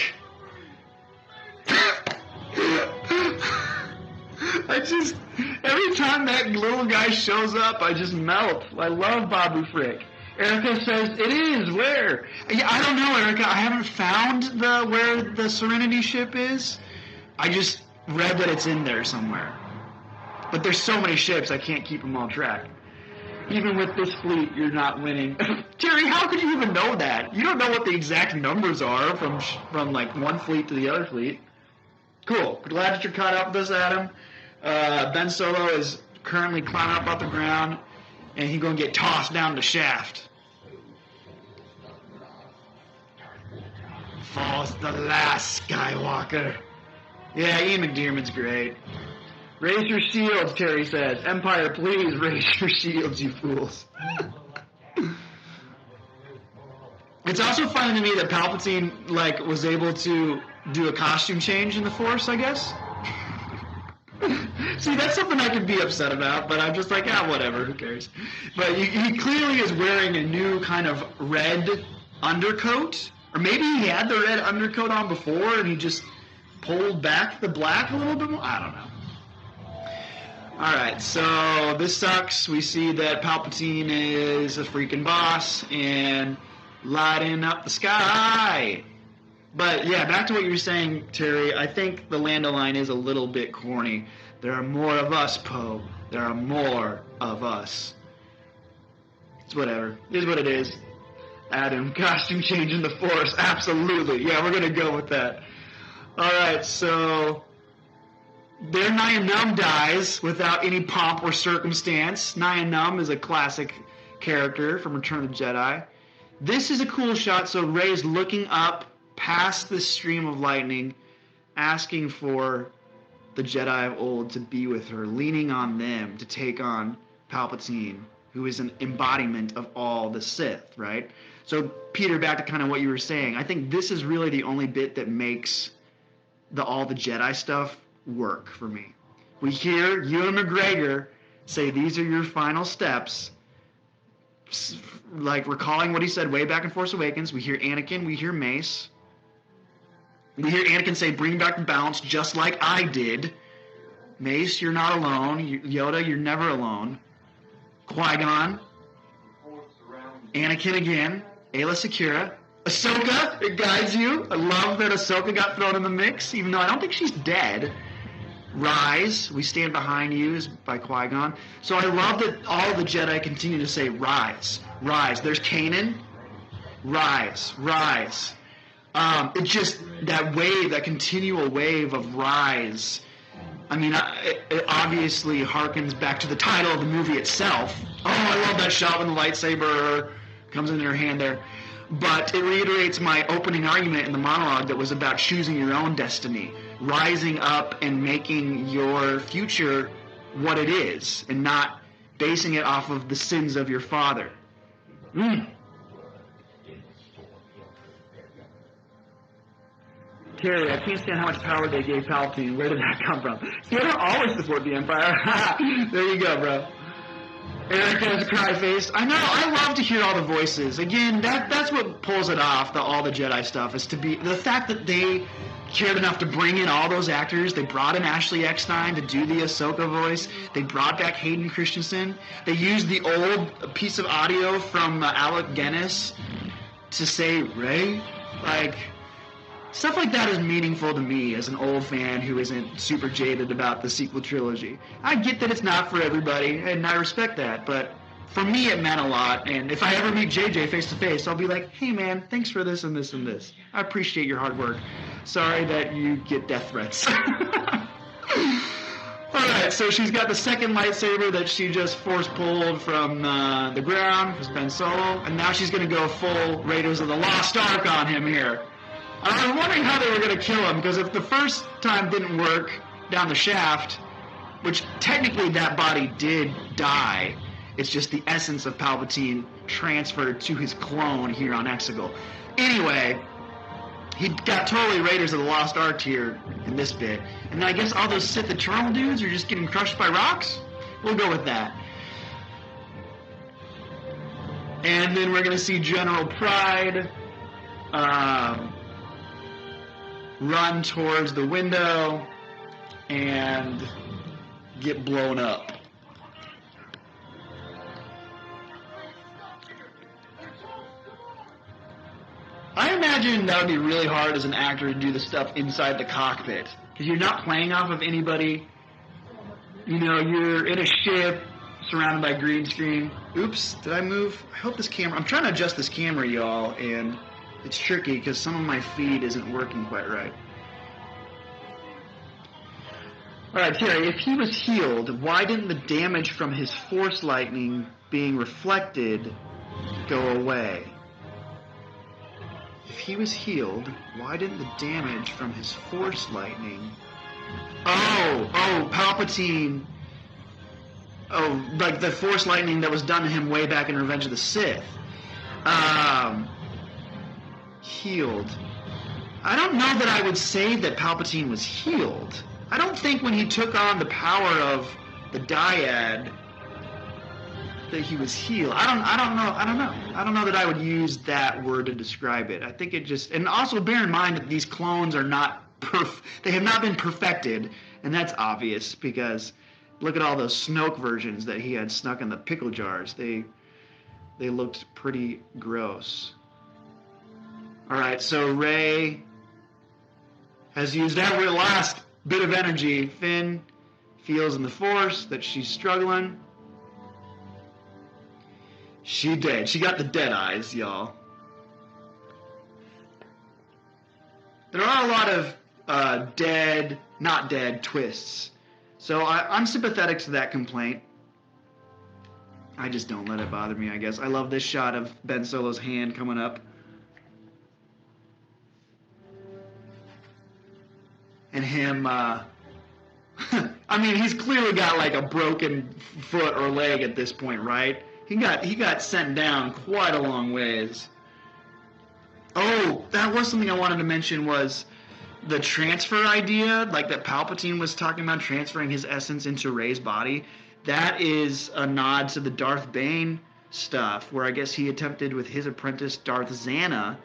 Every time that little guy shows up, I just melt. I love Babu Frick. Erica says, it is, where? Yeah, I don't know, Erica. I haven't found where the Serenity ship is. I just read that it's in there somewhere. But there's so many ships, I can't keep them all track. Even with this fleet, you're not winning. Terry, how could you even know that? You don't know what the exact numbers are from like one fleet to the other fleet. Cool. Glad that you're caught up with us, Adam. Ben Solo is currently climbing up off the ground, and he's going to get tossed down the shaft. Falls the last Skywalker. Yeah, Ian McDiarmid's great. Raise your shields, Terry says. Empire, please raise your shields, you fools. It's also funny to me that Palpatine was able to do a costume change in the Force, I guess. See, that's something I could be upset about, but I'm just like, whatever, who cares? But he clearly is wearing a new kind of red undercoat, or maybe he had the red undercoat on before and he just pulled back the black a little bit more. I don't know. Alright, so this sucks. We see that Palpatine is a freaking boss and lighting up the sky. But yeah, back to what you were saying, Terry. I think the Lando line is a little bit corny. There are more of us, Poe. There are more of us. It's whatever. It is what it is. Adam, costume change in the Force. Absolutely. Yeah, we're going to go with that. Alright, so their Nyan Num dies without any pomp or circumstance. Nyan Num is a classic character from Return of the Jedi. This is a cool shot. So Rey's looking up past this stream of lightning, asking for the Jedi of old to be with her, leaning on them to take on Palpatine who is an embodiment of all the Sith, right? So, Peter, back to kind of what you were saying, I think this is really the only bit that makes all the Jedi stuff work for me. We hear Ewan McGregor say these are your final steps, like recalling what he said way back in Force Awakens. We hear Anakin, we hear Mace. We hear Anakin say, bring back the balance just like I did. Mace, you're not alone. Yoda, you're never alone. Qui-Gon. Anakin again. Aayla Secura. Ahsoka, it guides you. I love that Ahsoka got thrown in the mix, even though I don't think she's dead. Rise, we stand behind you, is by Qui-Gon. So I love that all the Jedi continue to say, rise, rise. There's Kanan. Rise, rise. It just, that wave, that continual wave of rise, I mean, it obviously harkens back to the title of the movie itself. Oh, I love that shot when the lightsaber comes in her hand there. But it reiterates my opening argument in the monologue that was about choosing your own destiny, rising up and making your future what it is, and not basing it off of the sins of your father. Terry, I can't stand how much power they gave Palpatine. Where did that come from? See, I don't always support the Empire. There you go, bro. Eric has a cry face. I know, I love to hear all the voices. Again, that's what pulls it off, all the Jedi stuff, is to be the fact that they cared enough to bring in all those actors. They brought in Ashley Eckstein to do the Ahsoka voice. They brought back Hayden Christensen. They used the old piece of audio from Alec Guinness to say Rey. Like, stuff like that is meaningful to me as an old fan who isn't super jaded about the sequel trilogy. I get that it's not for everybody, and I respect that, but for me it meant a lot, and if I ever meet JJ face to face, I'll be like, hey man, thanks for this and this and this. I appreciate your hard work. Sorry that you get death threats. Alright, so she's got the second lightsaber that she just force-pulled from the ground, from Ben Solo, and now she's going to go full Raiders of the Lost Ark on him here. I was wondering how they were going to kill him, because if the first time didn't work down the shaft, which technically that body did die, it's just the essence of Palpatine transferred to his clone here on Exegol. Anyway, he got totally Raiders of the Lost Ark here in this bit, and then I guess all those Sith Eternal dudes are just getting crushed by rocks? We'll go with that. And then we're going to see General Pride run towards the window and get blown up. I imagine that would be really hard as an actor to do the stuff inside the cockpit, because you're not playing off of anybody. You know, you're in a ship surrounded by green screen. Oops, did I move? I hope this camera... I'm trying to adjust this camera, y'all, and it's tricky because some of my feed isn't working quite right. Alright, Terry, if he was healed, why didn't the damage from his force lightning being reflected go away? If he was healed, why didn't the damage from his force lightning... Oh, Palpatine... Oh, like the force lightning that was done to him way back in Revenge of the Sith. Healed. I don't know that I would say that Palpatine was healed. I don't think when he took on the power of the dyad that he was healed. I don't know that I would use that word to describe it. I think it just... And also bear in mind that these clones are not... They have not been perfected, and that's obvious because look at all those Snoke versions that he had snuck in the pickle jars. They looked pretty gross. Alright, so Rey has used every last bit of energy. Finn feels in the Force that she's struggling. She did. She got the dead eyes, y'all. There are a lot of not dead twists. So I'm sympathetic to that complaint. I just don't let it bother me, I guess. I love this shot of Ben Solo's hand coming up. And him, I mean, he's clearly got like a broken foot or leg at this point, right? He got sent down quite a long ways. Oh, that was something I wanted to mention, was the transfer idea, like that Palpatine was talking about transferring his essence into Rey's body. That is a nod to the Darth Bane stuff, where I guess he attempted with his apprentice Darth Xana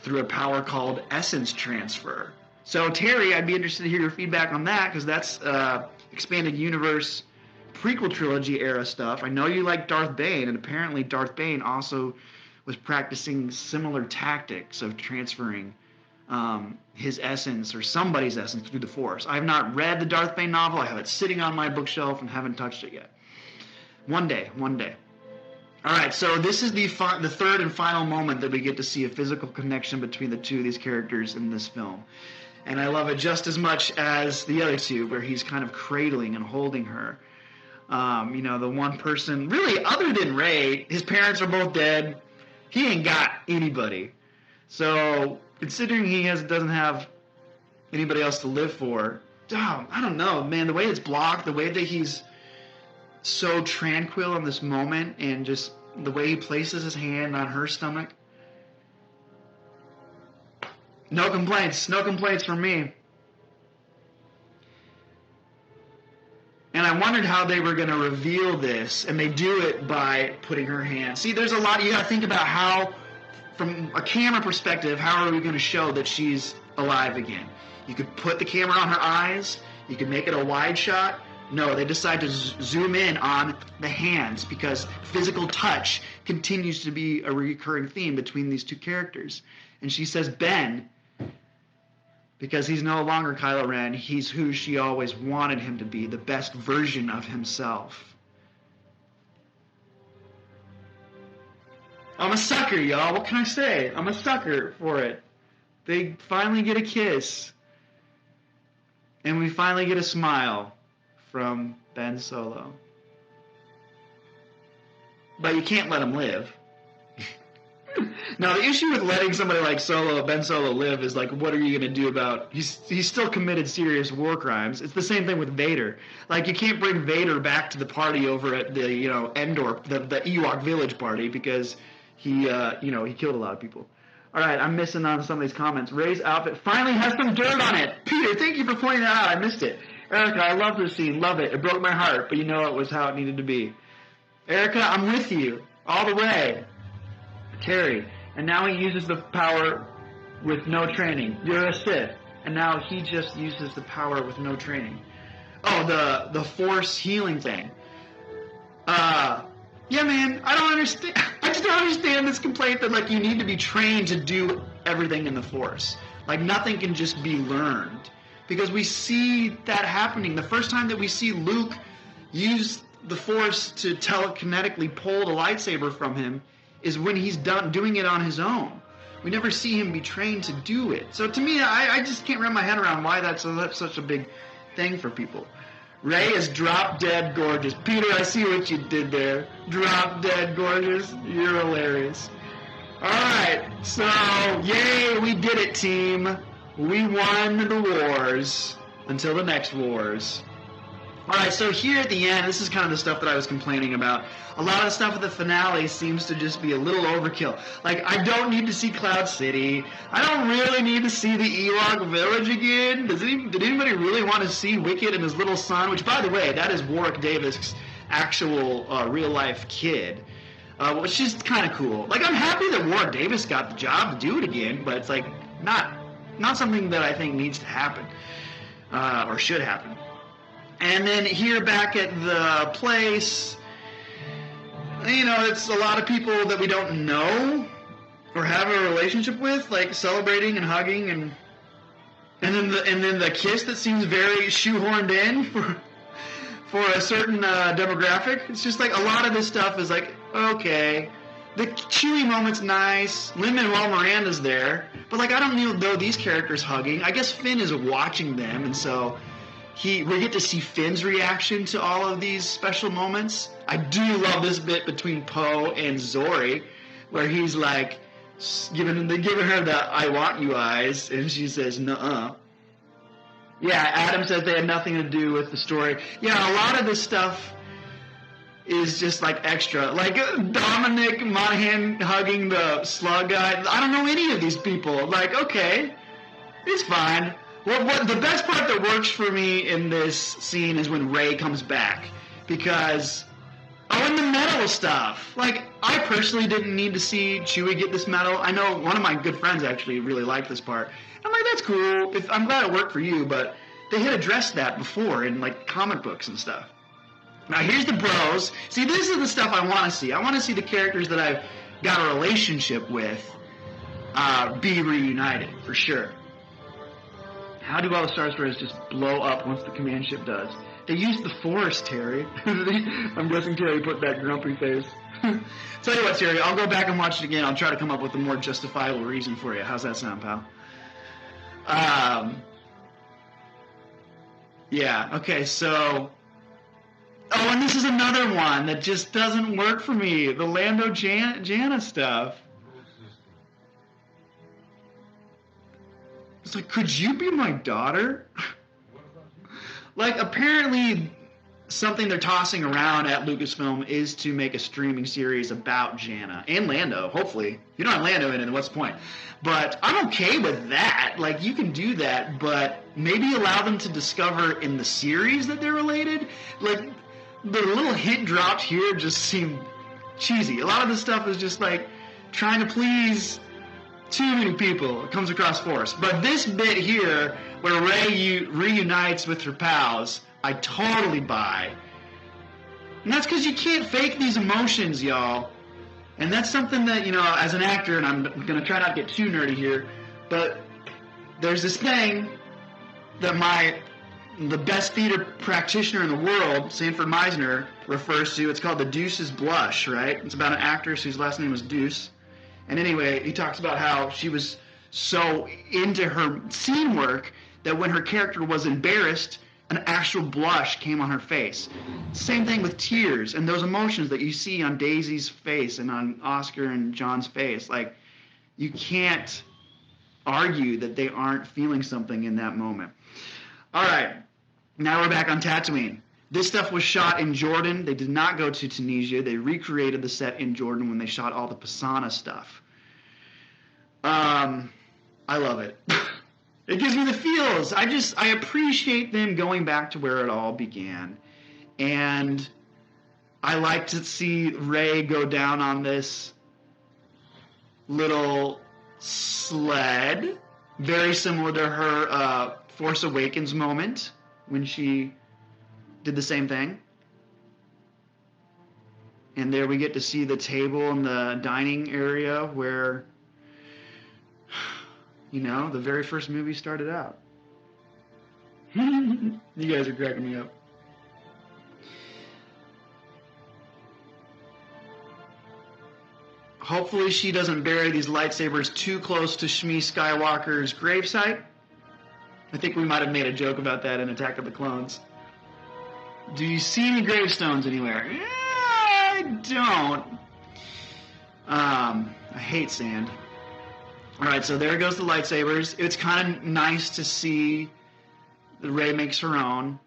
through a power called essence transfer. So Terry, I'd be interested to hear your feedback on that, because that's expanded universe prequel trilogy era stuff. I know you like Darth Bane, and apparently Darth Bane also was practicing similar tactics of transferring his essence or somebody's essence through the Force. I have not read the Darth Bane novel. I have it sitting on my bookshelf and haven't touched it yet. One day. All right, so this is the third and final moment that we get to see a physical connection between the two of these characters in this film. And I love it just as much as the other two, where he's kind of cradling and holding her. The one person, really, other than Rey, his parents are both dead. He ain't got anybody. So, considering he doesn't have anybody else to live for, I don't know, man, the way it's blocked, the way that he's so tranquil in this moment, and just the way he places his hand on her stomach. No complaints from me. And I wondered how they were going to reveal this, and they do it by putting her hand. See, there's a lot you got to think about how, from a camera perspective, how are we going to show that she's alive again? You could put the camera on her eyes. You could make it a wide shot. No, they decide to zoom in on the hands, because physical touch continues to be a recurring theme between these two characters. And she says, Ben, because he's no longer Kylo Ren. He's who she always wanted him to be, the best version of himself. I'm a sucker, y'all. What can I say? I'm a sucker for it. They finally get a kiss. And we finally get a smile from Ben Solo. But you can't let him live. Now, the issue with letting somebody like Ben Solo live is, like, what are you going to do about... He's still committed serious war crimes. It's the same thing with Vader. Like, you can't bring Vader back to the party over at the, Endor, the Ewok village party, because he killed a lot of people. All right, I'm missing on some of these comments. Rey's outfit finally has some dirt on it. Peter, thank you for pointing that out. I missed it. Erica, I love this scene. Love it. It broke my heart, but it was how it needed to be. Erica, I'm with you all the way. Terry, and now he uses the power with no training. You're a Sith, and now he just uses the power with no training. Oh, the Force healing thing. Yeah, man, I don't understand. I just don't understand this complaint that, like, you need to be trained to do everything in the Force. Like, nothing can just be learned. Because we see that happening. The first time that we see Luke use the Force to telekinetically pull the lightsaber from him is when he's done doing it on his own. We never see him be trained to do it. So to me, I just can't wrap my head around why that's such a big thing for people. Rey is drop-dead gorgeous. Peter, I see what you did there. Drop-dead gorgeous. You're hilarious. All right, so yay, we did it, team. We won the wars until the next wars. All right, so here at the end, this is kind of the stuff that I was complaining about. A lot of the stuff at the finale seems to just be a little overkill. Like, I don't need to see Cloud City. I don't really need to see the Ewok village again. Did anybody really want to see Wicket and his little son? Which, by the way, that is Warwick Davis' actual real-life kid. Which is kind of cool. Like, I'm happy that Warwick Davis got the job to do it again, but it's, like, not something that I think needs to happen. Or should happen. And then here back at the place, it's a lot of people that we don't know or have a relationship with, like celebrating and hugging, and then the kiss that seems very shoehorned in for a certain demographic. It's just like a lot of this stuff is like, okay, the Chewie moment's nice. Lin-Manuel Miranda's there, but like I don't know these characters hugging. I guess Finn is watching them, and so we get to see Finn's reaction to all of these special moments. I do love this bit between Poe and Zori, where he's like giving her the "I want you" eyes, and she says, "Nuh-uh." Yeah, Adam says they had nothing to do with the story. Yeah, a lot of this stuff is just like extra. Like Dominic Monaghan hugging the slug guy. I don't know any of these people. Like, okay, it's fine. What the best part that works for me in this scene is when Rey comes back, because and the medal stuff. Like, I personally didn't need to see Chewie get this medal. I know one of my good friends actually really liked this part. I'm like, that's cool. I'm glad it worked for you, but they had addressed that before in like comic books and stuff. Now here's the bros. See, this is the stuff I want to see. I want to see the characters that I've got a relationship with be reunited, for sure. How do all the Star Destroyers just blow up once the command ship does? They used the Force, Terry. I'm guessing Terry put that grumpy face. Tell you what, Terry, I'll go back and watch it again. I'll try to come up with a more justifiable reason for you. How's that sound, pal? Yeah, okay, so... Oh, and this is another one that just doesn't work for me. The Lando Jana stuff. It's like, could you be my daughter? Like, apparently something they're tossing around at Lucasfilm is to make a streaming series about Jana and Lando, hopefully. If you don't have Lando in it, then what's the point? But I'm okay with that. Like, you can do that, but maybe allow them to discover in the series that they're related. Like, the little hint dropped here just seemed cheesy. A lot of this stuff is just, like, trying to please too many people. It comes across forced. But this bit here, where Rey reunites with her pals, I totally buy. And that's because you can't fake these emotions, y'all. And that's something that, you know, as an actor, and I'm going to try not to get too nerdy here, but there's this thing that the best theater practitioner in the world, Sanford Meisner, refers to. It's called the Deuce's Blush, right? It's about an actress whose last name was Deuce. And anyway, he talks about how she was so into her scene work that when her character was embarrassed, an actual blush came on her face. Same thing with tears and those emotions that you see on Daisy's face and on Oscar and John's face. Like, you can't argue that they aren't feeling something in that moment. All right, now we're back on Tatooine. This stuff was shot in Jordan. They did not go to Tunisia. They recreated the set in Jordan when they shot all the Pisana stuff. I love it. It gives me the feels. I appreciate them going back to where it all began. And I like to see Rey go down on this little sled, very similar to her Force Awakens moment when she did the same thing. And there we get to see the table in the dining area where, you know, the very first movie started out. You guys are cracking me up. Hopefully she doesn't bury these lightsabers too close to Shmi Skywalker's gravesite. I think we might have made a joke about that in Attack of the Clones. Do you see any gravestones anywhere? Yeah, I don't. I hate sand. Alright, so there goes the lightsabers. It's kind of nice to see that Rey makes her own.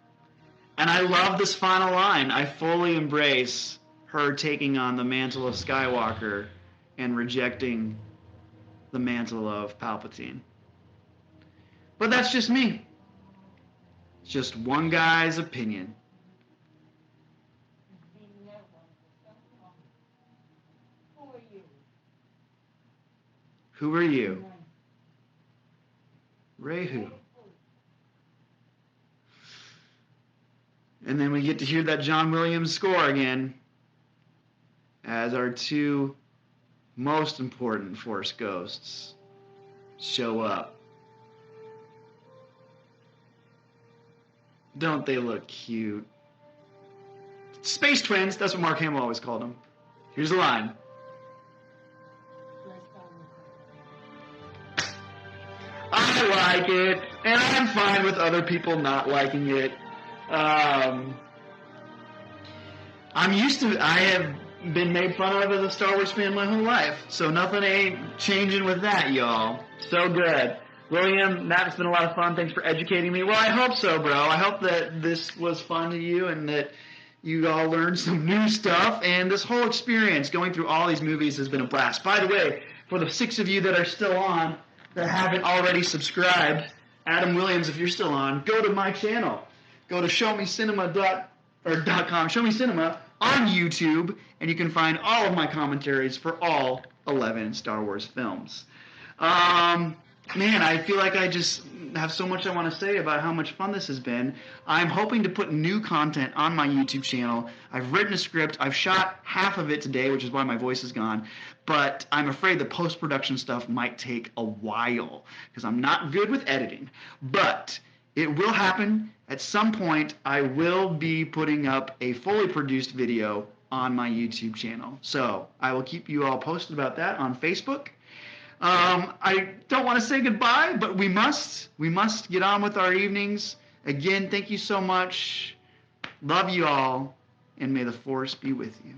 And I love this final line. I fully embrace her taking on the mantle of Skywalker and rejecting the mantle of Palpatine. But that's just me. It's just one guy's opinion. Who are you? Rey who? And then we get to hear that John Williams score again as our two most important Force ghosts show up. Don't they look cute? Space twins, that's what Mark Hamill always called them. Here's the line. I like it, and I'm fine with other people not liking it. I have been made fun of as a Star Wars fan my whole life, so nothing ain't changing with that, y'all. So good. William, that's been a lot of fun. Thanks for educating me. Well, I hope so, bro. I hope that this was fun to you and that You all learned some new stuff, and this whole experience going through all these movies has been a blast. By the way, for the 6 of you that are still on, that haven't already subscribed, Adam Williams, if you're still on, go to my channel. Go to showmecinema.com, Show Me Cinema on YouTube, and you can find all of my commentaries for all 11 Star Wars films. Man, I feel like I just have so much I want to say about how much fun this has been. I'm hoping to put new content on my YouTube channel. I've written a script. I've shot half of it today, which is why my voice is gone. But I'm afraid the post-production stuff might take a while because I'm not good with editing. But it will happen. At some point, I will be putting up a fully produced video on my YouTube channel. So I will keep you all posted about that on Facebook. I don't want to say goodbye, but we must get on with our evenings. Again, thank you so much. Love you all, and may the Force be with you.